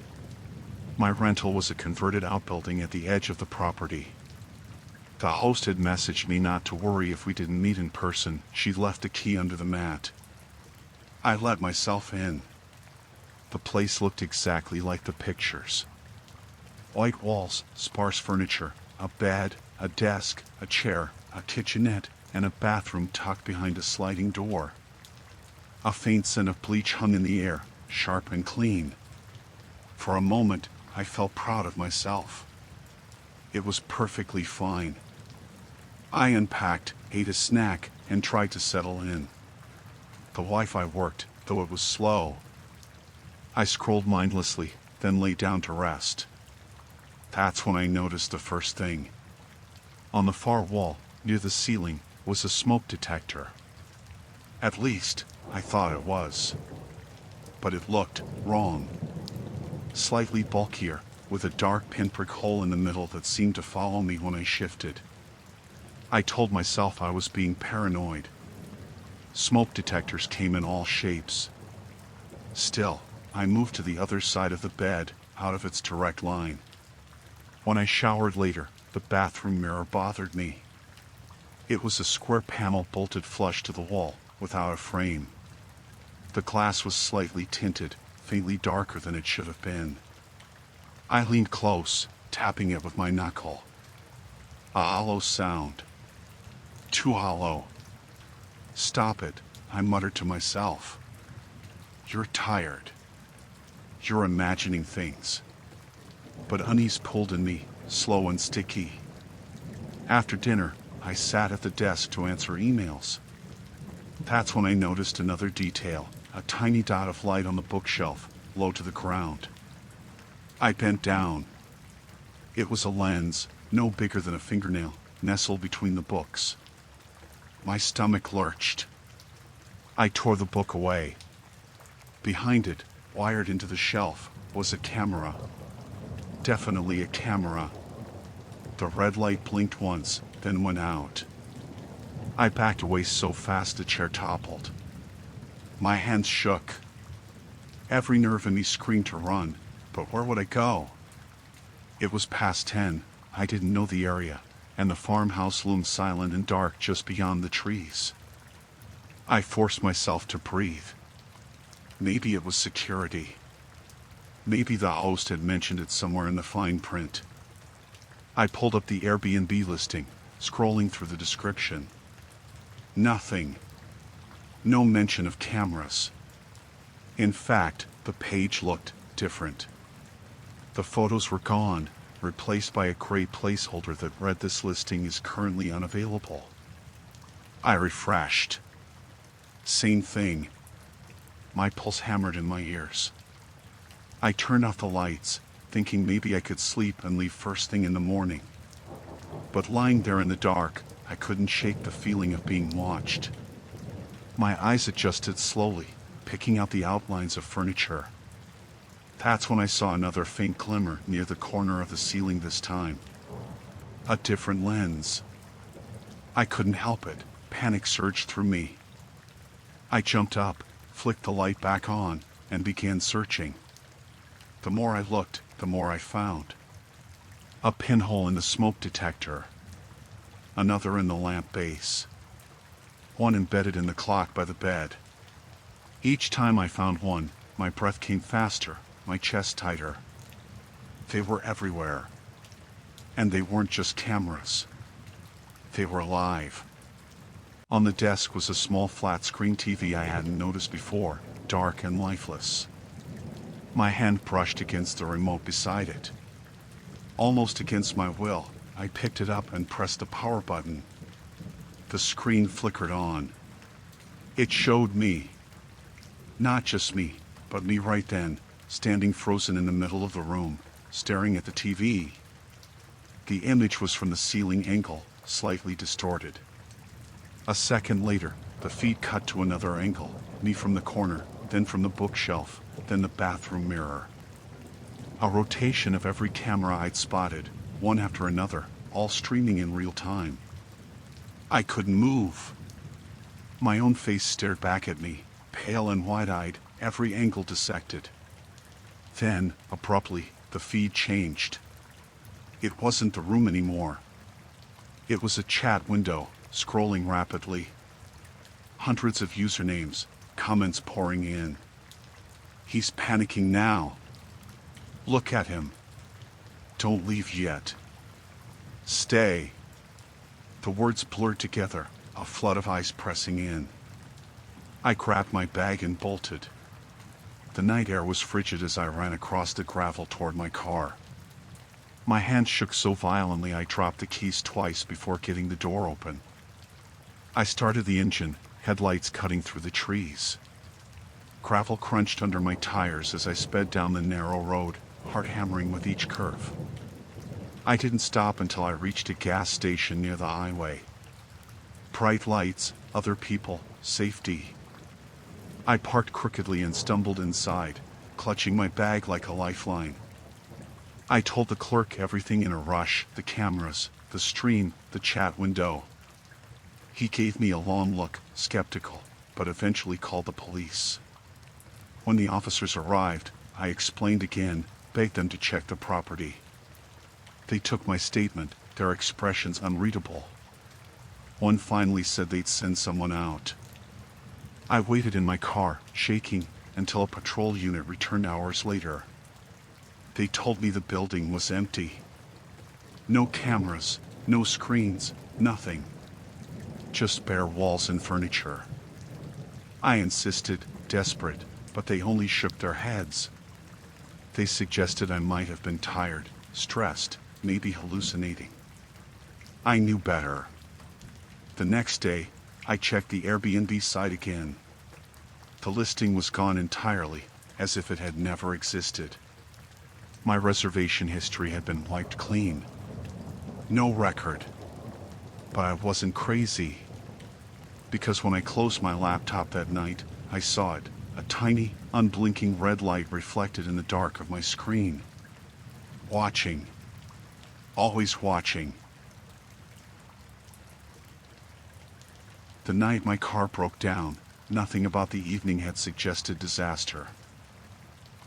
My rental was a converted outbuilding at the edge of the property. The host had messaged me not to worry if we didn't meet in person. She'd left a key under the mat. I let myself in. The place looked exactly like the pictures. White walls, sparse furniture, a bed, a desk, a chair, a kitchenette, and a bathroom tucked behind a sliding door. A faint scent of bleach hung in the air, sharp and clean. For a moment, I felt proud of myself. It was perfectly fine. I unpacked, ate a snack, and tried to settle in. The Wi-Fi worked, though it was slow. I scrolled mindlessly, then lay down to rest. That's when I noticed the first thing. On the far wall, near the ceiling, was a smoke detector. At least, I thought it was. But it looked wrong. Slightly bulkier, with a dark pinprick hole in the middle that seemed to follow me when I shifted. I told myself I was being paranoid. Smoke detectors came in all shapes. Still, I moved to the other side of the bed, out of its direct line. When I showered later, the bathroom mirror bothered me. It was a square panel bolted flush to the wall, without a frame. The glass was slightly tinted, faintly darker than it should have been. I leaned close, tapping it with my knuckle. A hollow sound. Too hollow. Stop it, I muttered to myself. You're tired. You're imagining things. But unease pulled in me, slow and sticky. After dinner, I sat at the desk to answer emails. That's when I noticed another detail, a tiny dot of light on the bookshelf, low to the ground. I bent down. It was a lens, no bigger than a fingernail, nestled between the books. My stomach lurched. I tore the book away. Behind it, wired into the shelf, was a camera. Definitely a camera. The red light blinked once, then went out. I backed away so fast the chair toppled. My hands shook. Every nerve in me screamed to run, but where would I go? It was past 10, I didn't know the area, and the farmhouse loomed silent and dark just beyond the trees. I forced myself to breathe. Maybe it was security. Maybe the host had mentioned it somewhere in the fine print. I pulled up the Airbnb listing, scrolling through the description. Nothing. No mention of cameras. In fact, the page looked different. The photos were gone, replaced by a gray placeholder that read this listing is currently unavailable. I refreshed. Same thing. My pulse hammered in my ears. I turned off the lights, thinking maybe I could sleep and leave first thing in the morning. But lying there in the dark, I couldn't shake the feeling of being watched. My eyes adjusted slowly, picking out the outlines of furniture. That's when I saw another faint glimmer near the corner of the ceiling this time. A different lens. I couldn't help it. Panic surged through me. I jumped up, flicked the light back on, and began searching. The more I looked, the more I found. A pinhole in the smoke detector. Another in the lamp base. One embedded in the clock by the bed. Each time I found one, my breath came faster, my chest tighter. They were everywhere. And they weren't just cameras. They were alive. On the desk was a small flat-screen TV I hadn't noticed before, dark and lifeless. My hand brushed against the remote beside it. Almost against my will, I picked it up and pressed the power button. The screen flickered on. It showed me. Not just me, but me right then, standing frozen in the middle of the room, staring at the TV. The image was from the ceiling angle, slightly distorted. A second later, the feed cut to another angle, me from the corner, then from the bookshelf, then the bathroom mirror. A rotation of every camera I'd spotted, one after another, all streaming in real time. I couldn't move. My own face stared back at me, pale and wide-eyed, every angle dissected. Then, abruptly, the feed changed. It wasn't the room anymore. It was a chat window, scrolling rapidly. Hundreds of usernames, comments pouring in. He's panicking now. Look at him. Don't leave yet. Stay. The words blurred together, a flood of ice pressing in. I grabbed my bag and bolted. The night air was frigid as I ran across the gravel toward my car. My hand shook so violently I dropped the keys twice before getting the door open. I started the engine, headlights cutting through the trees. Gravel crunched under my tires as I sped down the narrow road, heart hammering with each curve. I didn't stop until I reached a gas station near the highway. Bright lights, other people, safety. I parked crookedly and stumbled inside, clutching my bag like a lifeline. I told the clerk everything in a rush, the cameras, the stream, the chat window. He gave me a long look, skeptical, but eventually called the police. When the officers arrived, I explained again, begged them to check the property. They took my statement, their expressions unreadable. One finally said they'd send someone out. I waited in my car, shaking, until a patrol unit returned hours later. They told me the building was empty. No cameras, no screens, nothing. Just bare walls and furniture. I insisted, desperate, but they only shook their heads. They suggested I might have been tired, stressed, maybe hallucinating. I knew better. The next day, I checked the Airbnb site again. The listing was gone entirely, as if it had never existed. My reservation history had been wiped clean. No record. But I wasn't crazy. Because when I closed my laptop that night, I saw it, a tiny, unblinking red light reflected in the dark of my screen. Watching. Always watching. The night my car broke down, nothing about the evening had suggested disaster.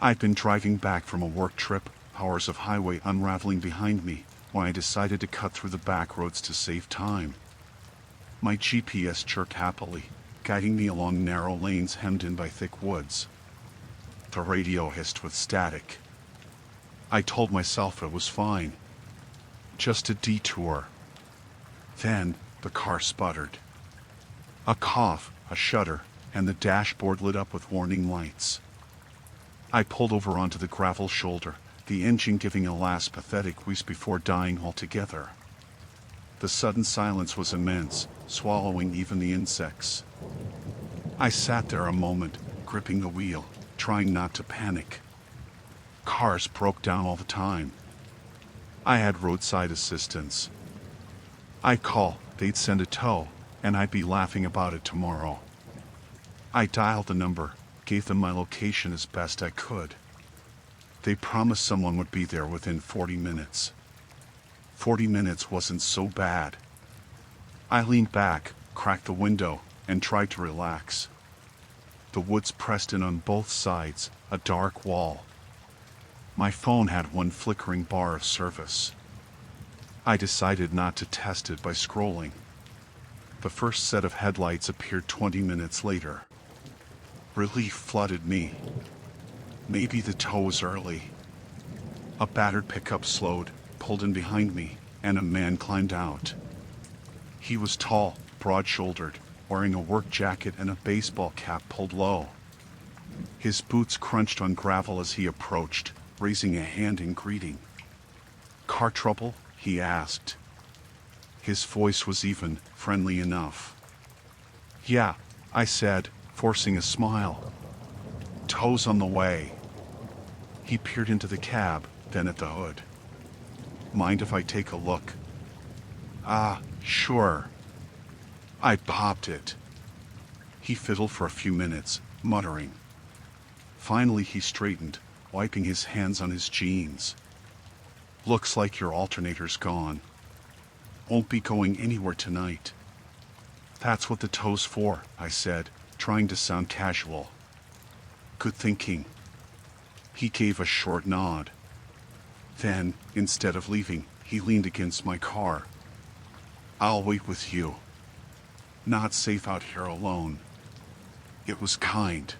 I'd been driving back from a work trip, hours of highway unraveling behind me, when I decided to cut through the back roads to save time. My GPS chirped happily, guiding me along narrow lanes hemmed in by thick woods. The radio hissed with static. I told myself it was fine. Just a detour. Then, the car sputtered. A cough, a shudder, and the dashboard lit up with warning lights. I pulled over onto the gravel shoulder, the engine giving a last pathetic wheeze before dying altogether. The sudden silence was immense, swallowing even the insects. I sat there a moment, gripping the wheel, trying not to panic. Cars broke down all the time. I had roadside assistance. I'd call, they'd send a tow, and I'd be laughing about it tomorrow. I dialed the number, gave them my location as best I could. They promised someone would be there within 40 minutes. 40 minutes wasn't so bad. I leaned back, cracked the window, and tried to relax. The woods pressed in on both sides, a dark wall. My phone had one flickering bar of service. I decided not to test it by scrolling. The first set of headlights appeared 20 minutes later. Relief flooded me. Maybe the tow was early. A battered pickup slowed, pulled in behind me, and a man climbed out. He was tall, broad-shouldered, wearing a work jacket and a baseball cap pulled low. His boots crunched on gravel as he approached, raising a hand in greeting. "Car trouble?" he asked. His voice was even, friendly enough. "Yeah," I said, forcing a smile. "Tow's on the way." He peered into the cab, then at the hood. "Mind if I take a look?" "Ah, sure." I popped it. He fiddled for a few minutes, muttering. Finally he straightened, wiping his hands on his jeans. "Looks like your alternator's gone. Won't be going anywhere tonight." "That's what the tow's for," I said, trying to sound casual. "Good thinking." He gave a short nod. Then, instead of leaving, he leaned against my car. "I'll wait with you. Not safe out here alone." It was kind.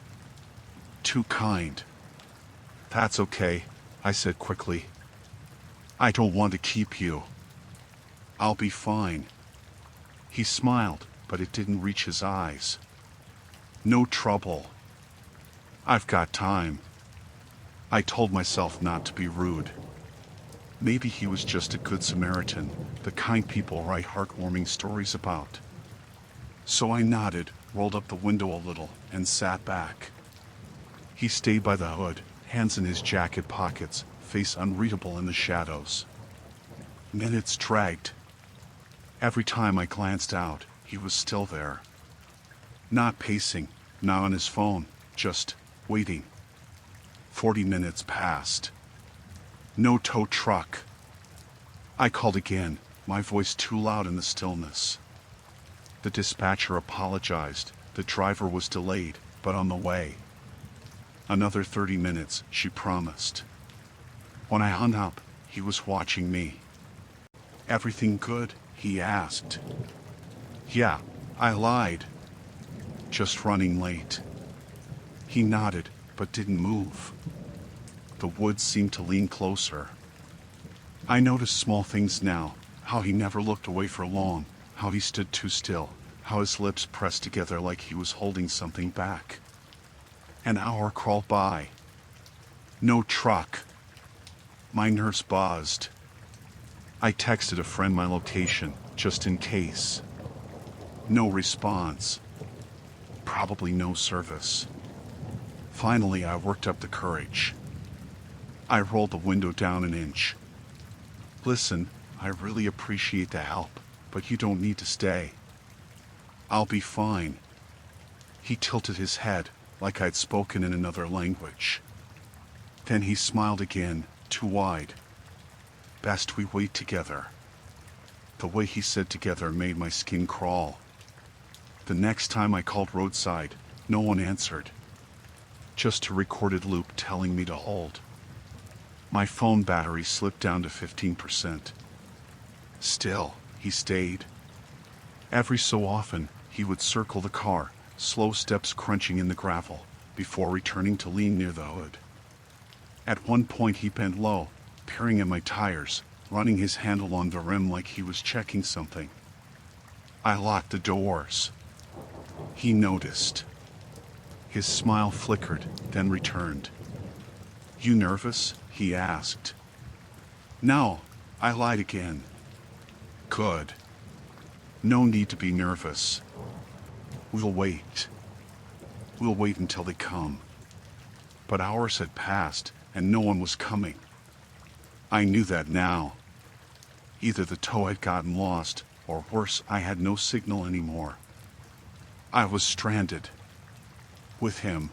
Too kind. "That's okay," I said quickly. "I don't want to keep you. I'll be fine." He smiled, but it didn't reach his eyes. "No trouble. I've got time." I told myself not to be rude. Maybe he was just a good Samaritan, the kind people write heartwarming stories about. So I nodded, rolled up the window a little, and sat back. He stayed by the hood, hands in his jacket pockets, face unreadable in the shadows. Minutes dragged. Every time I glanced out, he was still there. Not pacing, not on his phone, just waiting. 40 minutes passed. No tow truck. I called again, my voice too loud in the stillness. The dispatcher apologized. The driver was delayed, but on the way. Another 30 minutes, she promised. When I hung up, he was watching me. "Everything good?" he asked. "Yeah, I lied. Just running late." He nodded, but didn't move. The woods seemed to lean closer. I noticed small things now, how he never looked away for long, how he stood too still, how his lips pressed together like he was holding something back. An hour crawled by. No truck. My nerves buzzed. I texted a friend my location, just in case. No response. Probably no service. Finally, I worked up the courage. I rolled the window down an inch. Listen, I really appreciate the help, but you don't need to stay. I'll be fine. He tilted his head, like I'd spoken in another language. Then he smiled again, too wide. Best we wait together. The way he said together made my skin crawl. The next time I called roadside, no one answered. Just a recorded loop telling me to hold. My phone battery slipped down to 15%. Still, he stayed. Every so often, he would circle the car, slow steps crunching in the gravel, before returning to lean near the hood. At one point he bent low, peering at my tires, running his hand along the rim like he was checking something. I locked the doors. He noticed. His smile flickered, then returned. "You nervous?" he asked. "No," I lied again. "Good. No need to be nervous. We'll wait. We'll wait until they come." But hours had passed, and no one was coming. I knew that now. Either the tow had gotten lost, or worse, I had no signal anymore. I was stranded. With him.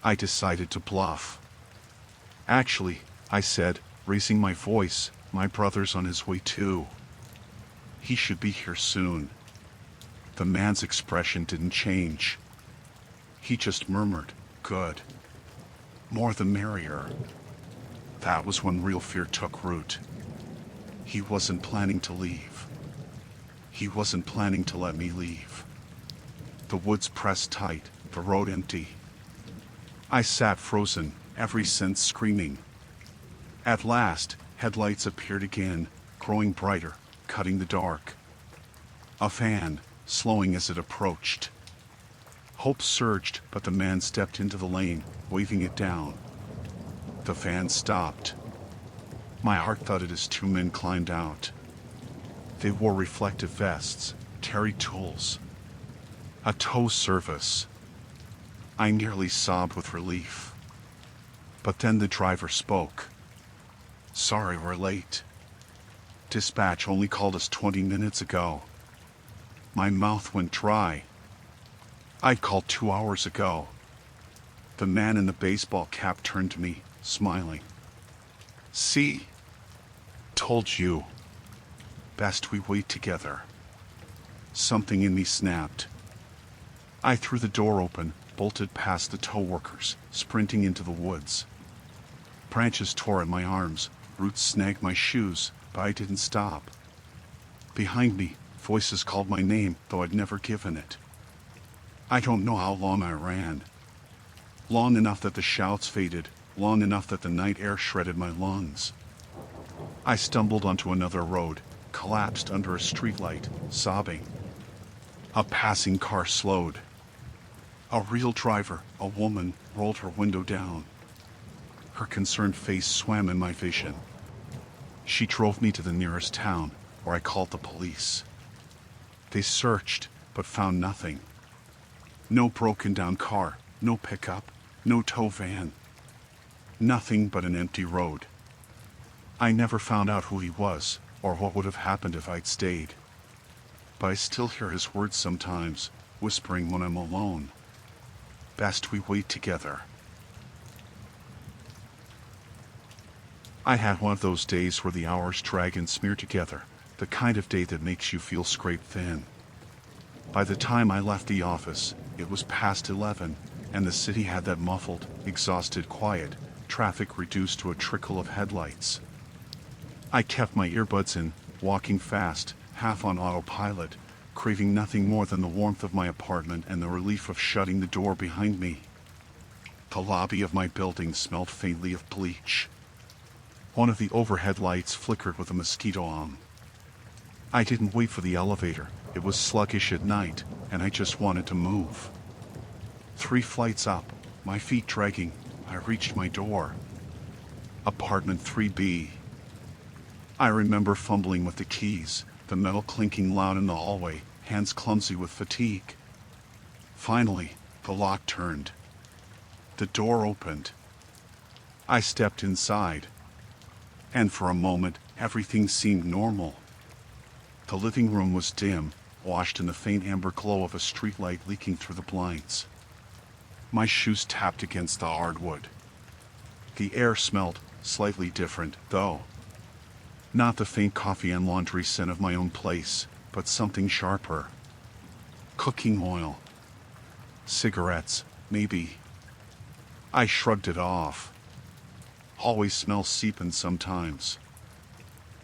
I decided to bluff. "Actually," I said, raising my voice, "my brother's on his way too. He should be here soon." The man's expression didn't change. He just murmured, "Good. More the merrier." That was when real fear took root. He wasn't planning to leave. He wasn't planning to let me leave. The woods pressed tight, the road empty. I sat frozen, every sense screaming. At last, headlights appeared again, growing brighter, cutting the dark. A fan, slowing as it approached. Hope surged, but the man stepped into the lane, waving it down. The fan stopped. My heart thudded as two men climbed out. They wore reflective vests, Terry tools. A tow service. I nearly sobbed with relief. But then the driver spoke. "Sorry we're late. Dispatch only called us 20 minutes ago." My mouth went dry. I'd called 2 hours ago. The man in the baseball cap turned to me, smiling. "See? Told you. Best we wait together." Something in me snapped. I threw the door open, bolted past the tow workers, sprinting into the woods. Branches tore at my arms, roots snagged my shoes, but I didn't stop. Behind me, voices called my name, though I'd never given it. I don't know how long I ran. Long enough that the shouts faded, long enough that the night air shredded my lungs. I stumbled onto another road, collapsed under a streetlight, sobbing. A passing car slowed. A real driver, a woman, rolled her window down. Her concerned face swam in my vision. She drove me to the nearest town, where I called the police. They searched, but found nothing. No broken down car, no pickup, no tow van. Nothing but an empty road. I never found out who he was, or what would have happened if I'd stayed. But I still hear his words sometimes, whispering when I'm alone. Best we wait together. I had one of those days where the hours drag and smear together, the kind of day that makes you feel scraped thin. By the time I left the office, it was past 11, and the city had that muffled, exhausted quiet, traffic reduced to a trickle of headlights. I kept my earbuds in, walking fast, half on autopilot, craving nothing more than the warmth of my apartment and the relief of shutting the door behind me. The lobby of my building smelled faintly of bleach. One of the overhead lights flickered with a mosquito on. I didn't wait for the elevator. It was sluggish at night, and I just wanted to move. 3 flights up, my feet dragging, I reached my door. Apartment 3B. I remember fumbling with the keys, the metal clinking loud in the hallway, hands clumsy with fatigue. Finally, the lock turned. The door opened. I stepped inside. And for a moment, everything seemed normal. The living room was dim, washed in the faint amber glow of a streetlight leaking through the blinds. My shoes tapped against the hardwood. The air smelled slightly different, though. Not the faint coffee and laundry scent of my own place, but something sharper. Cooking oil. Cigarettes, maybe. I shrugged it off. Always smells seeping sometimes.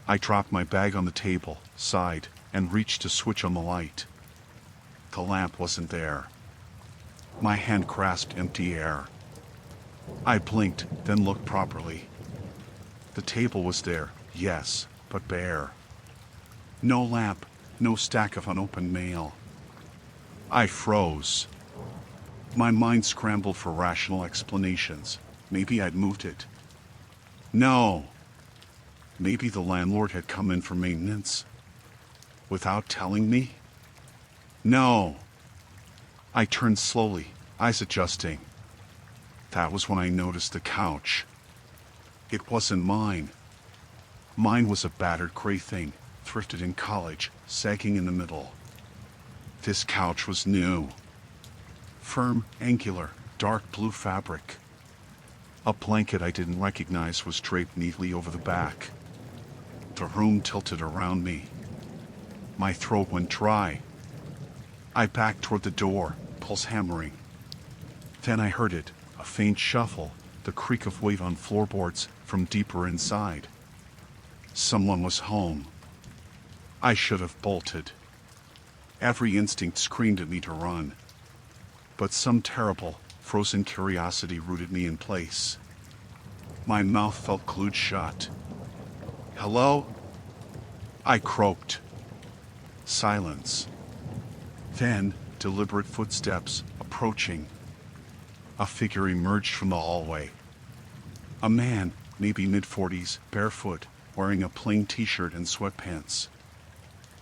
I dropped my bag on the table, sighed, and reached to switch on the light. The lamp wasn't there. My hand grasped empty air. I blinked, then looked properly. The table was there, yes, but bare. No lamp, no stack of unopened mail. I froze. My mind scrambled for rational explanations. Maybe I'd moved it. No. Maybe the landlord had come in for maintenance. Without telling me? No. I turned slowly, eyes adjusting. That was when I noticed the couch. It wasn't mine. Mine was a battered gray thing, thrifted in college, sagging in the middle. This couch was new. Firm, angular, dark blue fabric. A blanket I didn't recognize was draped neatly over the back. The room tilted around me. My throat went dry. I backed toward the door, pulse hammering. Then I heard it, a faint shuffle, the creak of weight on floorboards from deeper inside. Someone was home. I should have bolted. Every instinct screamed at me to run. But some terrible, frozen curiosity rooted me in place. My mouth felt glued shut. Hello? I croaked. Silence. Then, deliberate footsteps, approaching. A figure emerged from the hallway. A man, maybe mid-40s, barefoot, wearing a plain t-shirt and sweatpants.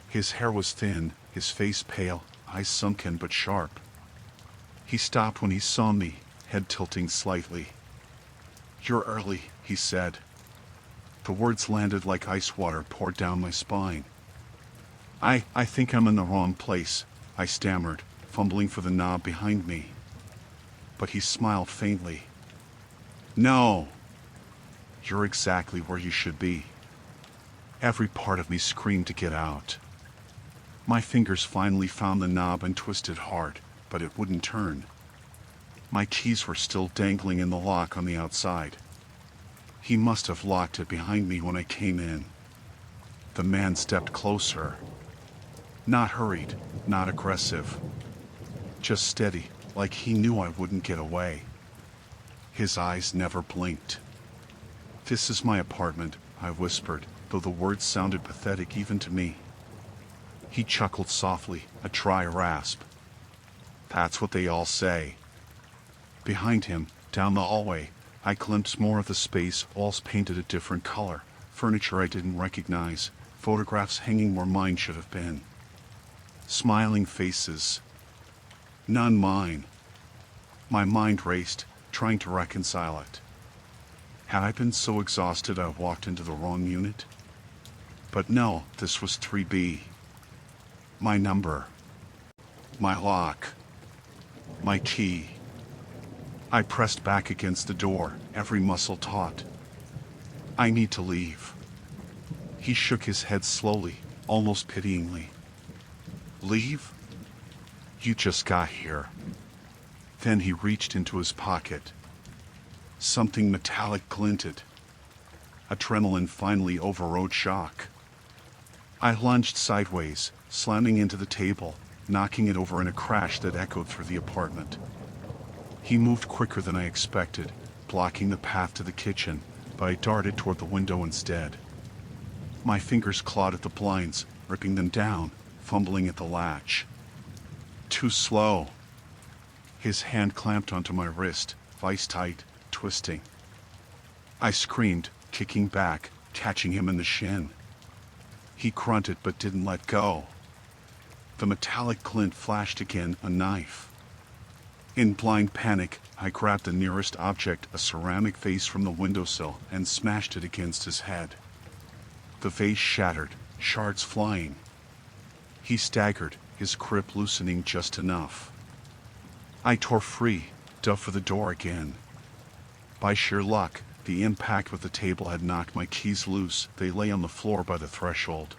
His hair was thin, his face pale, eyes sunken but sharp. He stopped when he saw me, head tilting slightly. "You're early," he said. The words landed like ice water poured down my spine. I think I'm in the wrong place," I stammered, fumbling for the knob behind me. But he smiled faintly. "No. You're exactly where you should be." Every part of me screamed to get out. My fingers finally found the knob and twisted hard, but it wouldn't turn. My keys were still dangling in the lock on the outside. He must have locked it behind me when I came in. The man stepped closer. Not hurried, not aggressive. Just steady, like he knew I wouldn't get away. His eyes never blinked. "This is my apartment," I whispered, though the words sounded pathetic even to me. He chuckled softly, a dry rasp. "That's what they all say." Behind him, down the hallway, I glimpsed more of the space, walls painted a different color, furniture I didn't recognize, photographs hanging where mine should have been. Smiling faces. None mine. My mind raced, trying to reconcile it. Had I been so exhausted I walked into the wrong unit? But no, this was 3B. My number. My lock. My key. I pressed back against the door, every muscle taut. "I need to leave." He shook his head slowly, almost pityingly. "Leave? You just got here." Then he reached into his pocket. Something metallic glinted. Adrenaline finally overrode shock. I lunged sideways, slamming into the table, knocking it over in a crash that echoed through the apartment. He moved quicker than I expected, blocking the path to the kitchen, but I darted toward the window instead. My fingers clawed at the blinds, ripping them down, fumbling at the latch. Too slow. His hand clamped onto my wrist, vice tight, twisting. I screamed, kicking back, catching him in the shin. He grunted but didn't let go. The metallic glint flashed again, a knife. In blind panic, I grabbed the nearest object, a ceramic vase from the windowsill, and smashed it against his head. The vase shattered, shards flying. He staggered, his grip loosening just enough. I tore free, dove for the door again. By sheer luck, the impact with the table had knocked my keys loose. They lay on the floor by the threshold.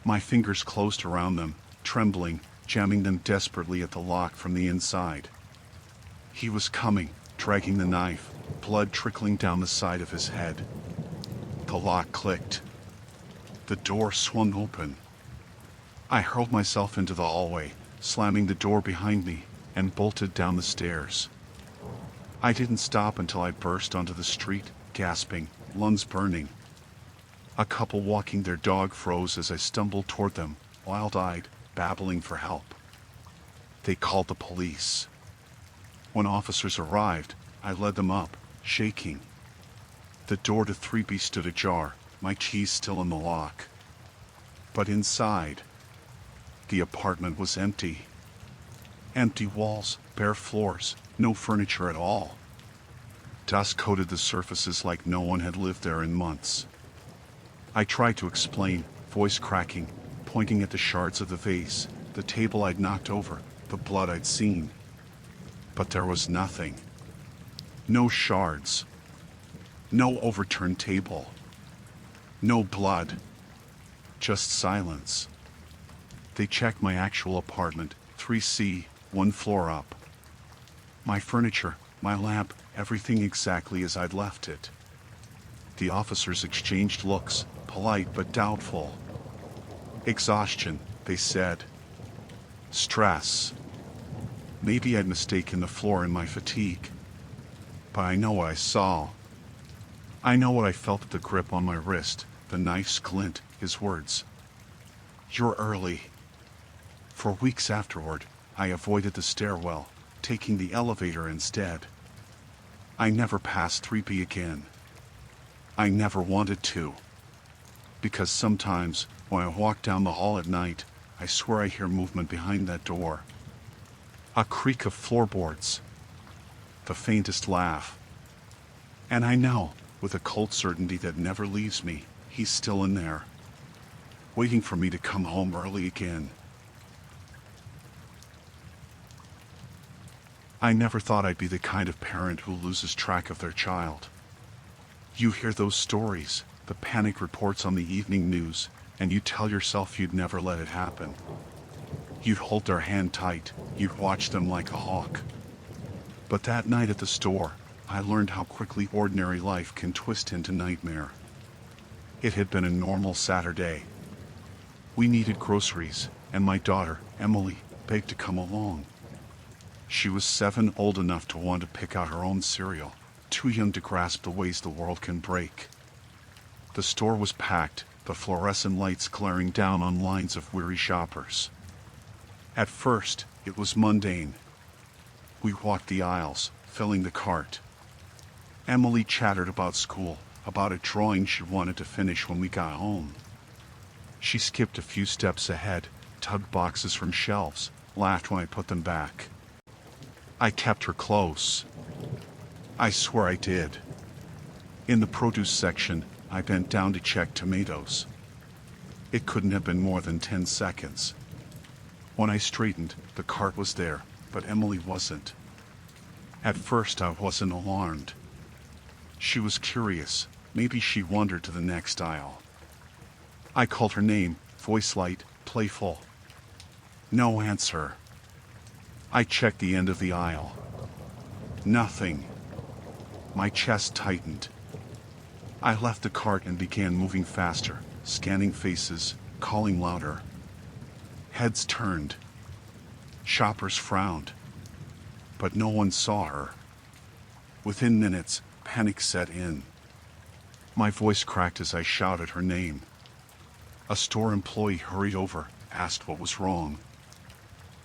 My fingers closed around them, trembling, jamming them desperately at the lock from the inside. He was coming, dragging the knife, blood trickling down the side of his head. The lock clicked. The door swung open. I hurled myself into the hallway, slamming the door behind me, and bolted down the stairs. I didn't stop until I burst onto the street, gasping, lungs burning. A couple walking their dog froze as I stumbled toward them, wild-eyed, babbling for help. They called the police. When officers arrived, I led them up, shaking. The door to 3B stood ajar, my keys still in the lock. But inside, the apartment was empty. Empty walls, bare floors, no furniture at all. Dust coated the surfaces like no one had lived there in months. I tried to explain, voice cracking, pointing at the shards of the vase, the table I'd knocked over, the blood I'd seen. But there was nothing. No shards. No overturned table. No blood. Just silence. They checked my actual apartment, 3C, 1 floor up. My furniture, my lamp, everything exactly as I'd left it. The officers exchanged looks, polite but doubtful. Exhaustion, they said. Stress. Maybe I'd mistaken the floor in my fatigue. But I know what I saw. I know what I felt at the grip on my wrist, the knife's glint, his words. You're early. For weeks afterward, I avoided the stairwell, taking the elevator instead. I never passed 3B again. I never wanted to. Because sometimes, when I walk down the hall at night, I swear I hear movement behind that door. A creak of floorboards. The faintest laugh. And I know, with a cold certainty that never leaves me, he's still in there. Waiting for me to come home early again. I never thought I'd be the kind of parent who loses track of their child. You hear those stories, the panic reports on the evening news, and you tell yourself you'd never let it happen. You'd hold their hand tight, you'd watch them like a hawk. But that night at the store, I learned how quickly ordinary life can twist into nightmare. It had been a normal Saturday. We needed groceries, and my daughter, Emily, begged to come along. She was 7, old enough to want to pick out her own cereal, too young to grasp the ways the world can break. The store was packed, the fluorescent lights glaring down on lines of weary shoppers. At first, it was mundane. We walked the aisles, filling the cart. Emily chattered about school, about a drawing she wanted to finish when we got home. She skipped a few steps ahead, tugged boxes from shelves, laughed when I put them back. I kept her close. I swear I did. In the produce section, I bent down to check tomatoes. It couldn't have been more than 10 seconds. When I straightened, the cart was there, but Emily wasn't. At first, I wasn't alarmed. She was curious. Maybe she wandered to the next aisle. I called her name, voice light, playful. No answer. I checked the end of the aisle. Nothing. My chest tightened. I left the cart and began moving faster, scanning faces, calling louder. Heads turned. Shoppers frowned. But no one saw her. Within minutes, panic set in. My voice cracked as I shouted her name. A store employee hurried over, asked what was wrong.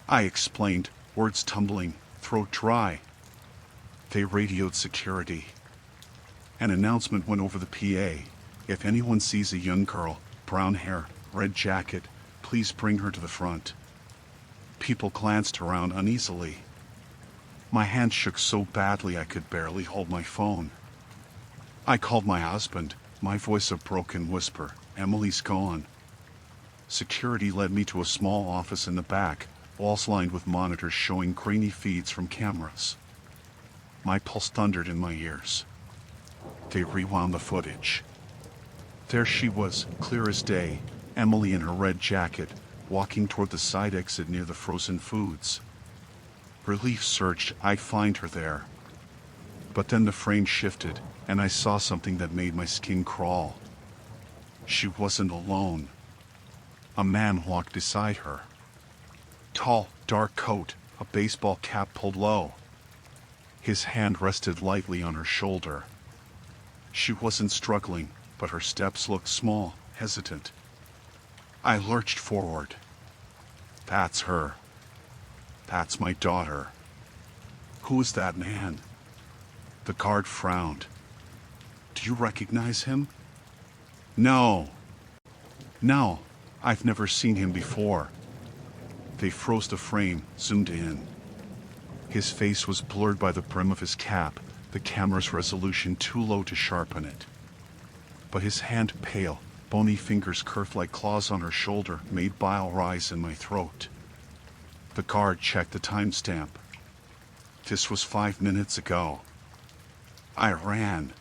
I explained, words tumbling, throat dry. They radioed security. An announcement went over the PA. If anyone sees a young girl, brown hair, red jacket, please bring her to the front. People glanced around uneasily. My hand shook so badly I could barely hold my phone. I called my husband, my voice a broken whisper. Emily's gone. Security led me to a small office in the back, walls lined with monitors showing grainy feeds from cameras. My pulse thundered in my ears. They rewound the footage. There she was, clear as day, Emily in her red jacket, walking toward the side exit near the frozen foods. Relief surged. I'd find her there. But then the frame shifted, and I saw something that made my skin crawl. She wasn't alone. A man walked beside her. Tall, dark coat, a baseball cap pulled low. His hand rested lightly on her shoulder. She wasn't struggling, but her steps looked small, hesitant. I lurched forward. That's her. That's my daughter. Who is that man? The guard frowned. Do you recognize him? No. No, I've never seen him before. They froze the frame, zoomed in. His face was blurred by the brim of his cap, the camera's resolution too low to sharpen it. But his hand pale, bony fingers curved like claws on her shoulder made bile rise in my throat. The guard checked the timestamp. This was 5 minutes ago. I ran.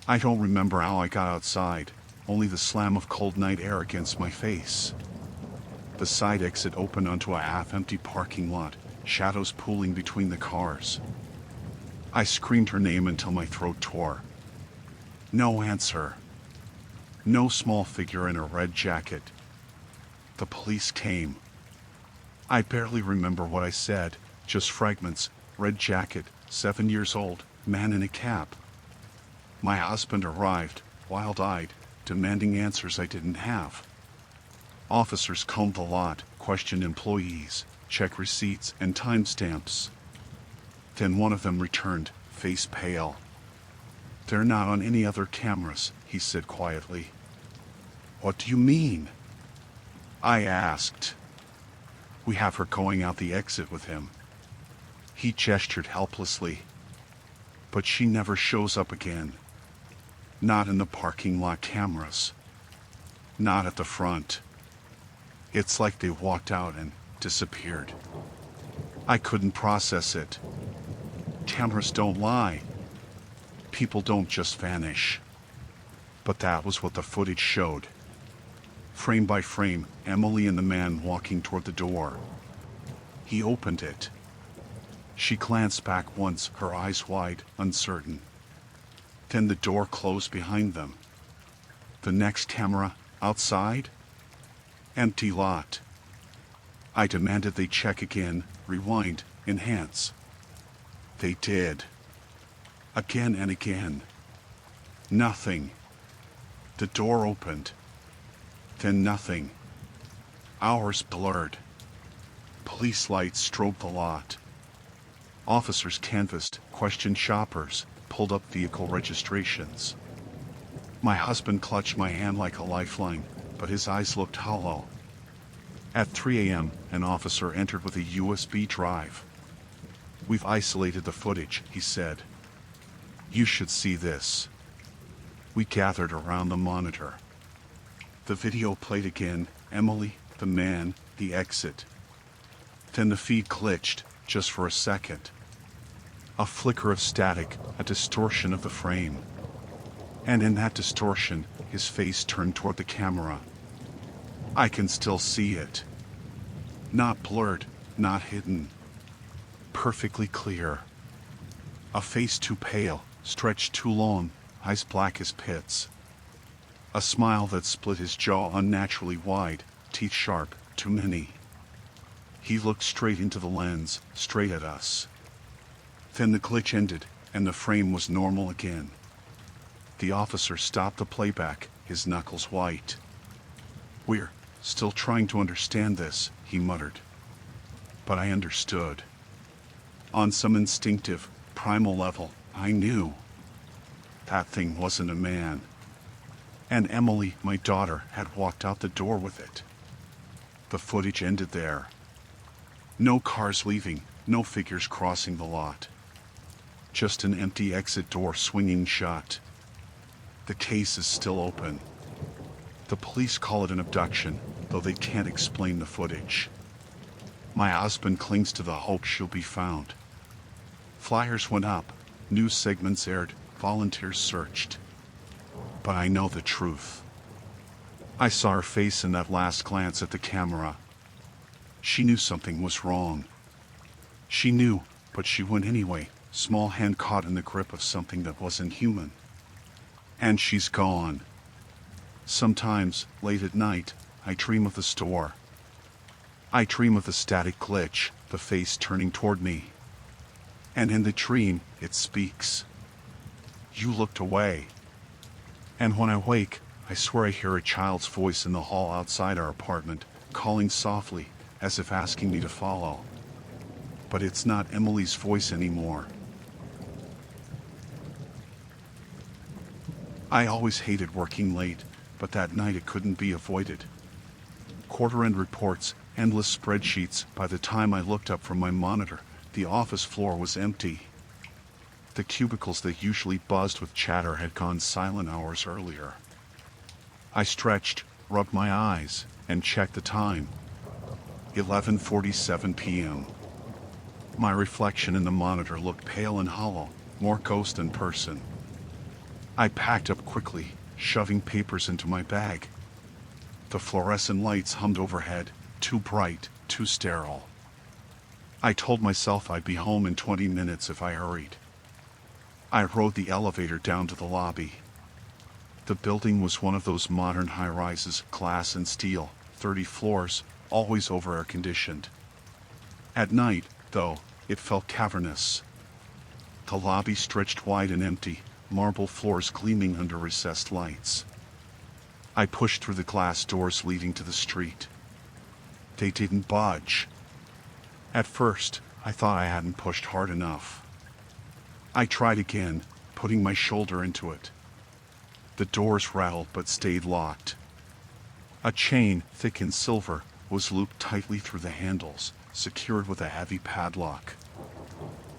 I don't remember how I got outside, only the slam of cold night air against my face. The side exit opened onto a half-empty parking lot, shadows pooling between the cars. I screamed her name until my throat tore. No answer. No small figure in a red jacket. The police came. I barely remember what I said, just fragments. Red jacket, 7 years old, man in a cap. My husband arrived, wild-eyed, demanding answers I didn't have. Officers combed the lot, questioned employees, checked receipts and timestamps. Then one of them returned, face pale. They're not on any other cameras, he said quietly. What do you mean? I asked. We have her going out the exit with him. He gestured helplessly. But she never shows up again. Not in the parking lot cameras. Not at the front. It's like they walked out and disappeared. I couldn't process it. Cameras don't lie. People don't just vanish. But that was what the footage showed. Frame by frame, Emily and the man walking toward the door. He opened it. She glanced back once, her eyes wide, uncertain. Then the door closed behind them. The next camera, outside? Empty lot. I demanded they check again, rewind, enhance. They did. Again and again. Nothing. The door opened. Then nothing. Hours blurred. Police lights strobed the lot. Officers canvassed, questioned shoppers, pulled up vehicle registrations. My husband clutched my hand like a lifeline, but his eyes looked hollow. At 3 a.m., an officer entered with a USB drive. We've isolated the footage, he said. You should see this. We gathered around the monitor. The video played again, Emily, the man, the exit. Then the feed glitched, just for a second. A flicker of static, a distortion of the frame. And in that distortion, his face turned toward the camera. I can still see it. Not blurred, not hidden. Perfectly clear. A face too pale, stretched too long, eyes black as pits. A smile that split his jaw unnaturally wide, teeth sharp, too many. He looked straight into the lens, straight at us. Then the glitch ended, and the frame was normal again. The officer stopped the playback, his knuckles white. "We're still trying to understand this," he muttered. But I understood. On some instinctive, primal level, I knew. That thing wasn't a man. And Emily, my daughter, had walked out the door with it. The footage ended there. No cars leaving, no figures crossing the lot. Just an empty exit door swinging shut. The case is still open. The police call it an abduction, though they can't explain the footage. My husband clings to the hope she'll be found. Flyers went up, news segments aired, volunteers searched. But I know the truth. I saw her face in that last glance at the camera. She knew something was wrong. She knew, but she went anyway, small hand caught in the grip of something that wasn't human. And she's gone. Sometimes, late at night, I dream of the store. I dream of the static glitch, the face turning toward me. And in the dream, it speaks. You looked away. And when I wake, I swear I hear a child's voice in the hall outside our apartment, calling softly, as if asking me to follow. But it's not Emily's voice anymore. I always hated working late, but that night it couldn't be avoided. Quarter-end reports, endless spreadsheets. By the time I looked up from my monitor, the office floor was empty. The cubicles that usually buzzed with chatter had gone silent hours earlier. I stretched, rubbed my eyes, and checked the time. 11:47 p.m. My reflection in the monitor looked pale and hollow, more ghost than person. I packed up quickly, shoving papers into my bag. The fluorescent lights hummed overhead, too bright, too sterile. I told myself I'd be home in 20 minutes if I hurried. I rode the elevator down to the lobby. The building was one of those modern high-rises, glass and steel, 30 floors, always over-air-conditioned. At night, though, it felt cavernous. The lobby stretched wide and empty, marble floors gleaming under recessed lights. I pushed through the glass doors leading to the street. They didn't budge. At first, I thought I hadn't pushed hard enough. I tried again, putting my shoulder into it. The doors rattled but stayed locked. A chain, thick and silver, was looped tightly through the handles, secured with a heavy padlock.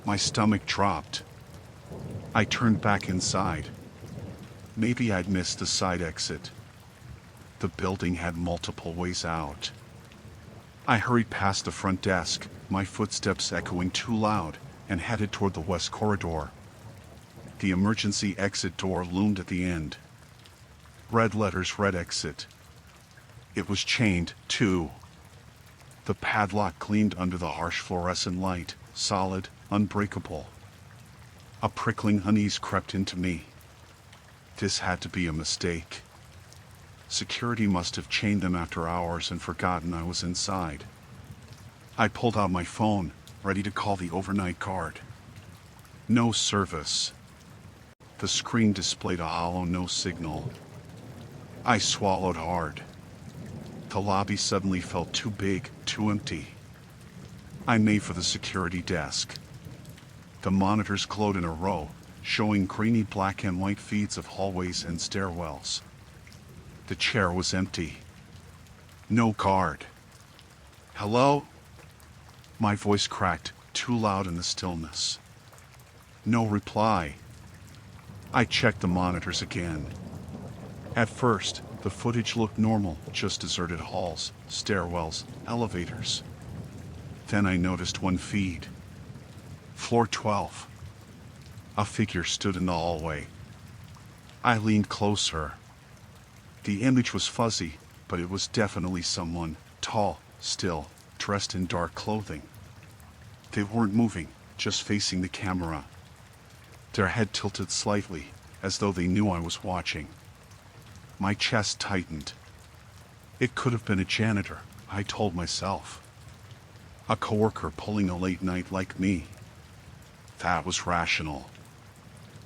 My stomach dropped. I turned back inside. Maybe I'd missed the side exit. The building had multiple ways out. I hurried past the front desk, my footsteps echoing too loud, and headed toward the west corridor. The emergency exit door loomed at the end. Red letters read exit. It was chained, too. The padlock gleamed under the harsh fluorescent light, solid, unbreakable. A prickling unease crept into me. This had to be a mistake. Security must have chained them after hours and forgotten I was inside. I pulled out my phone, ready to call the overnight guard. No service. The screen displayed a hollow no signal. I swallowed hard. The lobby suddenly felt too big, too empty. I made for the security desk. The monitors glowed in a row, showing grainy black and white feeds of hallways and stairwells. The chair was empty. No guard. Hello? My voice cracked, too loud in the stillness. No reply. I checked the monitors again. At first, the footage looked normal, just deserted halls, stairwells, elevators. Then I noticed one feed. Floor 12. A figure stood in the hallway. I leaned closer. The image was fuzzy, but it was definitely someone, tall, still, dressed in dark clothing. They weren't moving, just facing the camera. Their head tilted slightly, as though they knew I was watching. My chest tightened. It could have been a janitor, I told myself. A coworker pulling a late night like me. That was rational.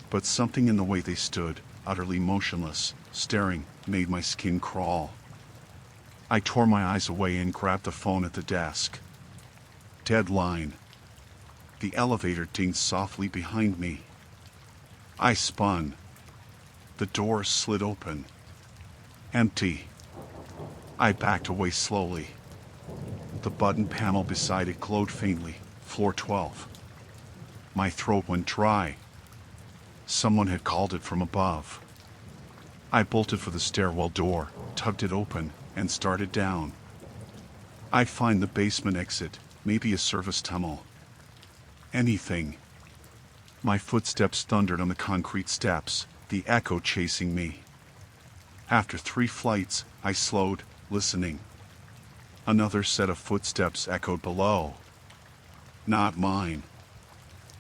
But something in the way they stood, utterly motionless, staring, made my skin crawl. I tore my eyes away and grabbed the phone at the desk. Deadline. The elevator dinged softly behind me. I spun. The doors slid open. Empty. I backed away slowly. The button panel beside it glowed faintly. Floor 12. My throat went dry. Someone had called it from above. I bolted for the stairwell door, tugged it open, and started down. I'd find the basement exit, maybe a service tunnel. Anything. My footsteps thundered on the concrete steps, the echo chasing me. After 3 flights, I slowed, listening. Another set of footsteps echoed below. Not mine.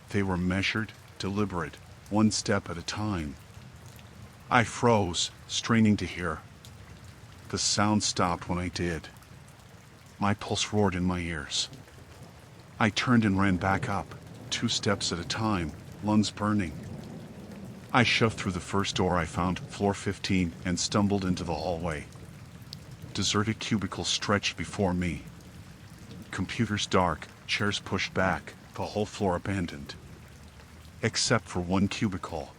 They were measured, deliberate, 1 step at a time. I froze, straining to hear. The sound stopped when I did. My pulse roared in my ears. I turned and ran back up, 2 steps at a time, lungs burning. I shoved through the first door I found, floor 15, and stumbled into the hallway. Deserted cubicles stretched before me. Computers dark, chairs pushed back, the whole floor abandoned. Except for 1 cubicle.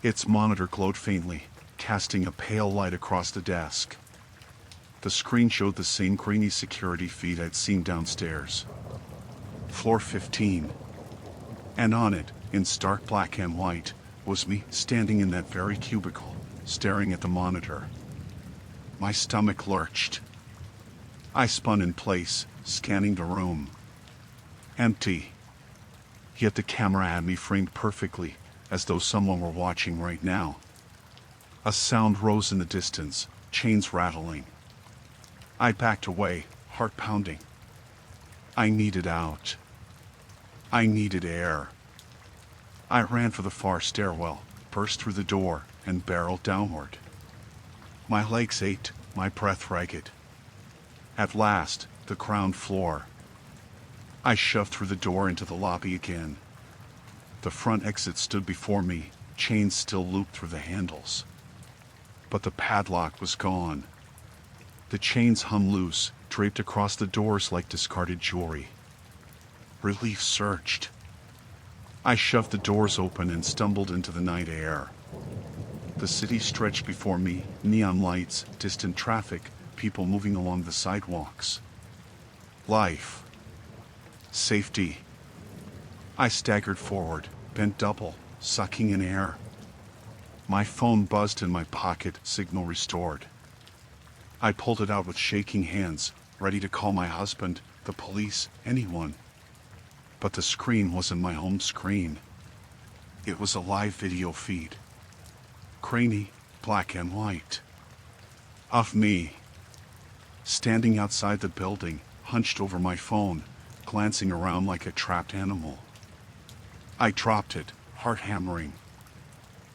Its monitor glowed faintly, casting a pale light across the desk. The screen showed the same grainy security feed I'd seen downstairs. Floor 15. And on it, in stark black and white, was me standing in that very cubicle, staring at the monitor. My stomach lurched. I spun in place, scanning the room. Empty. Yet the camera had me framed perfectly, as though someone were watching right now. A sound rose in the distance, chains rattling. I backed away, heart pounding. I needed out. I needed air. I ran for the far stairwell, burst through the door, and barreled downward. My legs ached, my breath ragged. At last, the ground floor. I shoved through the door into the lobby again. The front exit stood before me, chains still looped through the handles. But the padlock was gone. The chains hung loose, draped across the doors like discarded jewelry. Relief surged. I shoved the doors open and stumbled into the night air. The city stretched before me, neon lights, distant traffic, people moving along the sidewalks. Life. Safety. I staggered forward, bent double, sucking in air. My phone buzzed in my pocket, signal restored. I pulled it out with shaking hands, ready to call my husband, the police, anyone. But the screen wasn't my home screen. It was a live video feed. Grainy, black and white. Of me. Standing outside the building, hunched over my phone, glancing around like a trapped animal. I dropped it, heart hammering.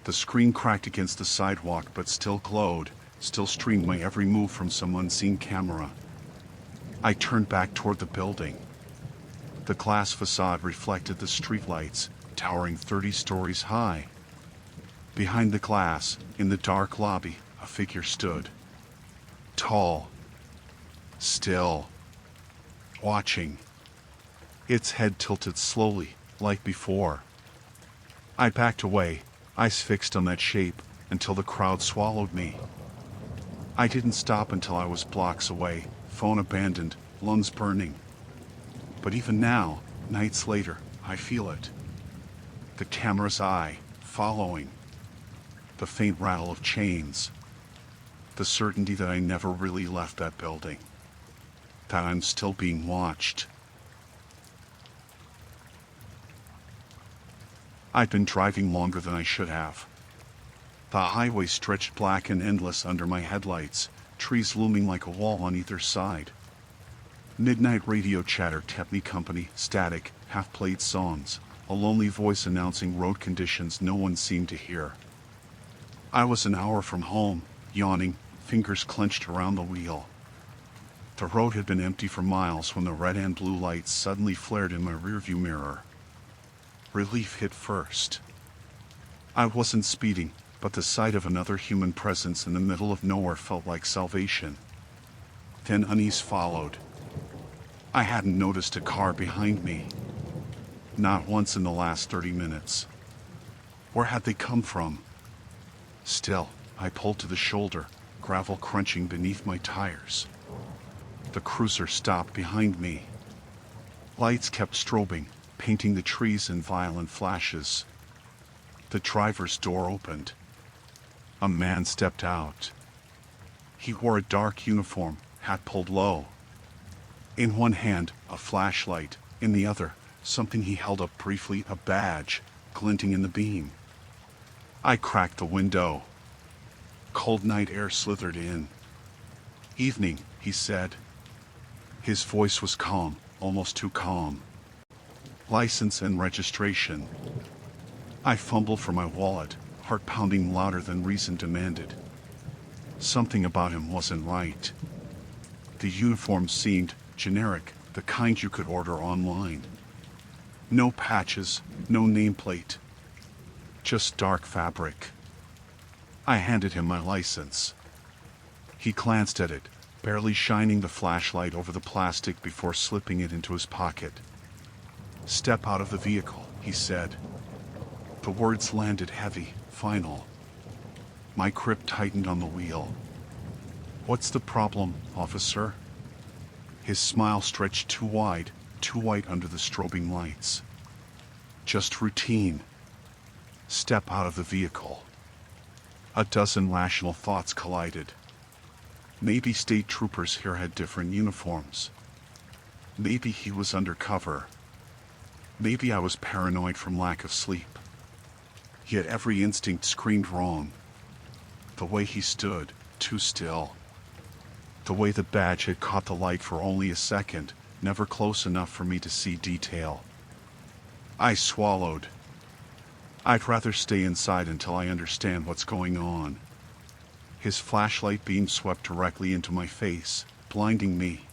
The screen cracked against the sidewalk but still glowed, still streamed my every move from some unseen camera. I turned back toward the building. The glass facade reflected the streetlights, towering 30 stories high. Behind the glass, in the dark lobby, a figure stood. Tall. Still. Watching. Its head tilted slowly, like before. I backed away, eyes fixed on that shape, until the crowd swallowed me. I didn't stop until I was blocks away, phone abandoned, lungs burning. But even now, nights later, I feel it. The camera's eye, following. The faint rattle of chains. The certainty that I never really left that building. That I'm still being watched. I'd been driving longer than I should have. The highway stretched black and endless under my headlights, trees looming like a wall on either side. Midnight radio chatter kept me company, static, half-played songs, a lonely voice announcing road conditions no one seemed to hear. I was an hour from home, yawning, fingers clenched around the wheel. The road had been empty for miles when the red and blue lights suddenly flared in my rearview mirror. Relief hit first. I wasn't speeding, but the sight of another human presence in the middle of nowhere felt like salvation. Then unease followed. I hadn't noticed a car behind me. Not once in the last 30 minutes. Where had they come from? Still, I pulled to the shoulder, gravel crunching beneath my tires. The cruiser stopped behind me. Lights kept strobing, painting the trees in violent flashes. The driver's door opened. A man stepped out. He wore a dark uniform, hat pulled low. In one hand, a flashlight, in the other, something he held up briefly, a badge, glinting in the beam. I cracked the window. Cold night air slithered in. "Evening," he said. His voice was calm, almost too calm. "License and registration." I fumbled for my wallet, heart pounding louder than reason demanded. Something about him wasn't right. The uniform seemed generic, the kind you could order online. No patches, no nameplate. Just dark fabric. I handed him my license. He glanced at it, barely shining the flashlight over the plastic before slipping it into his pocket. "Step out of the vehicle," he said. The words landed heavy, final. My grip tightened on the wheel. "What's the problem, officer?" His smile stretched too wide, too white under the strobing lights. "Just routine." "Step out of the vehicle." A dozen rational thoughts collided. Maybe state troopers here had different uniforms. Maybe he was undercover. Maybe I was paranoid from lack of sleep. Yet every instinct screamed wrong. The way he stood, too still. The way the badge had caught the light for only a second, never close enough for me to see detail. I swallowed. I'd rather stay inside until I understand what's going on. His flashlight beam swept directly into my face, blinding me.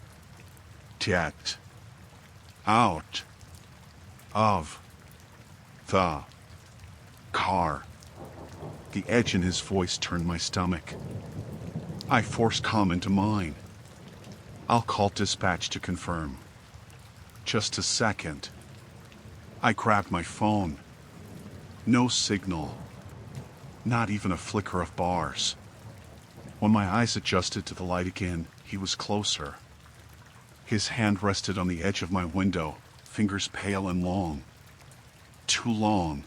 "Get out of the car." The edge in his voice turned my stomach. I forced calm into mine. "I'll call dispatch to confirm." "Just a second." I grabbed my phone. No signal. Not even a flicker of bars. When my eyes adjusted to the light again, he was closer. His hand rested on the edge of my window, fingers pale and long. Too long.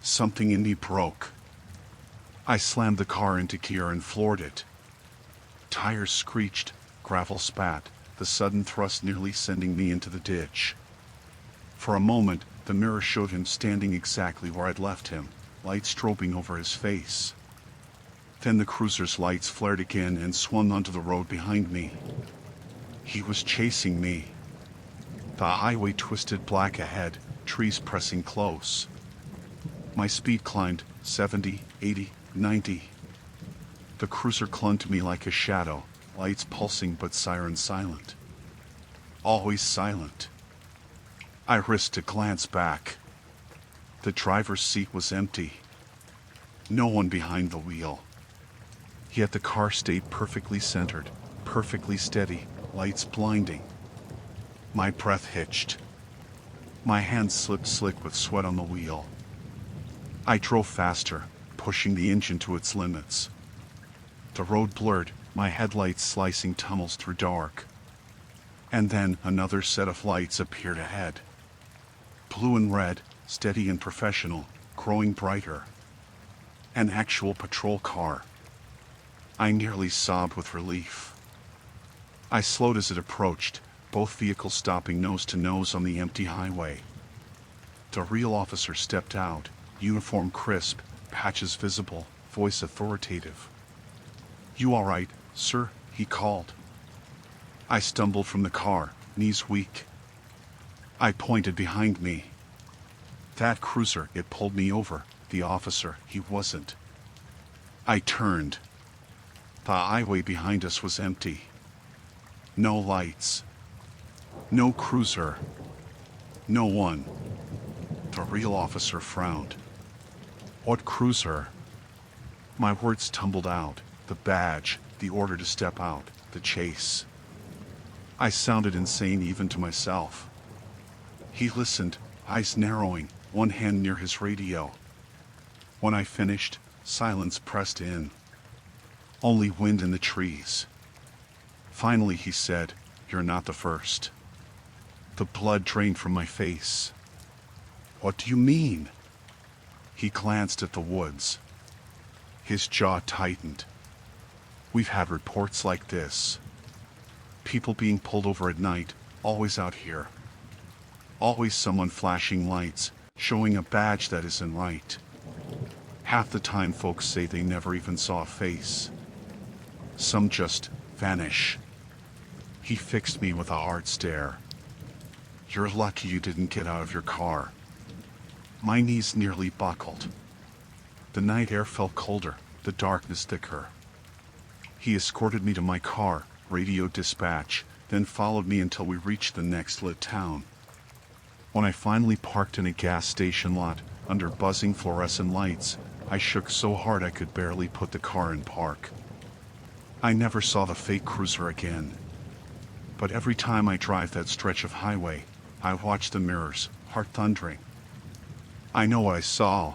Something in me broke. I slammed the car into gear and floored it. Tires screeched, gravel spat, the sudden thrust nearly sending me into the ditch. For a moment, the mirror showed him standing exactly where I'd left him, light strobing over his face. Then the cruiser's lights flared again and swung onto the road behind me. He was chasing me. The highway twisted black ahead, trees pressing close. My speed climbed, 70, 80, 90. The cruiser clung to me like a shadow, lights pulsing but siren silent. Always silent. I risked a glance back. The driver's seat was empty. No one behind the wheel. Yet the car stayed perfectly centered, perfectly steady, lights blinding. My breath hitched. My hands slipped slick with sweat on the wheel. I drove faster, pushing the engine to its limits. The road blurred, my headlights slicing tunnels through dark. And then another set of lights appeared ahead. Blue and red, steady and professional, growing brighter. An actual patrol car. I nearly sobbed with relief. I slowed as it approached, both vehicles stopping nose to nose on the empty highway. The real officer stepped out, uniform crisp, patches visible, voice authoritative. "You all right, sir?" he called. I stumbled from the car, knees weak. I pointed behind me. That cruiser, it pulled me over. The officer, he wasn't. I turned. The highway behind us was empty. No lights. No cruiser. No one. The real officer frowned. "What cruiser?" My words tumbled out, the badge, the order to step out, the chase. I sounded insane even to myself. He listened, eyes narrowing, one hand near his radio. When I finished, silence pressed in. Only wind in the trees. Finally he said, "You're not the first." The blood drained from my face. "What do you mean?" He glanced at the woods. His jaw tightened. "We've had reports like this. People being pulled over at night, always out here. Always someone flashing lights, showing a badge that isn't right. Half the time folks say they never even saw a face. Some just vanish." He fixed me with a hard stare. "You're lucky you didn't get out of your car." My knees nearly buckled. The night air felt colder, the darkness thicker. He escorted me to my car, radio dispatch, then followed me until we reached the next lit town. When I finally parked in a gas station lot, under buzzing fluorescent lights, I shook so hard I could barely put the car in park. I never saw the fake cruiser again. But every time I drive that stretch of highway, I watch the mirrors, heart thundering. I know what I saw.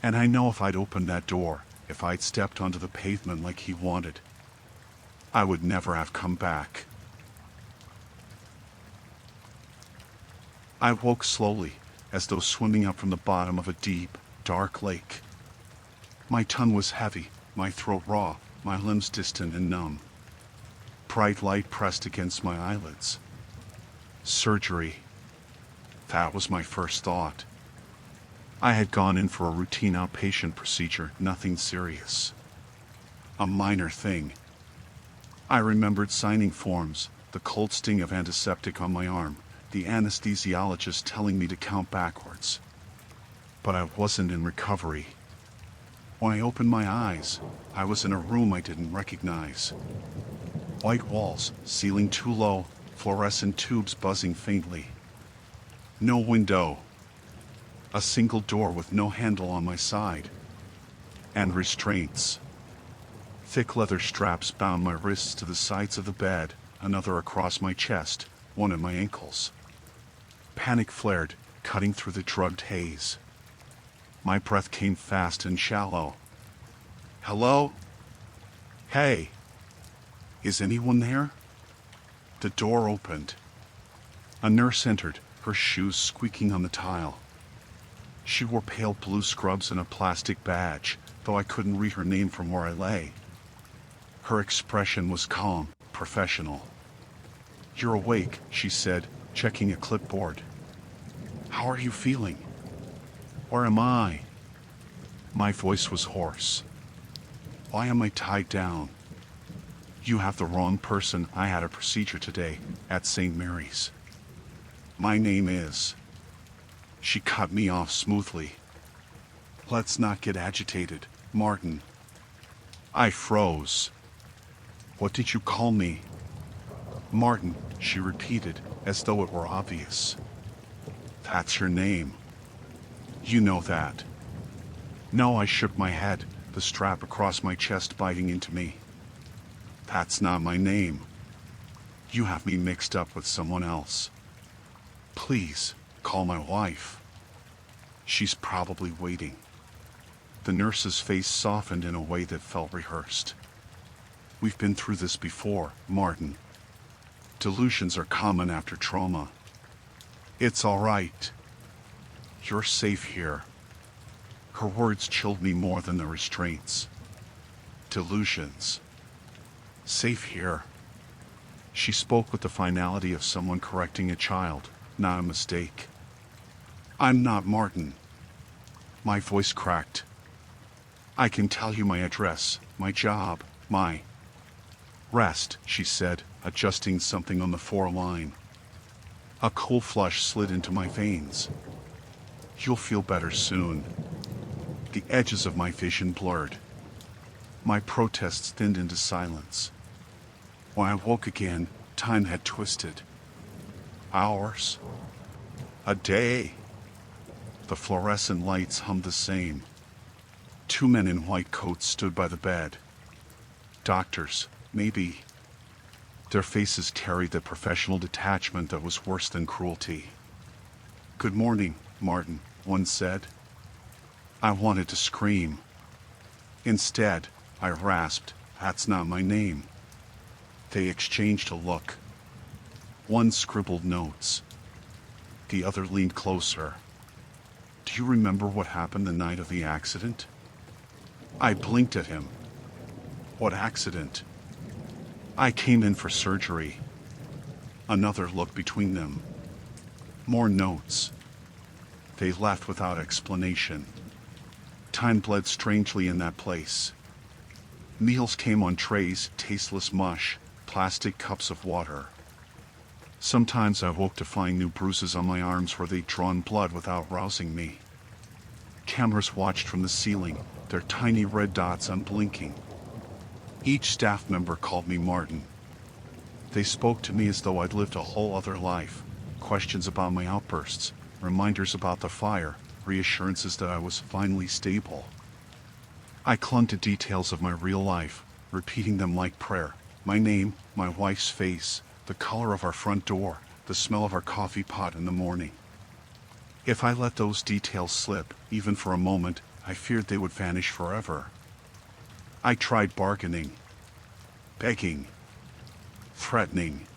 And I know if I'd opened that door, if I'd stepped onto the pavement like he wanted, I would never have come back. I woke slowly, as though swimming up from the bottom of a deep, dark lake. My tongue was heavy, my throat raw, my limbs distant and numb. Bright light pressed against my eyelids. Surgery. That was my first thought. I had gone in for a routine outpatient procedure, nothing serious. A minor thing. I remembered signing forms, the cold sting of antiseptic on my arm, the anesthesiologist telling me to count backwards. But I wasn't in recovery. When I opened my eyes, I was in a room I didn't recognize. White walls, ceiling too low, fluorescent tubes buzzing faintly. No window. A single door with no handle on my side. And restraints. Thick leather straps bound my wrists to the sides of the bed, another across my chest, one at my ankles. Panic flared, cutting through the drugged haze. My breath came fast and shallow. "Hello? Hey. Is anyone there?" The door opened. A nurse entered, her shoes squeaking on the tile. She wore pale blue scrubs and a plastic badge, though I couldn't read her name from where I lay. Her expression was calm, professional. "You're awake," she said, checking a clipboard. "How are you feeling?" "Where am I?" My voice was hoarse. "Why am I tied down?" "You have the wrong person. I had a procedure today, at St. Mary's." "My name is..." She cut me off smoothly. "Let's not get agitated, Martin." I froze. "What did you call me?" "Martin," she repeated, as though it were obvious. "That's your name. You know that." "No," I shook my head, the strap across my chest biting into me. "That's not my name. You have me mixed up with someone else. Please, call my wife. She's probably waiting." The nurse's face softened in a way that felt rehearsed. "We've been through this before, Martin. Delusions are common after trauma. It's all right. You're safe here." Her words chilled me more than the restraints. Delusions. Safe here. She spoke with the finality of someone correcting a child, not a mistake. "I'm not Martin." My voice cracked. "I can tell you my address, my job, my..." "Rest," she said, adjusting something on the 4 line. A cold flush slid into my veins. "You'll feel better soon." The edges of my vision blurred. My protests thinned into silence. When I woke again, time had twisted. Hours. A day. The fluorescent lights hummed the same. Two men in white coats stood by the bed. Doctors, maybe. Their faces carried the professional detachment that was worse than cruelty. "Good morning, Martin," one said. I wanted to scream. Instead, I rasped, "That's not my name." They exchanged a look. One scribbled notes. The other leaned closer. "Do you remember what happened the night of the accident?" I blinked at him. "What accident?" "I came in for surgery." Another look between them. More notes. They left without explanation. Time bled strangely in that place. Meals came on trays, tasteless mush, plastic cups of water. Sometimes I woke to find new bruises on my arms where they'd drawn blood without rousing me. Cameras watched from the ceiling, their tiny red dots unblinking. Each staff member called me Martin. They spoke to me as though I'd lived a whole other life. Questions about my outbursts, reminders about the fire, reassurances that I was finally stable. I clung to details of my real life, repeating them like prayer. My name, my wife's face, the color of our front door, the smell of our coffee pot in the morning. If I let those details slip, even for a moment, I feared they would vanish forever. I tried bargaining, begging, threatening.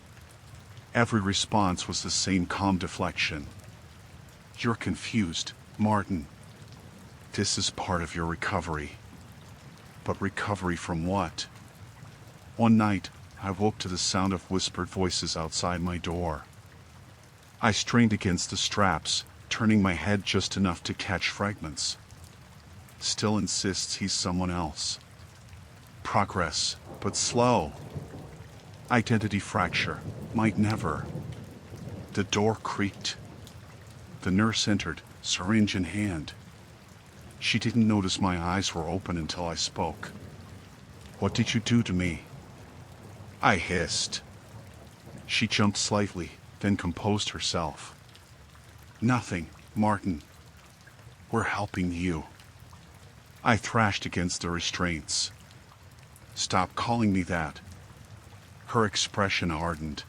Every response was the same calm deflection. "You're confused, Martin. This is part of your recovery." But recovery from what? One night, I woke to the sound of whispered voices outside my door. I strained against the straps, turning my head just enough to catch fragments. "Still insists he's someone else." Progress, but slow. Identity fracture, might never. The door creaked. The nurse entered, syringe in hand. She didn't notice my eyes were open until I spoke. "What did you do to me?" I hissed. She jumped slightly, then composed herself. "Nothing, Martin. We're helping you." I thrashed against the restraints. "Stop calling me that." Her expression hardened.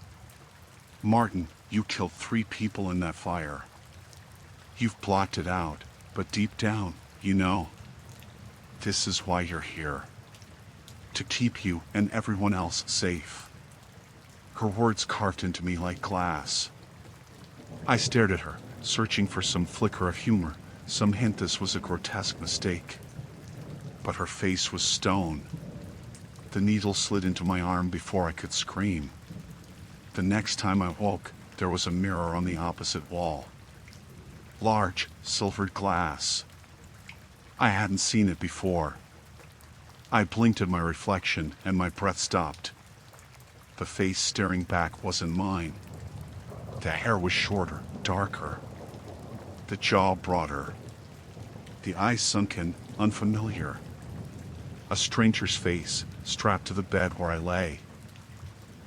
"Martin, you killed 3 people in that fire. You've blocked it out, but deep down, you know. This is why you're here. To keep you and everyone else safe." Her words carved into me like glass. I stared at her, searching for some flicker of humor, some hint this was a grotesque mistake. But her face was stone. The needle slid into my arm before I could scream. The next time I woke, there was a mirror on the opposite wall. Large, silvered glass. I hadn't seen it before. I blinked at my reflection and my breath stopped. The face staring back wasn't mine. The hair was shorter, darker. The jaw broader. The eyes sunken, unfamiliar. A stranger's face, strapped to the bed where I lay.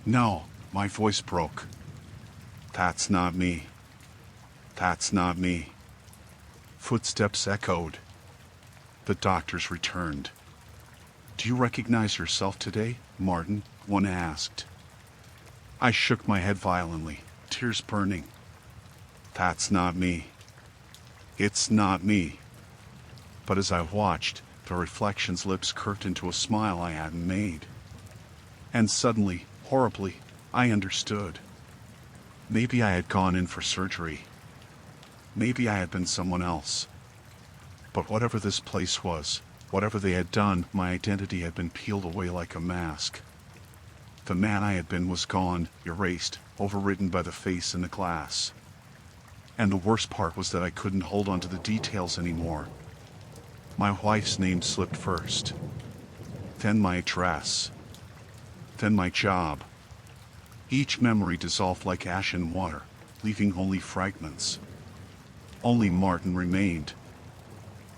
"No," my voice broke. "That's not me. That's not me." Footsteps echoed. The doctors returned. "Do you recognize yourself today, Martin?" one asked. I shook my head violently, tears burning. "That's not me. It's not me." But as I watched, the reflection's lips curved into a smile I hadn't made. And suddenly, horribly, I understood. Maybe I had gone in for surgery. Maybe I had been someone else. But whatever this place was, whatever they had done, my identity had been peeled away like a mask. The man I had been was gone, erased, overwritten by the face in the glass. And the worst part was that I couldn't hold on to the details anymore. My wife's name slipped first. Then my address. Then my job. Each memory dissolved like ash in water, leaving only fragments. Only Martin remained.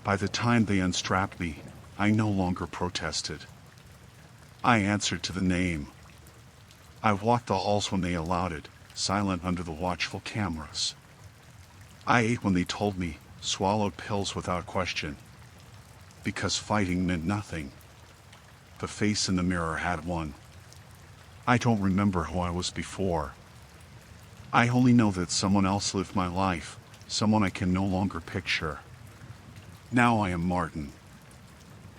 By the time they unstrapped me, I no longer protested. I answered to the name. I walked the halls when they allowed it, silent under the watchful cameras. I ate when they told me, swallowed pills without question. because fighting meant nothing. The face in the mirror had one. I don't remember who I was before. I only know that someone else lived my life, someone I can no longer picture. Now I am Martin.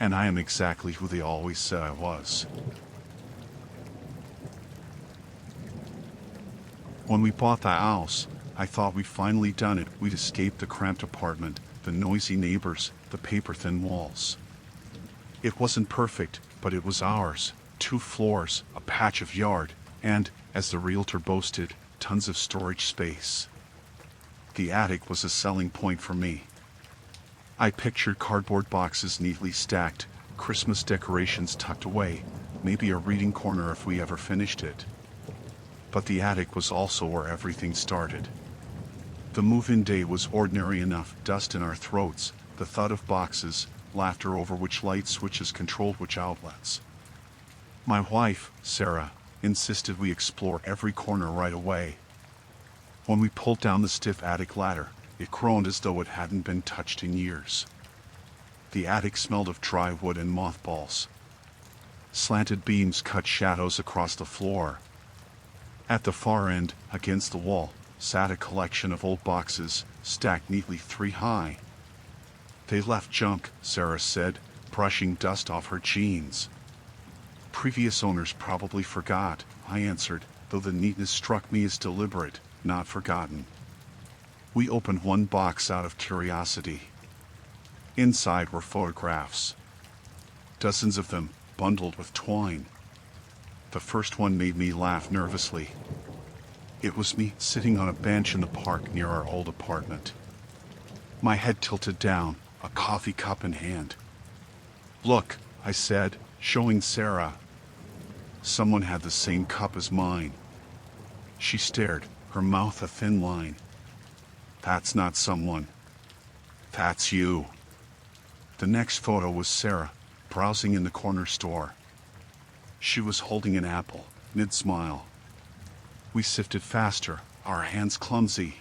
And I am exactly who they always said I was. When we bought the house, I thought we'd finally done it. We'd escaped the cramped apartment, the noisy neighbors, the paper-thin walls. It wasn't perfect, but it was ours. 2 floors, a patch of yard, and, as the realtor boasted, tons of storage space. The attic was a selling point for me. I pictured cardboard boxes neatly stacked, Christmas decorations tucked away, maybe a reading corner if we ever finished it. But the attic was also where everything started. The move-in day was ordinary enough, dust in our throats, the thud of boxes, laughter over which light switches controlled which outlets. My wife, Sarah, insisted we explore every corner right away. When we pulled down the stiff attic ladder, it groaned as though it hadn't been touched in years. The attic smelled of dry wood and mothballs. Slanted beams cut shadows across the floor. At the far end, against the wall, sat a collection of old boxes, stacked neatly 3 high. They left junk, Sarah said, brushing dust off her jeans. Previous owners probably forgot, I answered, though the neatness struck me as deliberate, not forgotten. We opened one box out of curiosity. Inside were photographs. Dozens of them, bundled with twine. The first one made me laugh nervously. It was me sitting on a bench in the park near our old apartment. My head tilted down, a coffee cup in hand. "Look," I said, showing Sarah. Someone had the same cup as mine. She stared, her mouth a thin line. "That's not someone. That's you." The next photo was Sarah, browsing in the corner store. She was holding an apple, mid-smile. We sifted faster, our hands clumsy.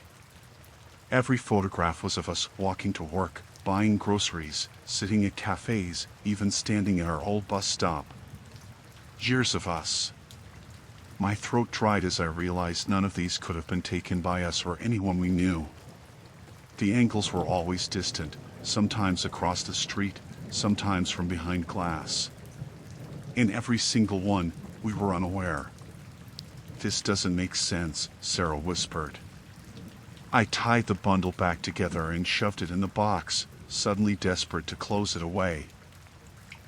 Every photograph was of us walking to work, buying groceries, sitting at cafes, even standing at our old bus stop. Years of us. My throat dried as I realized none of these could have been taken by us or anyone we knew. The angles were always distant, sometimes across the street, sometimes from behind glass. In every single one, we were unaware. "This doesn't make sense," Sarah whispered. I tied the bundle back together and shoved it in the box, suddenly desperate to close it away.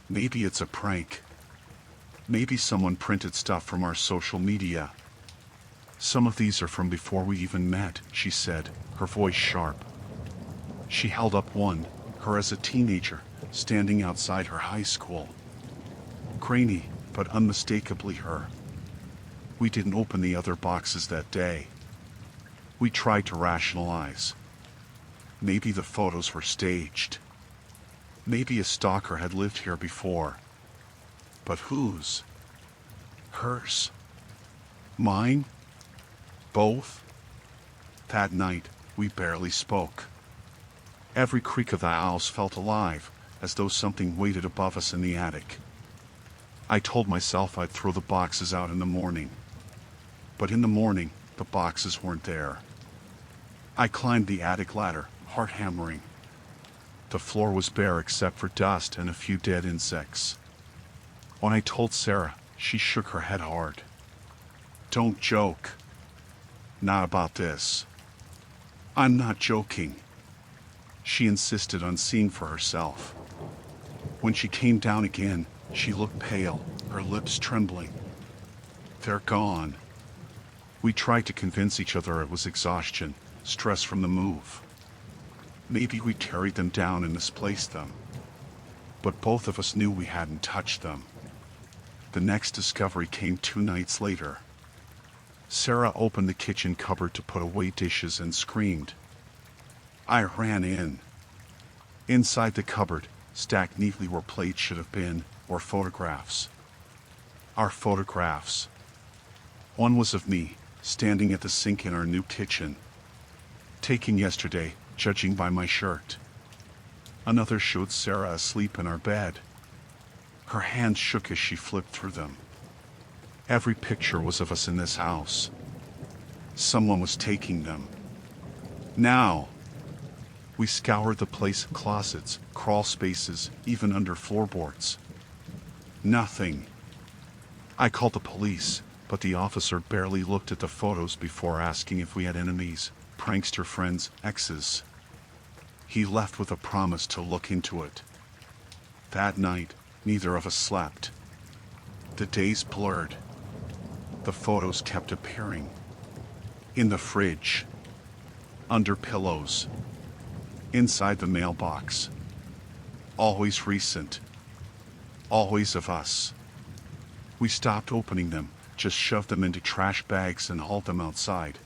Maybe it's a prank. Maybe someone printed stuff from our social media. "Some of these are from before we even met," she said, her voice sharp. She held up one, her as a teenager, standing outside her high school. Grainy, but unmistakably her. We didn't open the other boxes that day. We tried to rationalize. Maybe the photos were staged. Maybe a stalker had lived here before. But whose? Hers? Mine? Both? That night, we barely spoke. Every creak of the house felt alive, as though something waited above us in the attic. I told myself I'd throw the boxes out in the morning. But in the morning, the boxes weren't there. I climbed the attic ladder, heart hammering. The floor was bare except for dust and a few dead insects. When I told Sarah, she shook her head hard. "Don't joke. Not about this." "I'm not joking." She insisted on seeing for herself. When she came down again, she looked pale, her lips trembling. "They're gone." We tried to convince each other it was exhaustion, stress from the move. Maybe we carried them down and misplaced them. But both of us knew we hadn't touched them. The next discovery came 2 nights later. Sarah opened the kitchen cupboard to put away dishes and screamed. I ran in. Inside the cupboard, stacked neatly where plates should have been, were photographs. Our photographs. One was of me, standing at the sink in our new kitchen. Taken yesterday, judging by my shirt. Another showed Sarah asleep in our bed. Her hands shook as she flipped through them. Every picture was of us in this house. Someone was taking them. Now, we scoured the place, closets, crawl spaces, even under floorboards. Nothing. I called the police, but the officer barely looked at the photos before asking if we had enemies, prankster friends, exes. He left with a promise to look into it. That night, neither of us slept. The days blurred. The photos kept appearing. In the fridge. Under pillows. Inside the mailbox. Always recent. Always of us. We stopped opening them, just shoved them into trash bags and hauled them outside.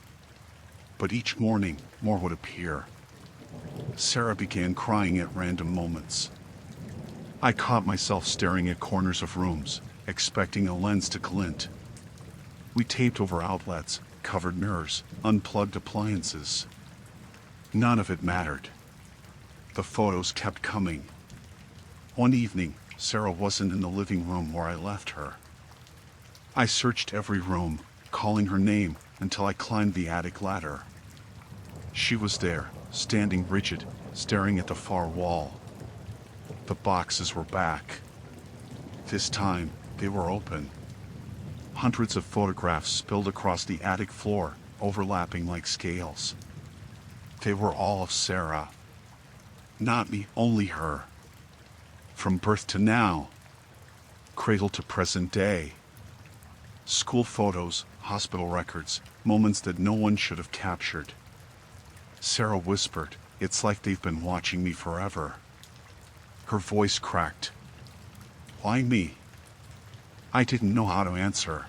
But each morning, more would appear. Sarah began crying at random moments. I caught myself staring at corners of rooms, expecting a lens to glint. We taped over outlets, covered mirrors, unplugged appliances. None of it mattered. The photos kept coming. One evening, Sarah wasn't in the living room where I left her. I searched every room, calling her name until I climbed the attic ladder. She was there, standing rigid, staring at the far wall. The boxes were back. This time, they were open. Hundreds of photographs spilled across the attic floor, overlapping like scales. They were all of Sarah. Not me, only her. From birth to now. Cradle to present day. School photos, hospital records, moments that no one should have captured. Sarah whispered, "It's like they've been watching me forever." Her voice cracked. Why me? I didn't know how to answer.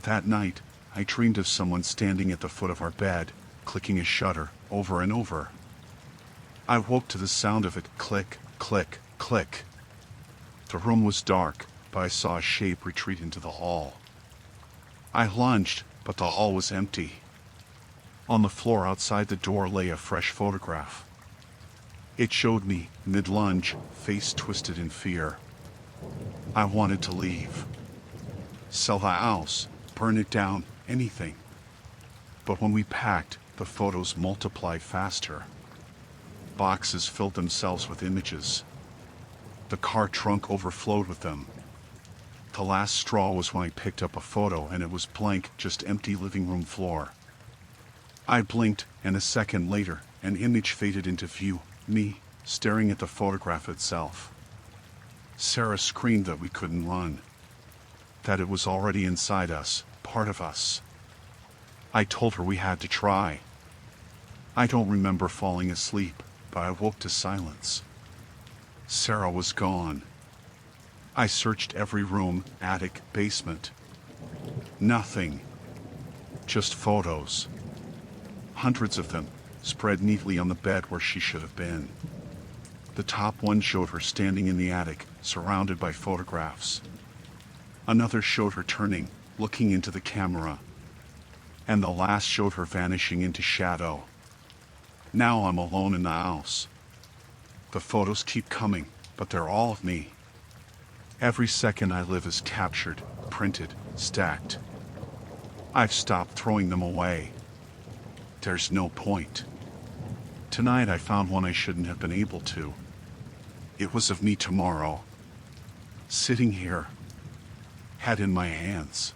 That night, I dreamed of someone standing at the foot of our bed, clicking a shutter over and over. I woke to the sound of it, click, click, click. The room was dark, but I saw a shape retreat into the hall. I lunged, but the hall was empty. On the floor outside the door lay a fresh photograph. It showed me, mid-lunge, face twisted in fear. I wanted to leave. Sell the house, burn it down, anything. But when we packed, the photos multiplied faster. Boxes filled themselves with images. The car trunk overflowed with them. The last straw was when I picked up a photo and it was blank, just empty living room floor. I blinked, and a second later, an image faded into view, me, staring at the photograph itself. Sarah screamed that we couldn't run. That it was already inside us, part of us. I told her we had to try. I don't remember falling asleep, but I woke to silence. Sarah was gone. I searched every room, attic, basement. Nothing. Just photos. Hundreds of them, spread neatly on the bed where she should have been. The top one showed her standing in the attic, surrounded by photographs. Another showed her turning, looking into the camera. And the last showed her vanishing into shadow. Now I'm alone in the house. The photos keep coming, but they're all of me. Every second I live is captured, printed, stacked. I've stopped throwing them away. There's no point. Tonight I found one I shouldn't have been able to. It was of me tomorrow. Sitting here. Head in my hands.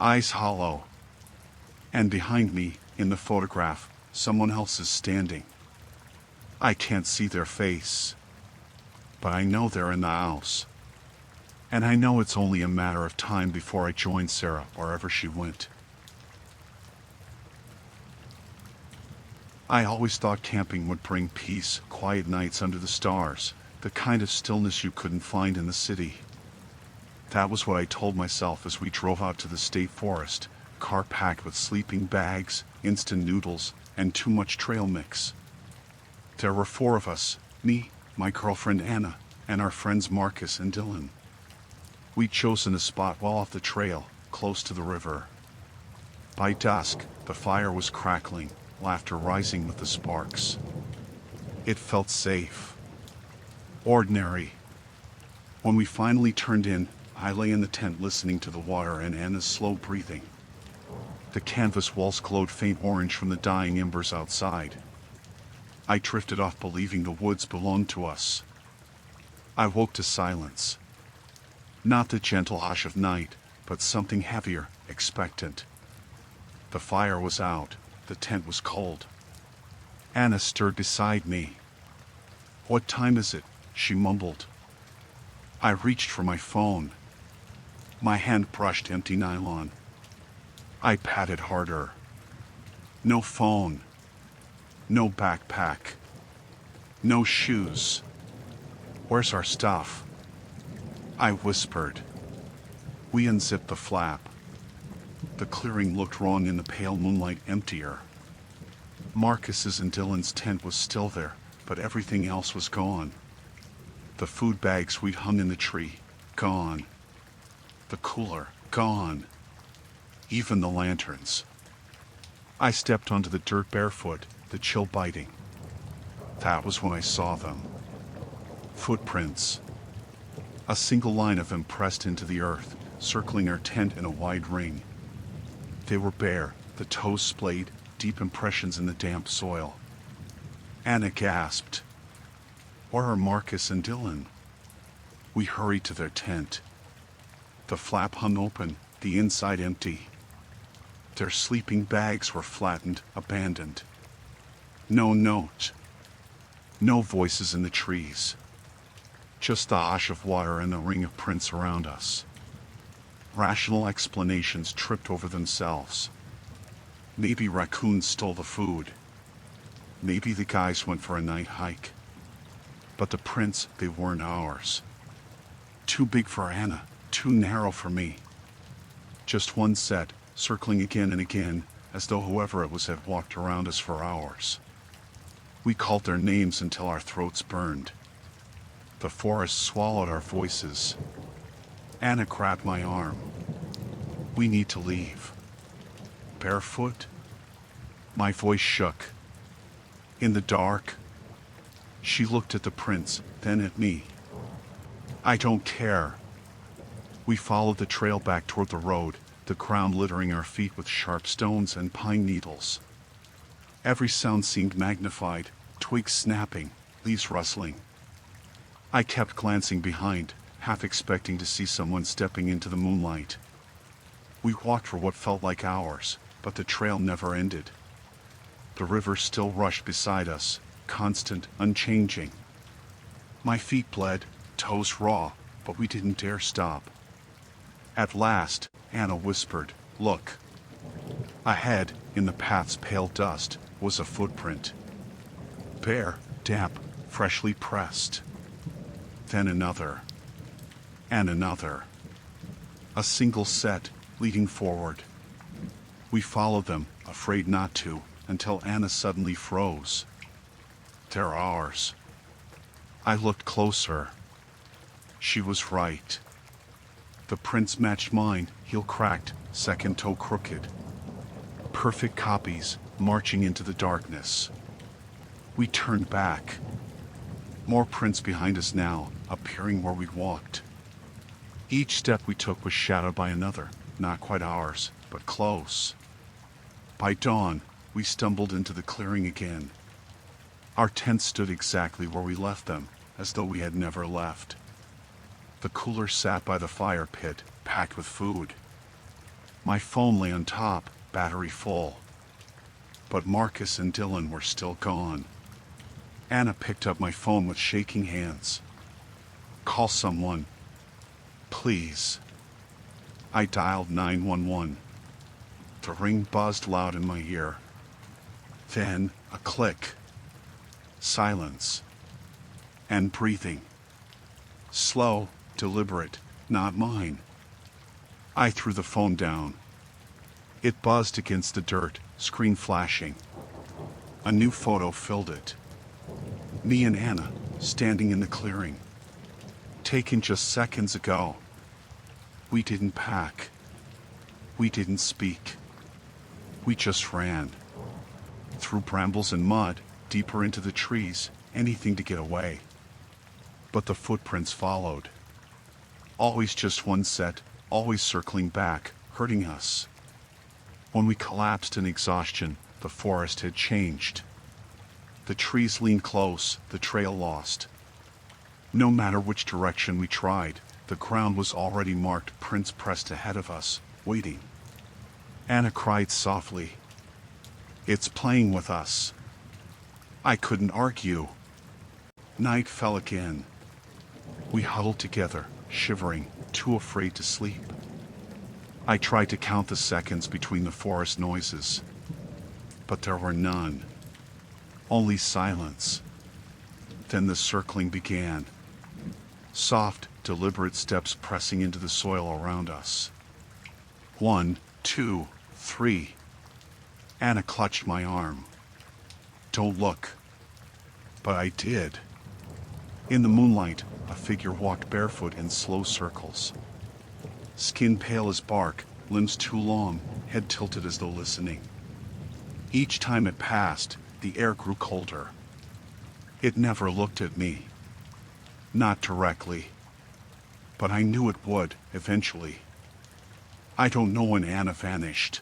Eyes hollow. And behind me, in the photograph, someone else is standing. I can't see their face. But I know they're in the house. And I know it's only a matter of time before I join Sarah wherever she went. I always thought camping would bring peace, quiet nights under the stars, the kind of stillness you couldn't find in the city. That was what I told myself as we drove out to the state forest, car packed with sleeping bags, instant noodles, and too much trail mix. There were 4 of us, me, my girlfriend Anna, and our friends Marcus and Dylan. We'd chosen a spot well off the trail, close to the river. By dusk, the fire was crackling, laughter rising with the sparks. It felt safe. Ordinary. When we finally turned in, I lay in the tent listening to the water and Anna's slow breathing. The canvas walls glowed faint orange from the dying embers outside. I drifted off believing the woods belonged to us. I woke to silence. Not the gentle hush of night, but something heavier, expectant. The fire was out. The tent was cold. Anna stirred beside me. "What time is it?" she mumbled. I reached for my phone. My hand brushed empty nylon. I patted harder. No phone. No backpack. No shoes. "Where's our stuff?" I whispered. We unzipped the flap. The clearing looked wrong in the pale moonlight, emptier. Marcus's and Dylan's tent was still there, but everything else was gone. The food bags we'd hung in the tree, gone. The cooler, gone. Even the lanterns. I stepped onto the dirt barefoot, the chill biting. That was when I saw them. Footprints. A single line of them pressed into the earth, circling our tent in a wide ring. They were bare, the toes splayed, deep impressions in the damp soil. Anna gasped. "Where are Marcus and Dylan?" We hurried to their tent. The flap hung open, the inside empty. Their sleeping bags were flattened, abandoned. No note. No voices in the trees. Just the hush of water and the ring of prints around us. Rational explanations tripped over themselves. Maybe raccoons stole the food. Maybe the guys went for a night hike. But the prints, they weren't ours. Too big for Anna, too narrow for me. Just one set, circling again and again, as though whoever it was had walked around us for hours. We called their names until our throats burned. The forest swallowed our voices. Anna grabbed my arm. "We need to leave." Barefoot? My voice shook. In the dark? She looked at the prints, then at me. "I don't care." We followed the trail back toward the road, the ground littering our feet with sharp stones and pine needles. Every sound seemed magnified, twigs snapping, leaves rustling. I kept glancing behind, half expecting to see someone stepping into the moonlight. We walked for what felt like hours, but the trail never ended. The river still rushed beside us, constant, unchanging. My feet bled, toes raw, but we didn't dare stop. At last, Anna whispered, "Look." Ahead, in the path's pale dust, was a footprint. Bare, damp, freshly pressed. Then another. And another. A single set, leading forward. We followed them, afraid not to, until Anna suddenly froze. "They're ours." I looked closer. She was right. The prints matched mine, heel cracked, second toe crooked. Perfect copies, marching into the darkness. We turned back. More prints behind us now, appearing where we'd walked. Each step we took was shadowed by another, not quite ours, but close. By dawn, we stumbled into the clearing again. Our tents stood exactly where we left them, as though we had never left. The cooler sat by the fire pit, packed with food. My phone lay on top, battery full. But Marcus and Dylan were still gone. Anna picked up my phone with shaking hands. "Call someone. Please." I dialed 911. The ring buzzed loud in my ear. Then a click. Silence. And breathing. Slow, deliberate, not mine. I threw the phone down. It buzzed against the dirt, screen flashing. A new photo filled it. Me and Anna, standing in the clearing. Taken just seconds ago. We didn't pack. We didn't speak. We just ran. Through brambles and mud, deeper into the trees, anything to get away. But the footprints followed. Always just one set, always circling back, hurting us. When we collapsed in exhaustion, the forest had changed. The trees leaned close, the trail lost. No matter which direction we tried, the ground was already marked, prints pressed ahead of us, waiting. Anna cried softly. "It's playing with us." I couldn't argue. Night fell again. We huddled together, shivering, too afraid to sleep. I tried to count the seconds between the forest noises, but there were none. Only silence. Then the circling began. Soft, deliberate steps pressing into the soil around us. 1, 2, 3. Anna clutched my arm. "Don't look." But I did. In the moonlight, a figure walked barefoot in slow circles. Skin pale as bark, limbs too long, head tilted as though listening. Each time it passed, the air grew colder. It never looked at me. Not directly. But I knew it would, eventually. I don't know when Anna vanished.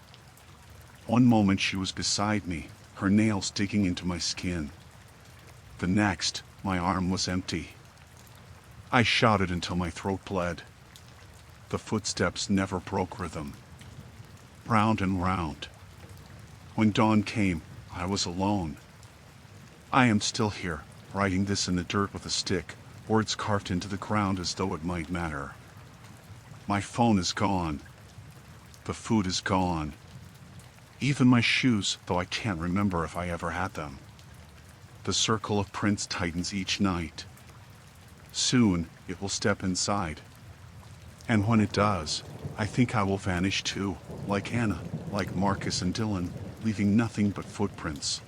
One moment she was beside me, her nails digging into my skin. The next, my arm was empty. I shouted until my throat bled. The footsteps never broke rhythm. Round and round. When dawn came, I was alone. I am still here, writing this in the dirt with a stick, words carved into the ground as though it might matter. My phone is gone. The food is gone. Even my shoes, though I can't remember if I ever had them. The circle of prints tightens each night. Soon, it will step inside. And when it does, I think I will vanish too, like Anna, like Marcus and Dylan, leaving nothing but footprints.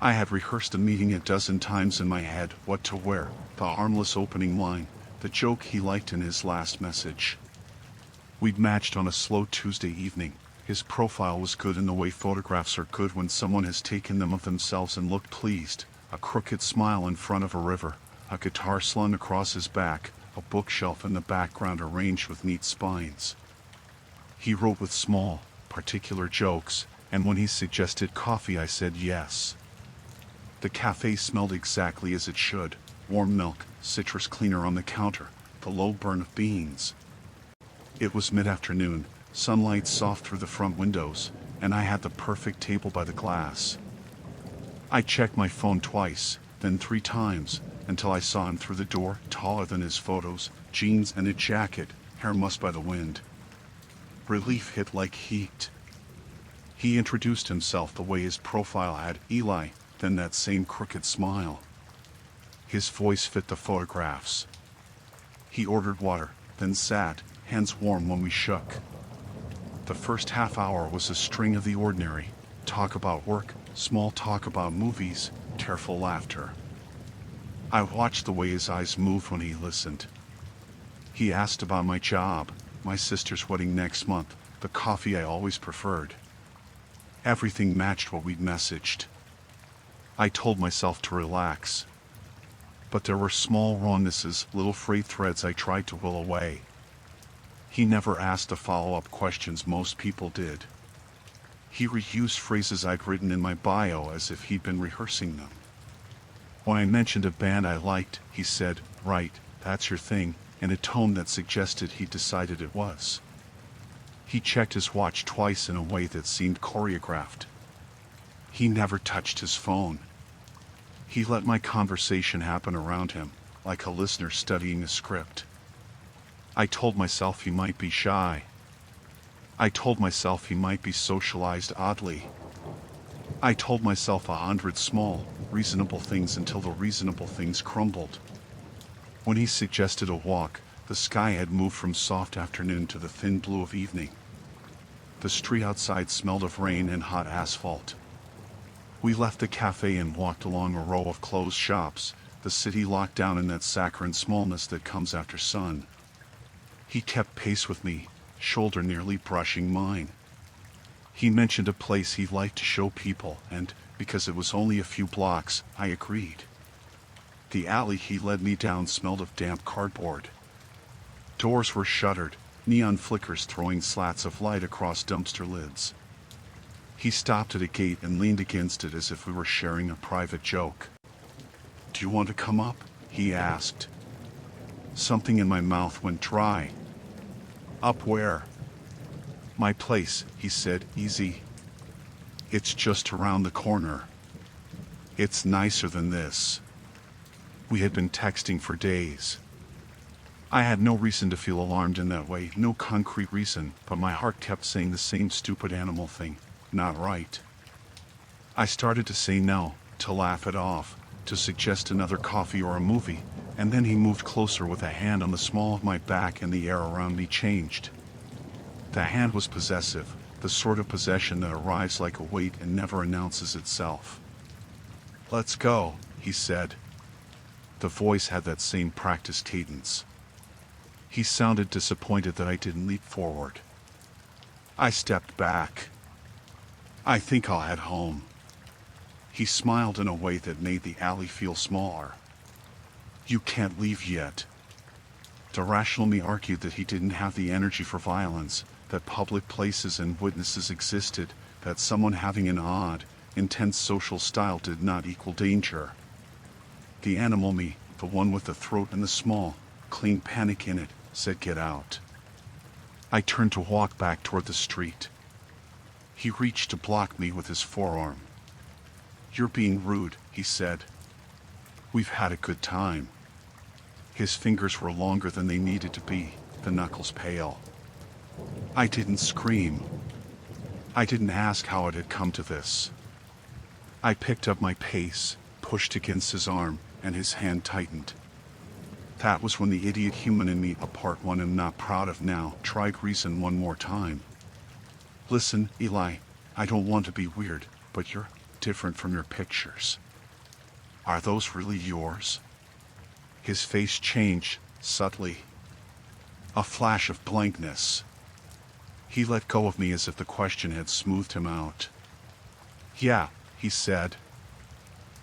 I had rehearsed the meeting a dozen times in my head, what to wear, the harmless opening line, the joke he liked in his last message. We'd matched on a slow Tuesday evening. His profile was good in the way photographs are good when someone has taken them of themselves and looked pleased, a crooked smile in front of a river, a guitar slung across his back, a bookshelf in the background arranged with neat spines. He wrote with small, particular jokes, and when he suggested coffee I said yes. The cafe smelled exactly as it should, warm milk, citrus cleaner on the counter, the low burn of beans. It was mid-afternoon, sunlight soft through the front windows, and I had the perfect table by the glass. I checked my phone twice, then 3 times, until I saw him through the door, taller than his photos, jeans and a jacket, hair mussed by the wind. Relief hit like heat. He introduced himself the way his profile had, Eli, then that same crooked smile. His voice fit the photographs. He ordered water, then sat, hands warm when we shook. The first half hour was a string of the ordinary. Talk about work, small talk about movies, tearful laughter. I watched the way his eyes moved when he listened. He asked about my job, my sister's wedding next month, the coffee I always preferred. Everything matched what we'd messaged. I told myself to relax. But there were small wrongnesses, little frayed threads I tried to will away. He never asked the follow-up questions most people did. He reused phrases I'd written in my bio as if he'd been rehearsing them. When I mentioned a band I liked, he said, "Right, that's your thing," in a tone that suggested he'd decided it was. He checked his watch twice in a way that seemed choreographed. He never touched his phone. He let my conversation happen around him, like a listener studying a script. I told myself he might be shy. I told myself he might be socialized oddly. I told myself 100 small, reasonable things until the reasonable things crumbled. When he suggested a walk, the sky had moved from soft afternoon to the thin blue of evening. The street outside smelled of rain and hot asphalt. We left the cafe and walked along a row of closed shops, the city locked down in that saccharine smallness that comes after sun. He kept pace with me, shoulder nearly brushing mine. He mentioned a place he liked to show people, and, because it was only a few blocks, I agreed. The alley he led me down smelled of damp cardboard. Doors were shuttered, neon flickers throwing slats of light across dumpster lids. He stopped at a gate and leaned against it as if we were sharing a private joke. "Do you want to come up?" he asked. Something in my mouth went dry. "Up where?" "My place," he said, easy. "It's just around the corner. It's nicer than this." We had been texting for days. I had no reason to feel alarmed in that way, no concrete reason, but my heart kept saying the same stupid animal thing. Not right. I started to say no, to laugh it off, to suggest another coffee or a movie, and then he moved closer with a hand on the small of my back and the air around me changed. The hand was possessive, the sort of possession that arrives like a weight and never announces itself. "Let's go," he said. The voice had that same practiced cadence. He sounded disappointed that I didn't leap forward. I stepped back. "I think I'll head home." He smiled in a way that made the alley feel smaller. "You can't leave yet." The rational me argued that he didn't have the energy for violence, that public places and witnesses existed, that someone having an odd, intense social style did not equal danger. The animal me, the one with the throat and the small, clean panic in it, said get out. I turned to walk back toward the street. He reached to block me with his forearm. "You're being rude," he said. "We've had a good time." His fingers were longer than they needed to be, the knuckles pale. I didn't scream. I didn't ask how it had come to this. I picked up my pace, pushed against his arm, and his hand tightened. That was when the idiot human in me, a part one I'm not proud of now, tried reason one more time. "Listen, Eli, I don't want to be weird, but you're different from your pictures. Are those really yours?" His face changed, subtly. A flash of blankness. He let go of me as if the question had smoothed him out. "Yeah," he said.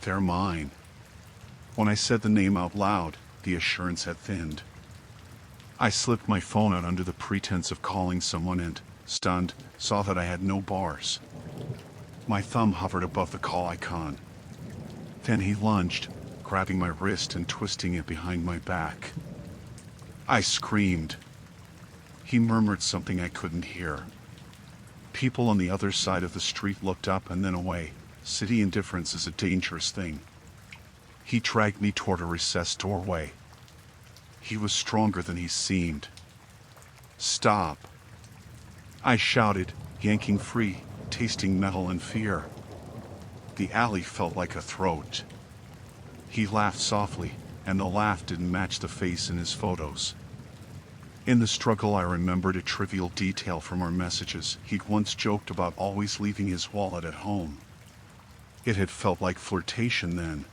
"They're mine." When I said the name out loud, the assurance had thinned. I slipped my phone out under the pretense of calling someone and, stunned, saw that I had no bars. My thumb hovered above the call icon. Then he lunged, grabbing my wrist and twisting it behind my back. I screamed. He murmured something I couldn't hear. People on the other side of the street looked up and then away. City indifference is a dangerous thing. He dragged me toward a recessed doorway. He was stronger than he seemed. "Stop!" I shouted, yanking free, tasting metal and fear. The alley felt like a throat. He laughed softly, and the laugh didn't match the face in his photos. In the struggle I remembered a trivial detail from our messages. He'd once joked about always leaving his wallet at home. It had felt like flirtation then.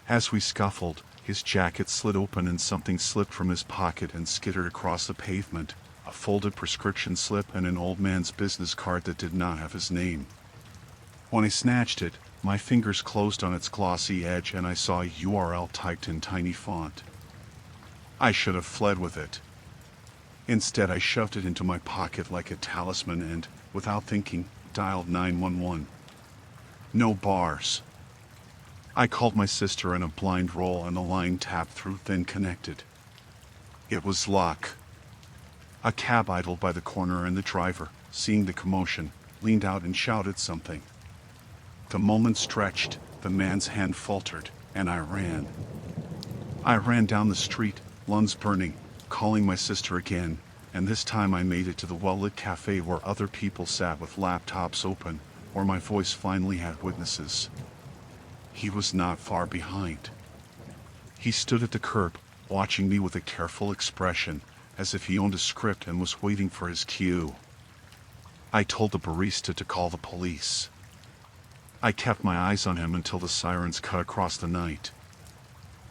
As we scuffled, his jacket slid open and something slipped from his pocket and skittered across the pavement, a folded prescription slip and an old man's business card that did not have his name. When I snatched it, my fingers closed on its glossy edge and I saw a URL typed in tiny font. I should have fled with it. Instead, I shoved it into my pocket like a talisman and, without thinking, dialed 911. No bars. I called my sister in a blind roll and the line tapped through, then connected. It was luck. A cab idled by the corner and the driver, seeing the commotion, leaned out and shouted something. The moment stretched, the man's hand faltered, and I ran. I ran down the street, lungs burning, calling my sister again, and this time I made it to the well-lit cafe where other people sat with laptops open, where my voice finally had witnesses. He was not far behind. He stood at the curb, watching me with a careful expression, as if he owned a script and was waiting for his cue. I told the barista to call the police. I kept my eyes on him until the sirens cut across the night.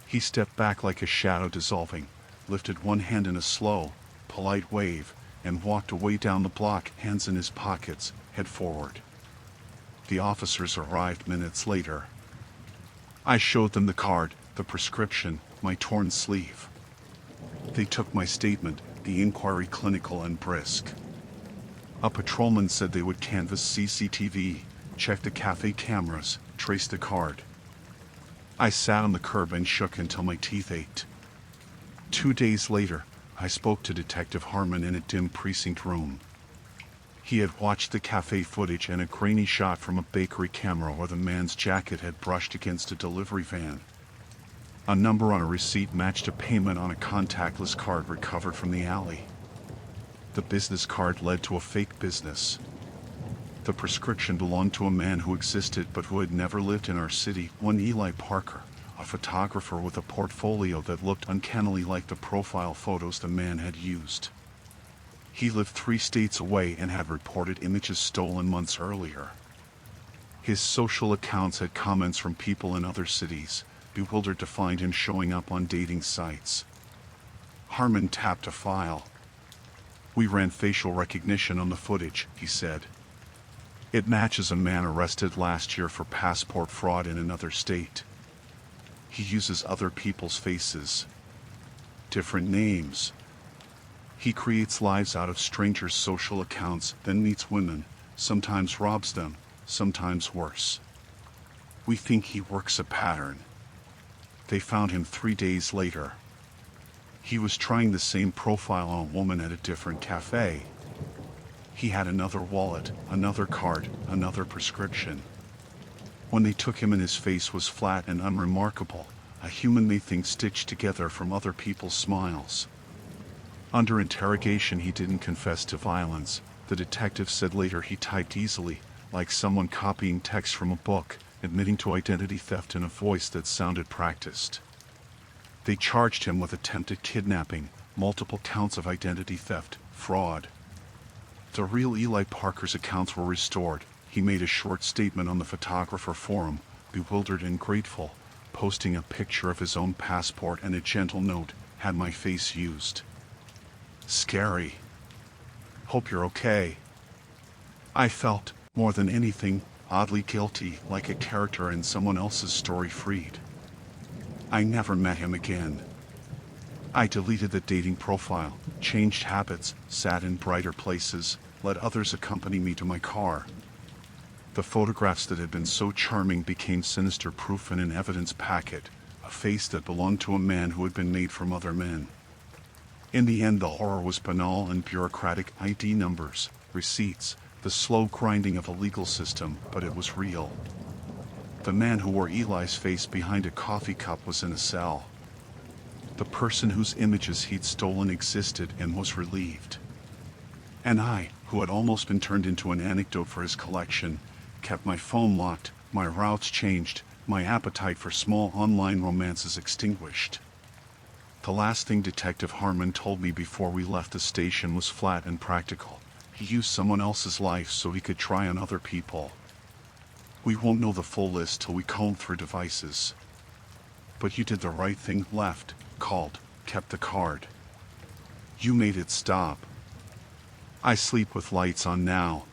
He stepped back like a shadow dissolving, lifted one hand in a slow, polite wave, and walked away down the block, hands in his pockets, head forward. The officers arrived minutes later. I showed them the card, the prescription, my torn sleeve. They took my statement, the inquiry clinical and brisk. A patrolman said they would canvass CCTV, check the cafe cameras, trace the card. I sat on the curb and shook until my teeth ached. 2 days later, I spoke to Detective Harmon in a dim precinct room. He had watched the cafe footage and a grainy shot from a bakery camera where the man's jacket had brushed against a delivery van. A number on a receipt matched a payment on a contactless card recovered from the alley. The business card led to a fake business. The prescription belonged to a man who existed but who had never lived in our city, one Eli Parker, a photographer with a portfolio that looked uncannily like the profile photos the man had used. He lived 3 states away and had reported images stolen months earlier. His social accounts had comments from people in other cities, bewildered to find him showing up on dating sites. Harmon tapped a file. "We ran facial recognition on the footage," he said. "It matches a man arrested last year for passport fraud in another state. He uses other people's faces. Different names. He creates lives out of strangers' social accounts, then meets women, sometimes robs them, sometimes worse. We think he works a pattern." They found him 3 days later. He was trying the same profile on a woman at a different cafe. He had another wallet, another card, another prescription. When they took him in, his face was flat and unremarkable, a human-made thing stitched together from other people's smiles. Under interrogation, he didn't confess to violence. The detective said later he typed easily, like someone copying text from a book, admitting to identity theft in a voice that sounded practiced. They charged him with attempted kidnapping, multiple counts of identity theft, fraud. The real Eli Parker's accounts were restored. He made a short statement on the photographer forum, bewildered and grateful, posting a picture of his own passport and a gentle note, "Had my face used. Scary. Hope you're okay." I felt, more than anything, oddly guilty, like a character in someone else's story freed. I never met him again. I deleted the dating profile, changed habits, sat in brighter places, let others accompany me to my car. The photographs that had been so charming became sinister proof in an evidence packet, a face that belonged to a man who had been made from other men. In the end, the horror was banal and bureaucratic: ID numbers, receipts, the slow grinding of a legal system, but it was real. The man who wore Eli's face behind a coffee cup was in a cell. The person whose images he'd stolen existed and was relieved. And I, who had almost been turned into an anecdote for his collection, kept my phone locked, my routes changed, my appetite for small online romances extinguished. The last thing Detective Harmon told me before we left the station was flat and practical. He used someone else's life so he could try on other people. We won't know the full list till we comb through devices. But you did the right thing, left, called, kept the card. You made it stop. I sleep with lights on now.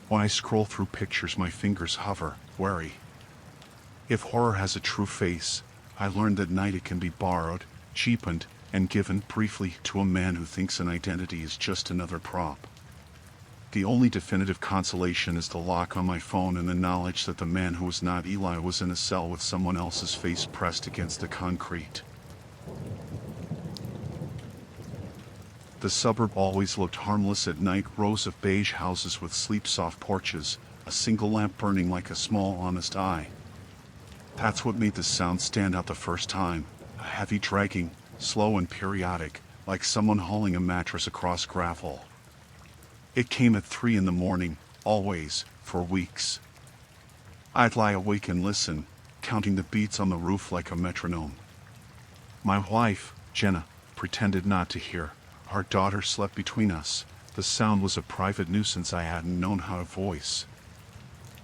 When I scroll through pictures, my fingers hover, wary. If horror has a true face, I learned that night it can be borrowed, cheapened, and given briefly to a man who thinks an identity is just another prop. The only definitive consolation is the lock on my phone and the knowledge that the man who was not Eli was in a cell with someone else's face pressed against the concrete. The suburb always looked harmless at night: rows of beige houses with sleep-soft porches, a single lamp burning like a small honest eye. That's what made the sound stand out the first time, a heavy dragging, slow and periodic, like someone hauling a mattress across gravel. It came at 3 in the morning, always, for weeks. I'd lie awake and listen, counting the beats on the roof like a metronome. My wife, Jenna, pretended not to hear. Our daughter slept between us. The sound was a private nuisance I hadn't known how to voice.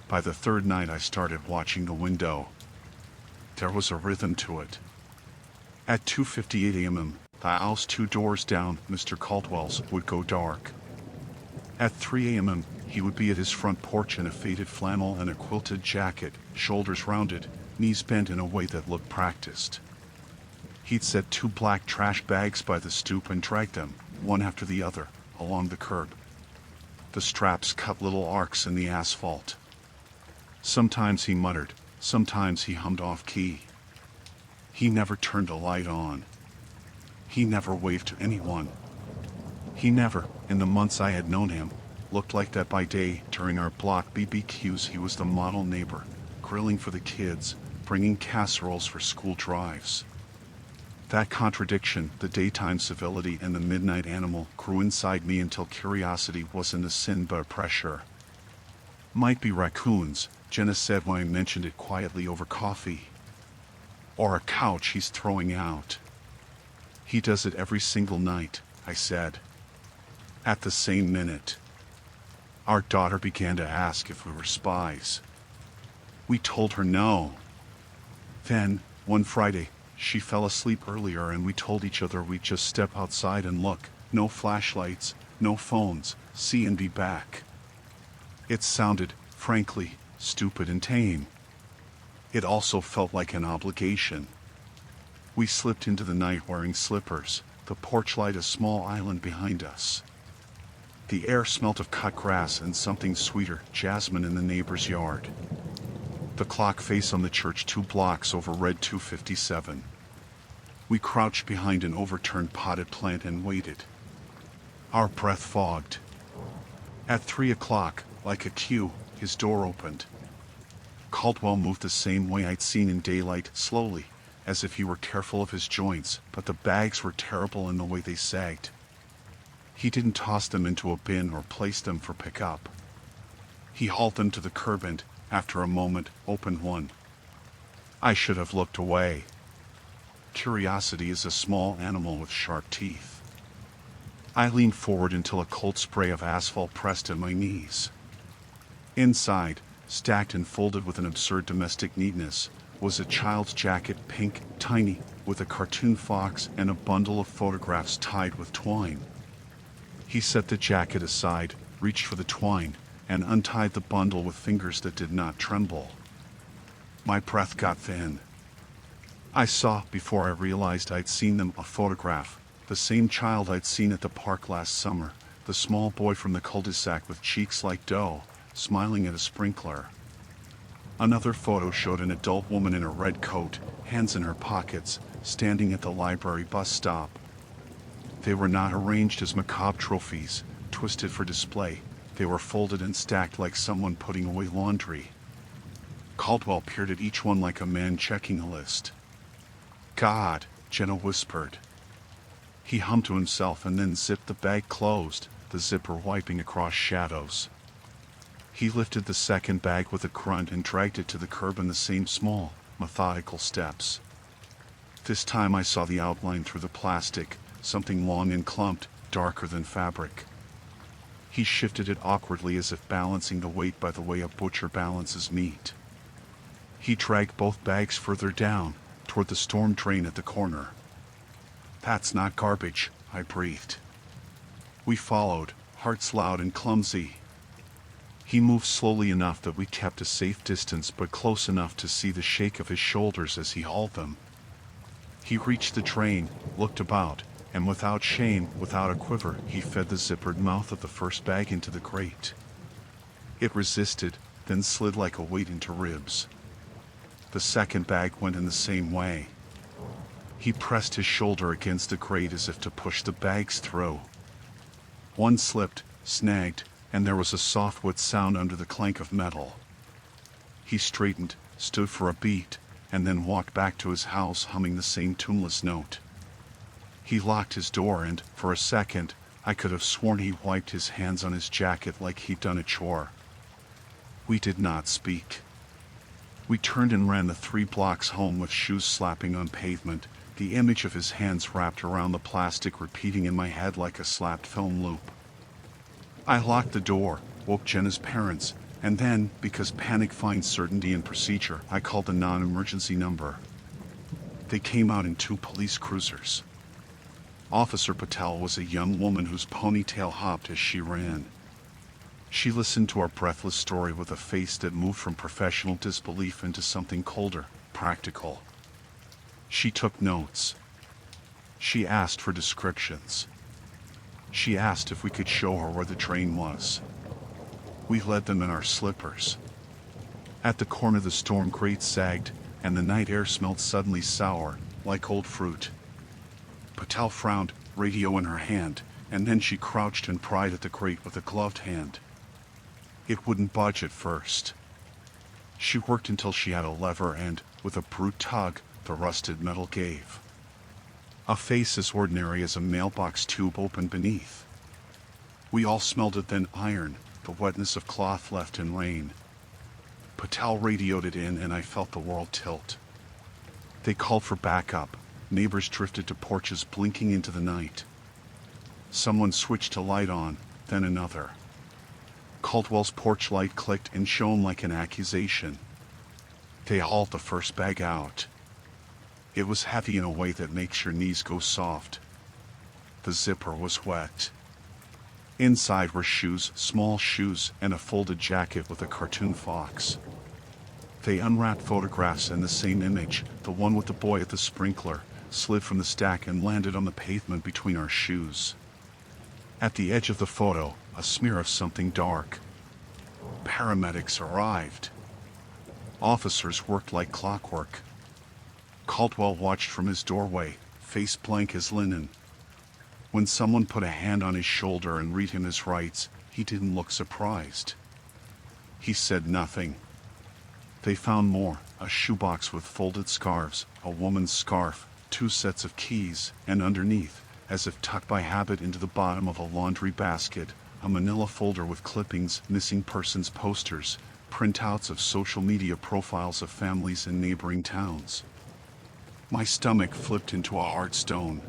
By the third night I started watching the window. There was a rhythm to it. At 2:58 a.m., the house 2 doors down, Mr. Caldwell's, would go dark. At 3 a.m., He would be at his front porch in a faded flannel and a quilted jacket, shoulders rounded, knees bent in a way that looked practiced. He'd set 2 black trash bags by the stoop and dragged them, one after the other, along the curb. The straps cut little arcs in the asphalt. Sometimes he muttered, sometimes he hummed off-key. He never turned a light on. He never waved to anyone. He never, in the months I had known him, looked like that by day. During our block BBQs he was the model neighbor, grilling for the kids, bringing casseroles for school drives. That contradiction, the daytime civility and the midnight animal, grew inside me until curiosity wasn't a sin but a pressure. Might be raccoons, Jenna said when I mentioned it quietly over coffee. Or a couch he's throwing out. He does it every single night, I said. At the same minute, our daughter began to ask if we were spies. We told her no. Then, one Friday, she fell asleep earlier and we told each other we'd just step outside and look. No flashlights, no phones, see and be back. It sounded, frankly, stupid and tame. It also felt like an obligation. We slipped into the night wearing slippers, the porch light a small island behind us. The air smelt of cut grass and something sweeter, jasmine in the neighbor's yard. The clock face on the church 2 blocks over read 2:57. We crouched behind an overturned potted plant and waited. Our breath fogged. At 3 o'clock, like a cue, his door opened. Caldwell moved the same way I'd seen in daylight, slowly, as if he were careful of his joints, but the bags were terrible in the way they sagged. He didn't toss them into a bin or place them for pickup. He hauled them to the curb and, after a moment, opened one. I should have looked away. Curiosity is a small animal with sharp teeth. I leaned forward until a cold spray of asphalt pressed at my knees. Inside, stacked and folded with an absurd domestic neatness, was a child's jacket, pink, tiny, with a cartoon fox and a bundle of photographs tied with twine. He set the jacket aside, reached for the twine, and untied the bundle with fingers that did not tremble. My breath got thin. I saw, before I realized I'd seen them, a photograph, the same child I'd seen at the park last summer, the small boy from the cul-de-sac with cheeks like dough, smiling at a sprinkler. Another photo showed an adult woman in a red coat, hands in her pockets, standing at the library bus stop. They were not arranged as macabre trophies, twisted for display. They were folded and stacked like someone putting away laundry. Caldwell peered at each one like a man checking a list. God, Jenna whispered. He hummed to himself and then zipped the bag closed, the zipper wiping across shadows. He lifted the second bag with a grunt and dragged it to the curb in the same small, methodical steps. This time I saw the outline through the plastic, something long and clumped, darker than fabric. He shifted it awkwardly as if balancing the weight by the way a butcher balances meat. He dragged both bags further down, toward the storm drain at the corner. That's not garbage, I breathed. We followed, hearts loud and clumsy. He moved slowly enough that we kept a safe distance but close enough to see the shake of his shoulders as he hauled them. He reached the drain, looked about, and without shame, without a quiver, he fed the zippered mouth of the first bag into the grate. It resisted, then slid like a weight into ribs. The second bag went in the same way. He pressed his shoulder against the grate as if to push the bags through. One slipped, snagged, and there was a soft wet sound under the clank of metal. He straightened, stood for a beat, and then walked back to his house humming the same tuneless note. He locked his door and, for a second, I could have sworn he wiped his hands on his jacket like he'd done a chore. We did not speak. We turned and ran the 3 blocks home with shoes slapping on pavement, the image of his hands wrapped around the plastic repeating in my head like a slapped film loop. I locked the door, woke Jenna's parents, and then, because panic finds certainty in procedure, I called the non-emergency number. They came out in 2 police cruisers. Officer Patel was a young woman whose ponytail hopped as she ran. She listened to our breathless story with a face that moved from professional disbelief into something colder, practical. She took notes. She asked for descriptions. She asked if we could show her where the train was. We led them in our slippers. At the corner the storm grate sagged, and the night air smelled suddenly sour, like old fruit. Patel frowned, radio in her hand, and then she crouched and pried at the grate with a gloved hand. It wouldn't budge at first. She worked until she had a lever and, with a brute tug, the rusted metal gave. A face as ordinary as a mailbox tube opened beneath. We all smelled it then iron, the wetness of cloth left in rain. Patel radioed it in and I felt the world tilt. They called for backup. Neighbors drifted to porches blinking into the night. Someone switched a light on, then another. Caldwell's porch light clicked and shone like an accusation. They hauled the first bag out. It was heavy in a way that makes your knees go soft. The zipper was wet. Inside were shoes, small shoes, and a folded jacket with a cartoon fox. They unwrapped photographs and the same image, the one with the boy at the sprinkler, slid from the stack and landed on the pavement between our shoes. At the edge of the photo, a smear of something dark. Paramedics arrived. Officers worked like clockwork. Caldwell watched from his doorway, face blank as linen. When someone put a hand on his shoulder and read him his rights, he didn't look surprised. He said nothing. They found more, a shoebox with folded scarves, a woman's scarf, 2 sets of keys, and underneath, as if tucked by habit into the bottom of a laundry basket, a manila folder with clippings, missing persons posters, printouts of social media profiles of families in neighboring towns. My stomach flipped into a hard stone.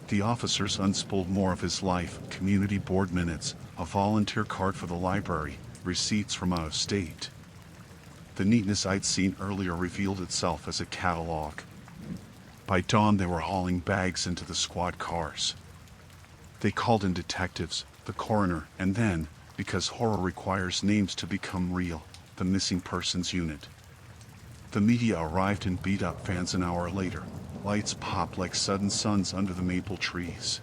The officers unspooled more of his life, community board minutes, a volunteer card for the library, receipts from out of state. The neatness I'd seen earlier revealed itself as a catalog. By dawn they were hauling bags into the squad cars. They called in detectives, the coroner, and then, because horror requires names to become real, the missing persons unit. The media arrived in beat-up vans an hour later. Lights popped like sudden suns under the maple trees.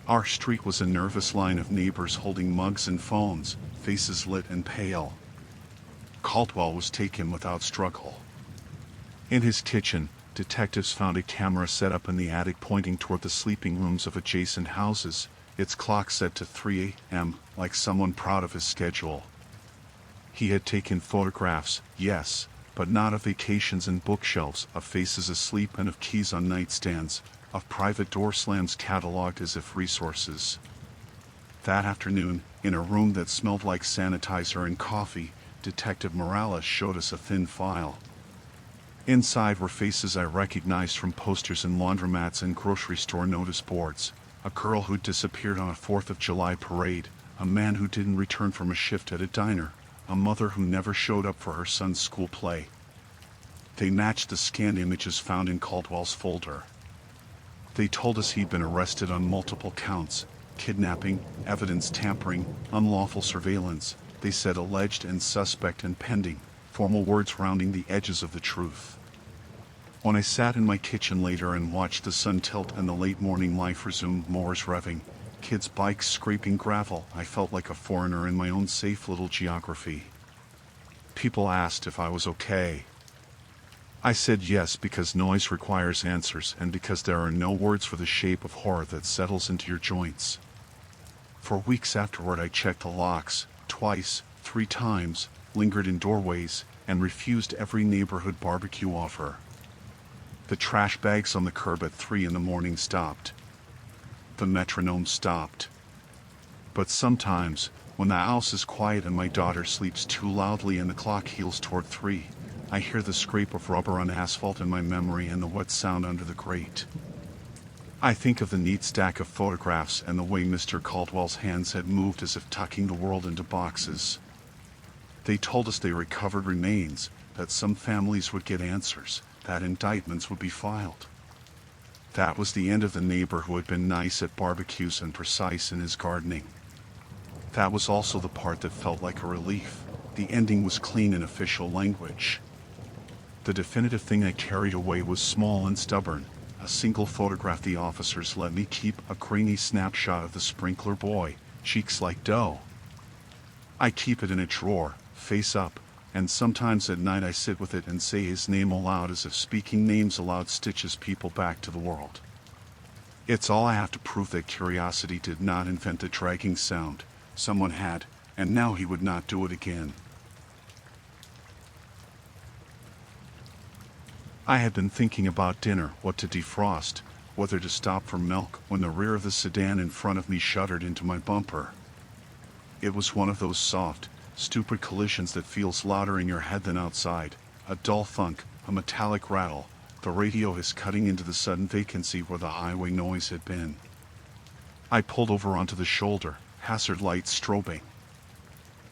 Our street was a nervous line of neighbors holding mugs and phones, faces lit and pale. Caldwell was taken without struggle. In his kitchen, detectives found a camera set up in the attic pointing toward the sleeping rooms of adjacent houses, its clock set to 3 a.m., like someone proud of his schedule. He had taken photographs, yes, but not of vacations and bookshelves, of faces asleep and of keys on nightstands, of private door slams cataloged as if resources. That afternoon, in a room that smelled like sanitizer and coffee, Detective Morales showed us a thin file. Inside were faces I recognized from posters in laundromats and grocery store notice boards. A girl who disappeared on a 4th of July parade, a man who didn't return from a shift at a diner, a mother who never showed up for her son's school play. They matched the scanned images found in Caldwell's folder. They told us he'd been arrested on multiple counts: kidnapping, evidence tampering, unlawful surveillance. They said alleged and suspect and pending, formal words rounding the edges of the truth. When I sat in my kitchen later and watched the sun tilt and the late morning life resume, mowers revving, kids' bikes scraping gravel, I felt like a foreigner in my own safe little geography. People asked if I was okay. I said yes, because noise requires answers and because there are no words for the shape of horror that settles into your joints. For weeks afterward I checked the locks, twice, 3 times, lingered in doorways, and refused every neighborhood barbecue offer. The trash bags on the curb at 3 in the morning stopped. The metronome stopped. But sometimes, when the house is quiet and my daughter sleeps too loudly and the clock heels toward 3, I hear the scrape of rubber on asphalt in my memory and the wet sound under the grate. I think of the neat stack of photographs and the way Mr. Caldwell's hands had moved as if tucking the world into boxes. They told us they recovered remains, that some families would get answers, that indictments would be filed. That was the end of the neighbor who had been nice at barbecues and precise in his gardening. That was also the part that felt like a relief. The ending was clean in official language. The definitive thing I carried away was small and stubborn. A single photograph the officers let me keep, a grainy snapshot of the sprinkler boy, cheeks like dough. I keep it in a drawer, face up, and sometimes at night I sit with it and say his name aloud as if speaking names aloud stitches people back to the world. It's all I have to prove that curiosity did not invent the dragging sound. Someone had, and now he would not do it again. I had been thinking about dinner, what to defrost, whether to stop for milk, when the rear of the sedan in front of me shuddered into my bumper. It was one of those soft, stupid collisions that feels louder in your head than outside. A dull thunk, a metallic rattle, the radio is cutting into the sudden vacancy where the highway noise had been. I pulled over onto the shoulder, hazard lights strobing.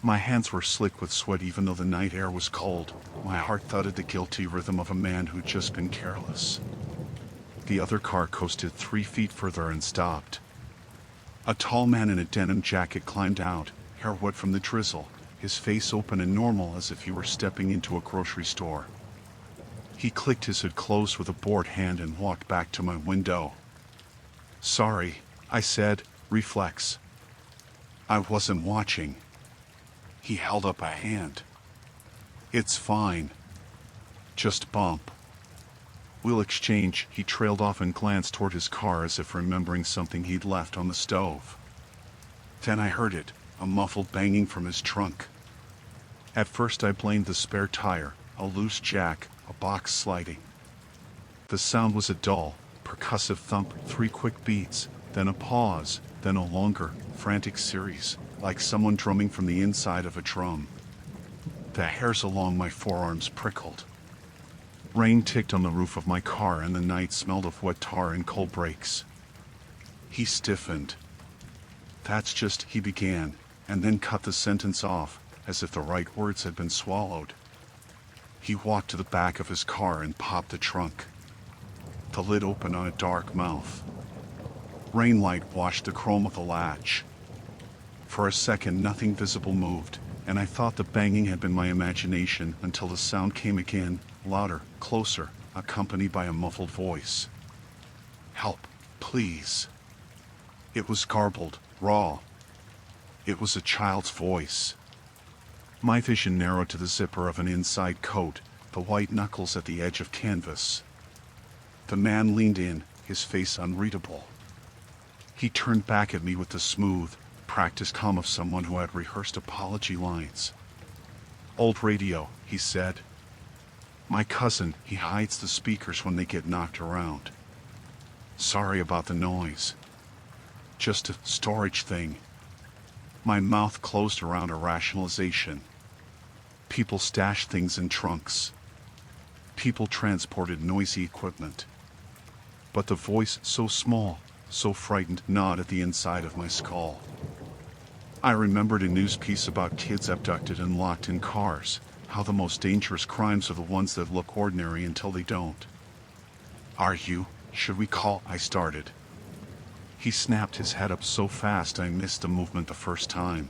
My hands were slick with sweat even though the night air was cold. My heart thudded the guilty rhythm of a man who'd just been careless. The other car coasted 3 feet further and stopped. A tall man in a denim jacket climbed out, hair wet from the drizzle, his face open and normal as if he were stepping into a grocery store. He clicked his hood closed with a bored hand and walked back to my window. "Sorry," I said, reflex. "I wasn't watching." He held up a hand. "It's fine. Just bump." "We'll exchange." He trailed off and glanced toward his car as if remembering something he'd left on the stove. Then I heard it, a muffled banging from his trunk. At first I blamed the spare tire, a loose jack, a box sliding. The sound was a dull, percussive thump, 3 quick beats, then a pause, then a longer, frantic series, like someone drumming from the inside of a drum. The hairs along my forearms prickled. Rain ticked on the roof of my car and the night smelled of wet tar and coal brakes. He stiffened. "That's just," he began, and then cut the sentence off, as if the right words had been swallowed. He walked to the back of his car and popped the trunk. The lid opened on a dark mouth. Rainlight washed the chrome of the latch. For a second nothing visible moved, and I thought the banging had been my imagination until the sound came again, louder, closer, accompanied by a muffled voice. "Help, please." It was garbled, raw. It was a child's voice. My vision narrowed to the zipper of an inside coat, the white knuckles at the edge of canvas. The man leaned in, his face unreadable. He turned back at me with the smooth, practiced hum of someone who had rehearsed apology lines. "Old radio," he said. "My cousin, he hides the speakers when they get knocked around. Sorry about the noise. Just a storage thing." My mouth closed around a rationalization. People stashed things in trunks. People transported noisy equipment. But the voice, so small, so frightened, gnawed at the inside of my skull. I remembered a news piece about kids abducted and locked in cars, how the most dangerous crimes are the ones that look ordinary until they don't. Should we call?" I started. He snapped his head up so fast I missed the movement the first time.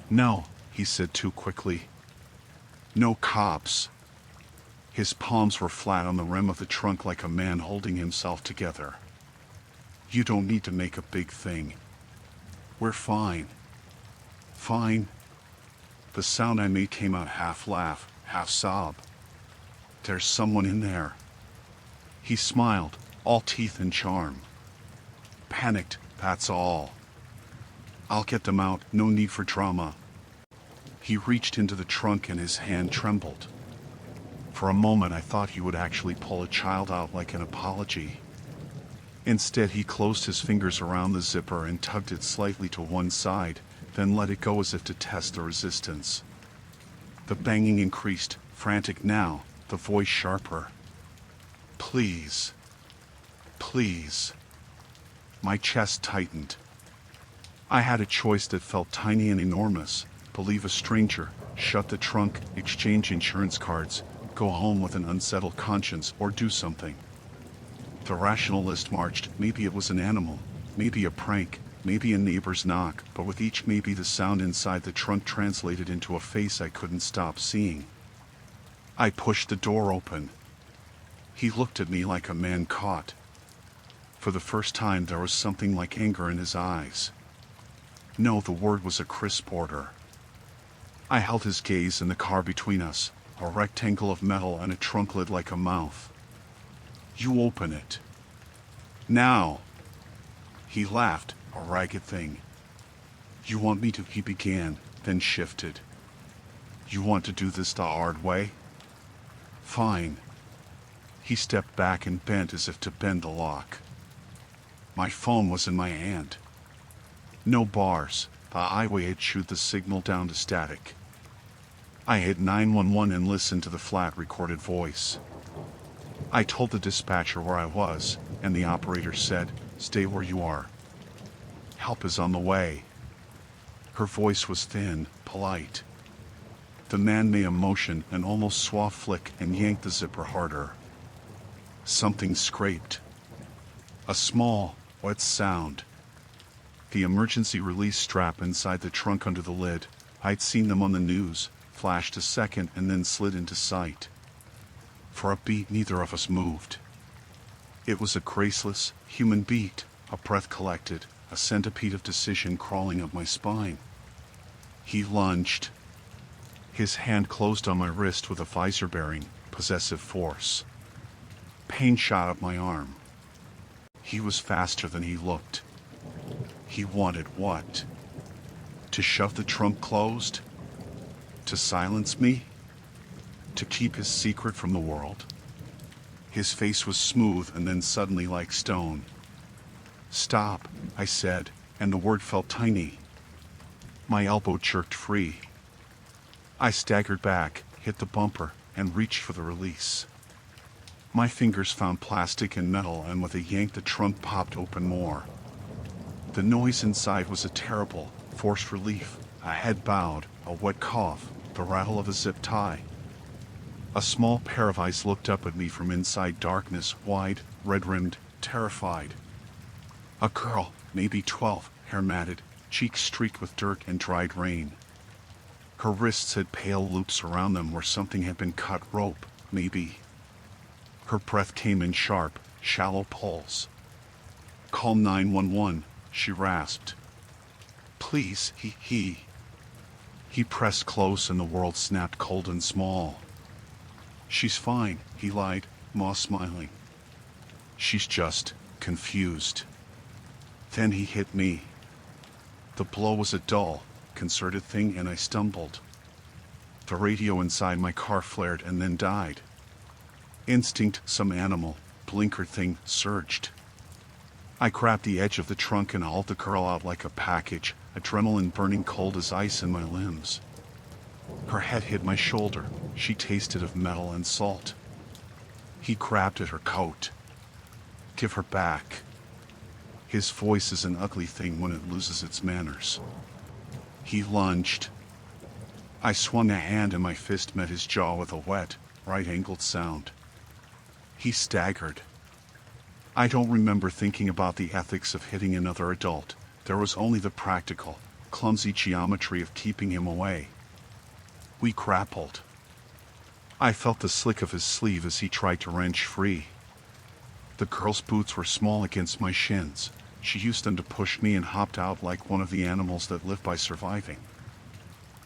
"No," he said too quickly. "No cops." His palms were flat on the rim of the trunk like a man holding himself together. "You don't need to make a big thing. We're fine." "Fine?" The sound I made came out half laugh, half sob. "There's someone in there." He smiled, all teeth and charm. "Panicked, that's all. I'll get them out, no need for drama." He reached into the trunk and his hand trembled. For a moment I thought he would actually pull a child out like an apology. Instead he closed his fingers around the zipper and tugged it slightly to one side, then let it go as if to test the resistance. The banging increased, frantic now, the voice sharper. "Please. Please." My chest tightened. I had a choice that felt tiny and enormous: believe a stranger, shut the trunk, exchange insurance cards, go home with an unsettled conscience, or do something. The rationalist marched. Maybe it was an animal, maybe a prank, maybe a neighbor's knock, but with each maybe the sound inside the trunk translated into a face I couldn't stop seeing. I pushed the door open. He looked at me like a man caught. For the first time there was something like anger in his eyes. No, the word was a crisp order. I held his gaze in the car between us, a rectangle of metal and a trunk lid like a mouth. You open it. Now. He laughed, a ragged thing. You want me to, he began, then shifted. You want to do this the hard way? Fine. He stepped back and bent as if to bend the lock. My phone was in my hand. No bars, the highway had chewed the signal down to static. I hit 911 and listened to the flat recorded voice. I told the dispatcher where I was, and the operator said, "Stay where you are. Help is on the way." Her voice was thin, polite. The man made a motion, an almost suave flick, and yanked the zipper harder. Something scraped. A small, wet sound. The emergency release strap inside the trunk under the lid, I'd seen them on the news, flashed a second and then slid into sight. For a beat neither of us moved. It was a graceless, human beat, a breath collected, a centipede of decision crawling up my spine. He lunged. His hand closed on my wrist with a visor-bearing, possessive force. Pain shot up my arm. He was faster than he looked. He wanted what? To shove the trunk closed? To silence me? To keep his secret from the world? His face was smooth and then suddenly like stone. "Stop," I said, and the word felt tiny. My elbow jerked free. I staggered back, hit the bumper, and reached for the release. My fingers found plastic and metal, and with a yank the trunk popped open more. The noise inside was a terrible, forced relief, a head bowed, a wet cough, the rattle of a zip tie. A small pair of eyes looked up at me from inside darkness, wide, red-rimmed, terrified. A girl, maybe 12, hair matted, cheeks streaked with dirt and dried rain. Her wrists had pale loops around them where something had been cut, rope, maybe. Her breath came in sharp, shallow pulls. "Call 911, she rasped. "Please, He pressed close and the world snapped cold and small. "She's fine," he lied, Moss smiling. "She's just confused." Then he hit me. The blow was a dull, concerted thing and I stumbled. The radio inside my car flared and then died. Instinct, some animal, blinker thing, surged. I grabbed the edge of the trunk and hauled the girl out like a package, adrenaline burning cold as ice in my limbs. Her head hit my shoulder. She tasted of metal and salt. He grabbed at her coat. "Give her back." His voice is an ugly thing when it loses its manners. He lunged. I swung a hand and my fist met his jaw with a wet, right-angled sound. He staggered. I don't remember thinking about the ethics of hitting another adult. There was only the practical, clumsy geometry of keeping him away. We grappled. I felt the slick of his sleeve as he tried to wrench free. The girl's boots were small against my shins. She used them to push me and hopped out like one of the animals that live by surviving.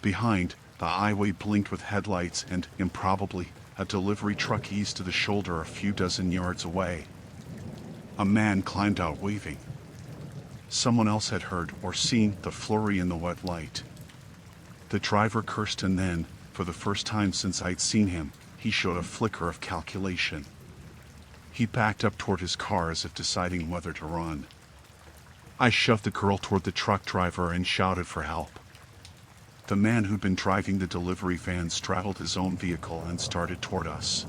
Behind, the highway blinked with headlights and, improbably, a delivery truck eased to the shoulder a few dozen yards away. A man climbed out waving. Someone else had heard or seen the flurry in the wet light. The driver cursed and then, for the first time since I'd seen him, he showed a flicker of calculation. He backed up toward his car as if deciding whether to run. I shoved the girl toward the truck driver and shouted for help. The man who'd been driving the delivery van straddled his own vehicle and started toward us.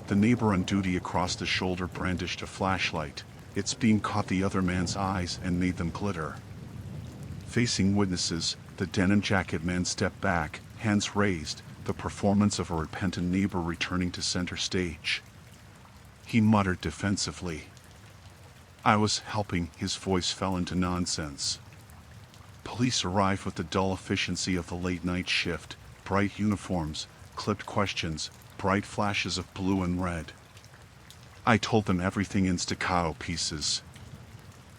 The neighbor on duty across the shoulder brandished a flashlight. Its beam caught the other man's eyes and made them glitter. Facing witnesses, the denim jacket man stepped back, hands raised, the performance of a repentant neighbor returning to center stage. He muttered defensively. I was helping. His voice fell into nonsense. Police arrived with the dull efficiency of the late-night shift, bright uniforms, clipped questions, bright flashes of blue and red. I told them everything in staccato pieces.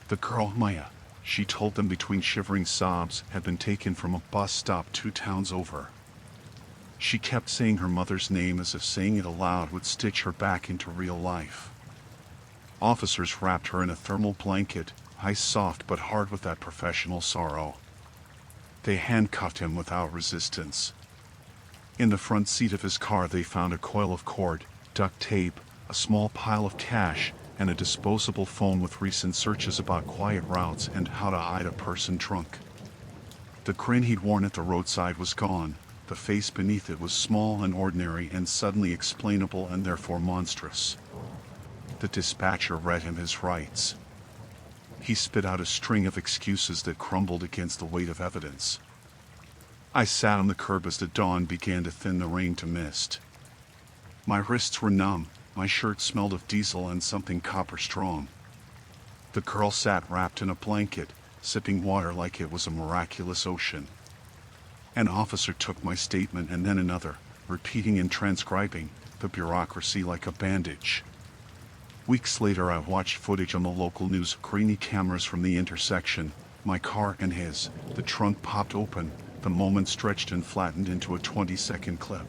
The girl, Maya, she told them between shivering sobs, had been taken from a bus stop 2 towns over. She kept saying her mother's name as if saying it aloud would stitch her back into real life. Officers wrapped her in a thermal blanket, ice soft but hard with that professional sorrow. They handcuffed him without resistance. In the front seat of his car they found a coil of cord, duct tape, a small pile of cash, and a disposable phone with recent searches about quiet routes and how to hide a person drunk. The grin he'd worn at the roadside was gone. The face beneath it was small and ordinary and suddenly explainable and therefore monstrous. The dispatcher read him his rights. He spit out a string of excuses that crumbled against the weight of evidence. I sat on the curb as the dawn began to thin the rain to mist. My wrists were numb, my shirt smelled of diesel and something copper strong. The girl sat wrapped in a blanket, sipping water like it was a miraculous ocean. An officer took my statement and then another, repeating and transcribing, the bureaucracy like a bandage. Weeks later I watched footage on the local news, grainy cameras from the intersection, my car and his. The trunk popped open, the moment stretched and flattened into a 20-second clip.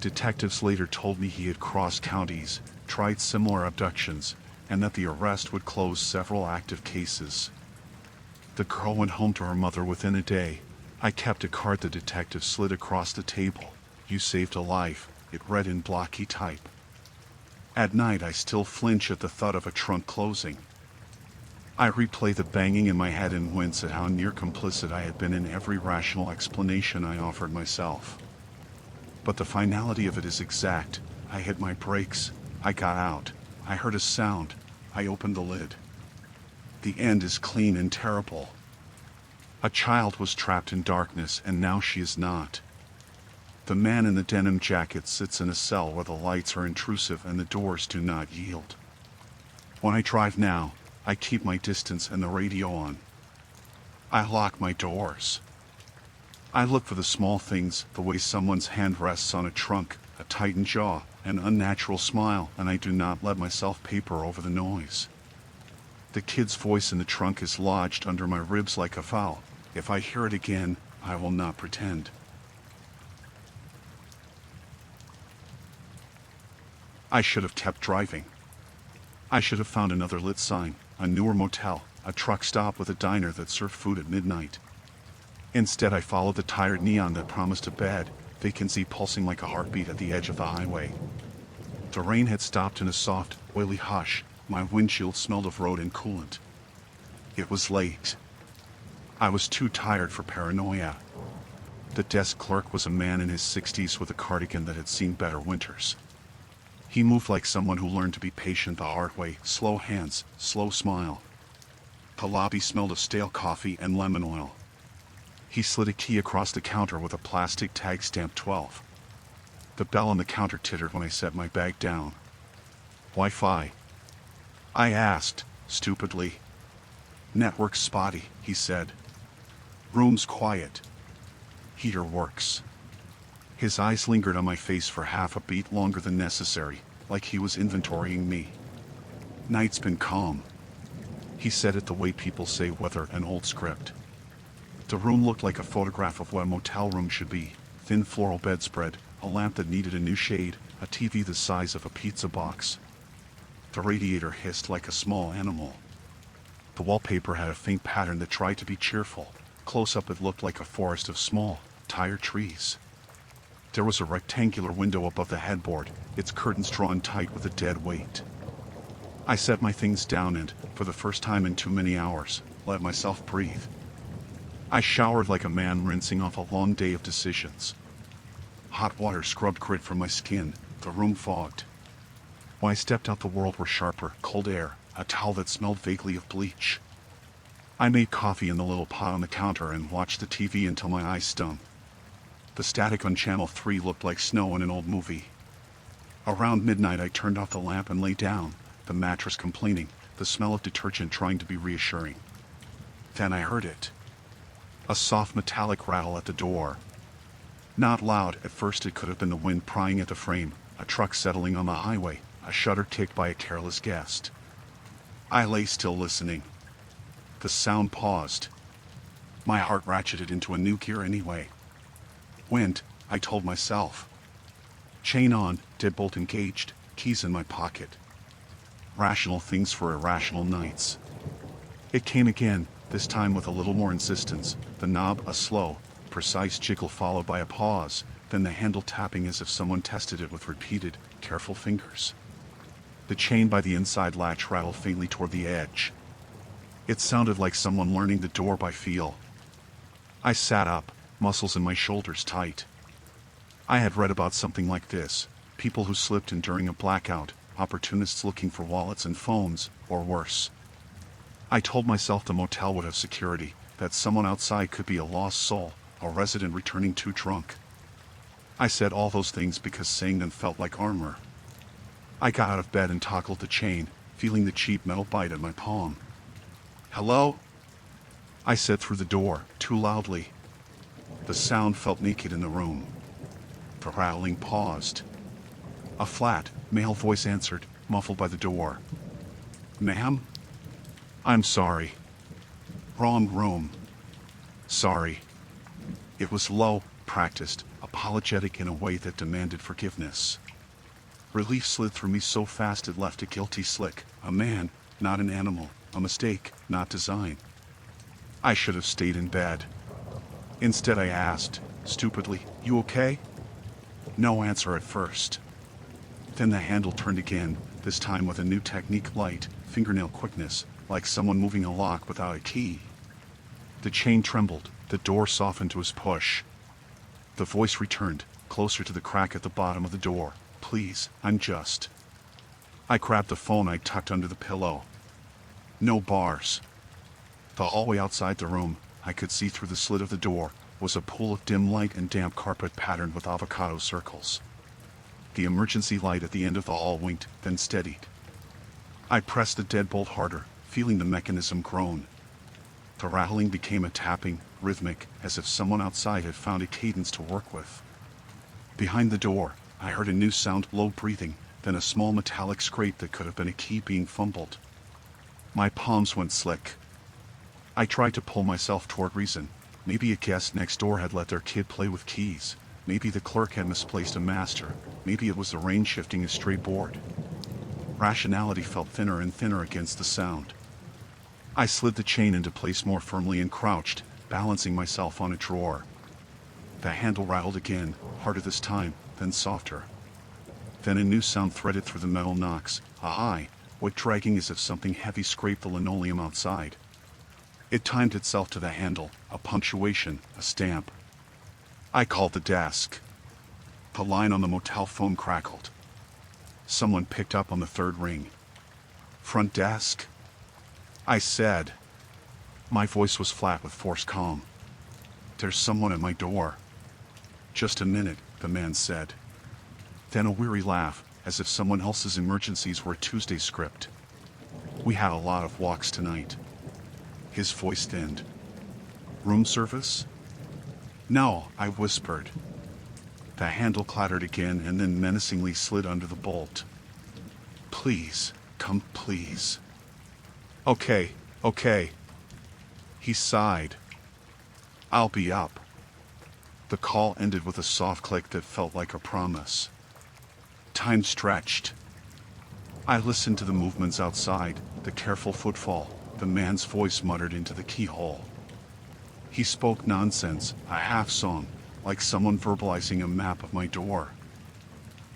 Detectives later told me he had crossed counties, tried similar abductions, and that the arrest would close several active cases. The girl went home to her mother within a day. I kept a card the detective slid across the table. "You saved a life," it read in blocky type. At night I still flinch at the thought of a trunk closing. I replay the banging in my head and wince at how near complicit I had been in every rational explanation I offered myself. But the finality of it is exact. I hit my brakes, I got out, I heard a sound, I opened the lid. The end is clean and terrible. A child was trapped in darkness and now she is not. The man in the denim jacket sits in a cell where the lights are intrusive and the doors do not yield. When I drive now, I keep my distance and the radio on. I lock my doors. I look for the small things, the way someone's hand rests on a trunk, a tightened jaw, an unnatural smile, and I do not let myself paper over the noise. The kid's voice in the trunk is lodged under my ribs like a foul. If I hear it again, I will not pretend. I should have kept driving. I should have found another lit sign, a newer motel, a truck stop with a diner that served food at midnight. Instead I followed the tired neon that promised a bed, vacancy pulsing like a heartbeat at the edge of the highway. The rain had stopped in a soft, oily hush. My windshield smelled of road and coolant. It was late. I was too tired for paranoia. The desk clerk was a man in his 60s with a cardigan that had seen better winters. He moved like someone who learned to be patient the hard way, slow hands, slow smile. The lobby smelled of stale coffee and lemon oil. He slid a key across the counter with a plastic tag stamped 12. The bell on the counter tittered when I set my bag down. "Wi-Fi?" I asked, stupidly. "Network's spotty," he said. "Room's quiet. Heater works." His eyes lingered on my face for half a beat longer than necessary, like he was inventorying me. "Night's been calm." He said it the way people say weather, an old script. The room looked like a photograph of what a motel room should be. Thin floral bedspread, a lamp that needed a new shade, a TV the size of a pizza box. The radiator hissed like a small animal. The wallpaper had a faint pattern that tried to be cheerful. Close up it looked like a forest of small, tired trees. There was a rectangular window above the headboard, its curtains drawn tight with a dead weight. I set my things down and, for the first time in too many hours, let myself breathe. I showered like a man rinsing off a long day of decisions. Hot water scrubbed grit from my skin, the room fogged. When I stepped out the world were sharper, cold air, a towel that smelled vaguely of bleach. I made coffee in the little pot on the counter and watched the TV until my eyes stung. The static on Channel 3 looked like snow in an old movie. Around midnight I turned off the lamp and lay down, the mattress complaining, the smell of detergent trying to be reassuring. Then I heard it. A soft metallic rattle at the door. Not loud, at first it could have been the wind prying at the frame, a truck settling on the highway, a shutter ticked by a careless guest. I lay still listening. The sound paused. My heart ratcheted into a new gear anyway. Wind, I told myself. Chain on, deadbolt engaged, keys in my pocket. Rational things for irrational nights. It came again, this time with a little more insistence, the knob a slow, precise jiggle followed by a pause, then the handle tapping as if someone tested it with repeated, careful fingers. The chain by the inside latch rattled faintly toward the edge. It sounded like someone learning the door by feel. I sat up, muscles in my shoulders tight. I had read about something like this, people who slipped in during a blackout, opportunists looking for wallets and phones, or worse. I told myself the motel would have security, that someone outside could be a lost soul, a resident returning too drunk. I said all those things because saying them felt like armor. I got out of bed and toggled the chain, feeling the cheap metal bite at my palm. "Hello?" I said through the door, too loudly. The sound felt naked in the room. The rattling paused. A flat, male voice answered, muffled by the door. "Ma'am? I'm sorry. Wrong room. Sorry." It was low, practiced, apologetic in a way that demanded forgiveness. Relief slid through me so fast it left a guilty slick. A man, not an animal. A mistake, not design. I should have stayed in bed. Instead I asked, stupidly, "You okay?" No answer at first. Then the handle turned again, this time with a new technique, light, fingernail quickness, like someone moving a lock without a key. The chain trembled, the door softened to his push. The voice returned, closer to the crack at the bottom of the door. "Please, I'm just..." I grabbed the phone I tucked under the pillow. No bars. The hallway outside the room, I could see through the slit of the door, was a pool of dim light and damp carpet patterned with avocado circles. The emergency light at the end of the hall winked, then steadied. I pressed the deadbolt harder, feeling the mechanism groan. The rattling became a tapping, rhythmic, as if someone outside had found a cadence to work with. Behind the door, I heard a new sound, low breathing, then a small metallic scrape that could have been a key being fumbled. My palms went slick. I tried to pull myself toward reason. Maybe a guest next door had let their kid play with keys. Maybe the clerk had misplaced a master. Maybe it was the rain shifting a stray board. Rationality felt thinner and thinner against the sound. I slid the chain into place more firmly and crouched, balancing myself on a drawer. The handle rattled again, harder this time, then softer. Then a new sound threaded through the metal knocks, a high, wet dragging as if something heavy scraped the linoleum outside. It timed itself to the handle, a punctuation, a stamp. I called the desk. The line on the motel phone crackled. Someone picked up on the third ring. "Front desk?" I said. My voice was flat with forced calm. "There's someone at my door." "Just a minute," the man said. Then a weary laugh, as if someone else's emergencies were a Tuesday script. "We had a lot of walks tonight." His voice thinned. "Room service?" "No," I whispered. The handle clattered again and then menacingly slid under the bolt. "Please, come please." Okay. He sighed. "I'll be up." The call ended with a soft click that felt like a promise. Time stretched. I listened to the movements outside, the careful footfall, the man's voice muttered into the keyhole. He spoke nonsense, a half-song, like someone verbalizing a map of my door.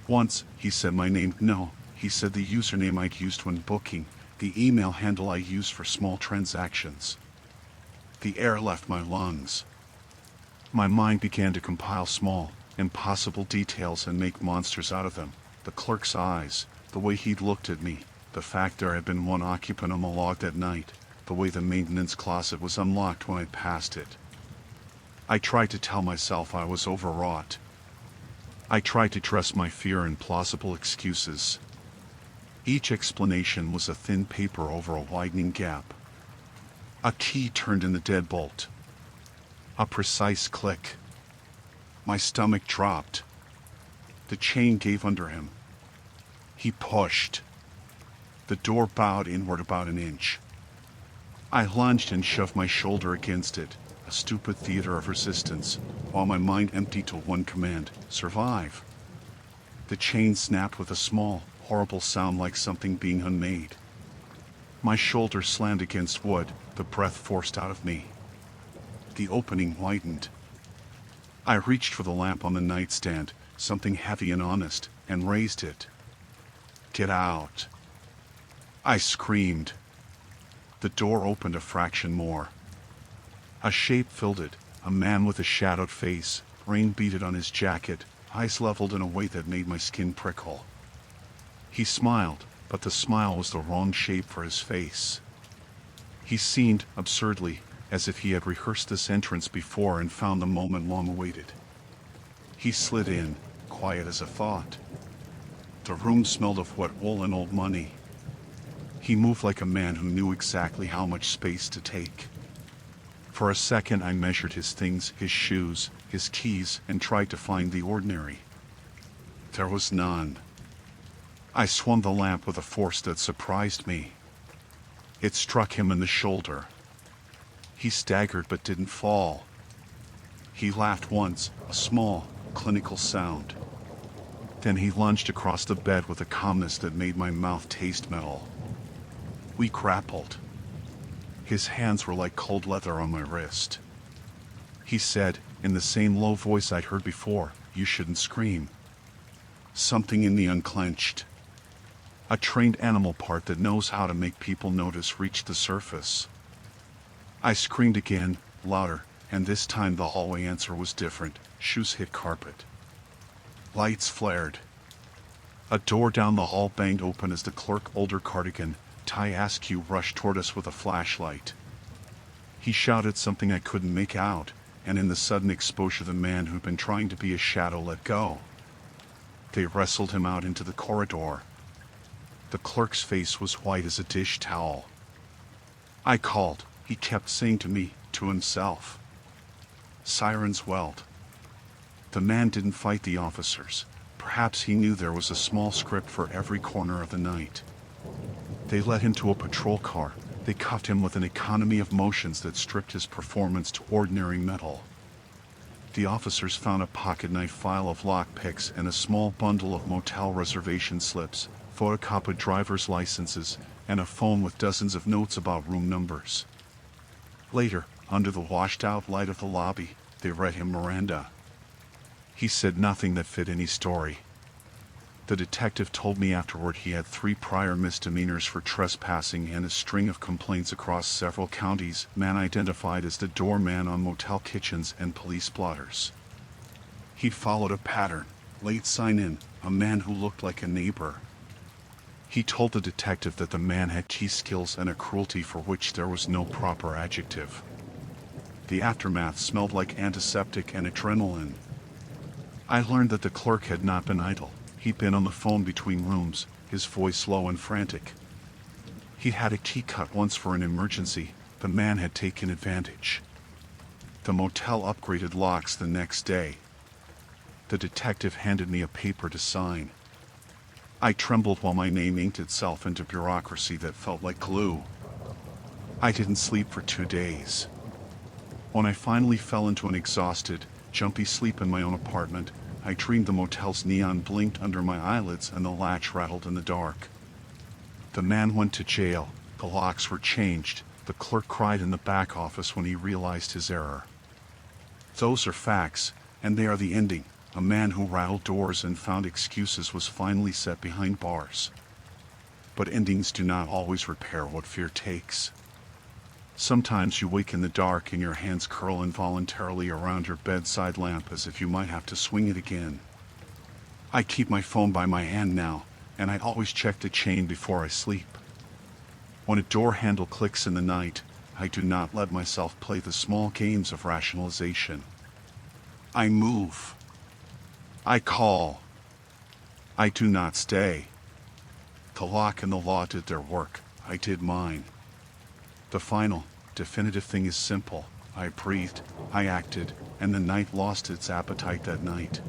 Once, he said my name. No, he said the username I'd used when booking, the email handle I used for small transactions. The air left my lungs. My mind began to compile small, impossible details and make monsters out of them. The clerk's eyes, the way he'd looked at me, the fact there had been one occupant on the log that night, the way the maintenance closet was unlocked when I passed it. I tried to tell myself I was overwrought. I tried to dress my fear in plausible excuses. Each explanation was a thin paper over a widening gap. A key turned in the deadbolt. A precise click. My stomach dropped. The chain gave under him. He pushed. The door bowed inward about an inch. I lunged and shoved my shoulder against it, a stupid theater of resistance, while my mind emptied to one command: survive. The chain snapped with a small, horrible sound like something being unmade. My shoulder slammed against wood, the breath forced out of me. The opening widened. I reached for the lamp on the nightstand, something heavy and honest, and raised it. Get out. I screamed. The door opened a fraction more. A shape filled it, a man with a shadowed face, rain beaded on his jacket, eyes leveled in a way that made my skin prickle. He smiled, but the smile was the wrong shape for his face. He seemed, absurdly, as if he had rehearsed this entrance before and found the moment long awaited. He slid in, quiet as a thought. The room smelled of wet wool and old money. He moved like a man who knew exactly how much space to take. For a second I measured his things, his shoes, his keys, and tried to find the ordinary. There was none. I swung the lamp with a force that surprised me. It struck him in the shoulder. He staggered but didn't fall. He laughed once, a small, clinical sound. Then he lunged across the bed with a calmness that made my mouth taste metal. We grappled. His hands were like cold leather on my wrist. He said, in the same low voice I'd heard before, "You shouldn't scream." Something in me unclenched. A trained animal part that knows how to make people notice reached the surface. I screamed again, louder, and this time the hallway answer was different. Shoes hit carpet. Lights flared. A door down the hall banged open as the clerk, older cardigan, Ty Askew, rushed toward us with a flashlight. He shouted something I couldn't make out, and in the sudden exposure the man who'd been trying to be a shadow let go. They wrestled him out into the corridor. The clerk's face was white as a dish towel. I called. He kept saying to me, to himself. Sirens welled. The man didn't fight the officers. Perhaps he knew there was a small script for every corner of the night. They led him to a patrol car. They cuffed him with an economy of motions that stripped his performance to ordinary metal. The officers found a pocketknife file of lockpicks and a small bundle of motel reservation slips, photocopied driver's licenses, and a phone with dozens of notes about room numbers. Later, under the washed-out light of the lobby, they read him Miranda. He said nothing that fit any story. The detective told me afterward he had 3 prior misdemeanors for trespassing and a string of complaints across several counties, man identified as the doorman on motel kitchens and police blotters. He followed a pattern, late sign-in, a man who looked like a neighbor. He told the detective that the man had key skills and a cruelty for which there was no proper adjective. The aftermath smelled like antiseptic and adrenaline. I learned that the clerk had not been idle. He'd been on the phone between rooms, his voice low and frantic. He'd had a key cut once for an emergency. The man had taken advantage. The motel upgraded locks the next day. The detective handed me a paper to sign. I trembled while my name inked itself into bureaucracy that felt like glue. I didn't sleep for 2 days. When I finally fell into an exhausted, jumpy sleep in my own apartment, I dreamed the motel's neon blinked under my eyelids and the latch rattled in the dark. The man went to jail, the locks were changed, the clerk cried in the back office when he realized his error. Those are facts, and they are the ending. A man who rattled doors and found excuses was finally set behind bars. But endings do not always repair what fear takes. Sometimes you wake in the dark and your hands curl involuntarily around your bedside lamp as if you might have to swing it again. I keep my phone by my hand now, and I always check the chain before I sleep. When a door handle clicks in the night, I do not let myself play the small games of rationalization. I move. I call. I do not stay. The lock and the law did their work. I did mine. The final, definitive thing is simple. I breathed, I acted, and the night lost its appetite that night.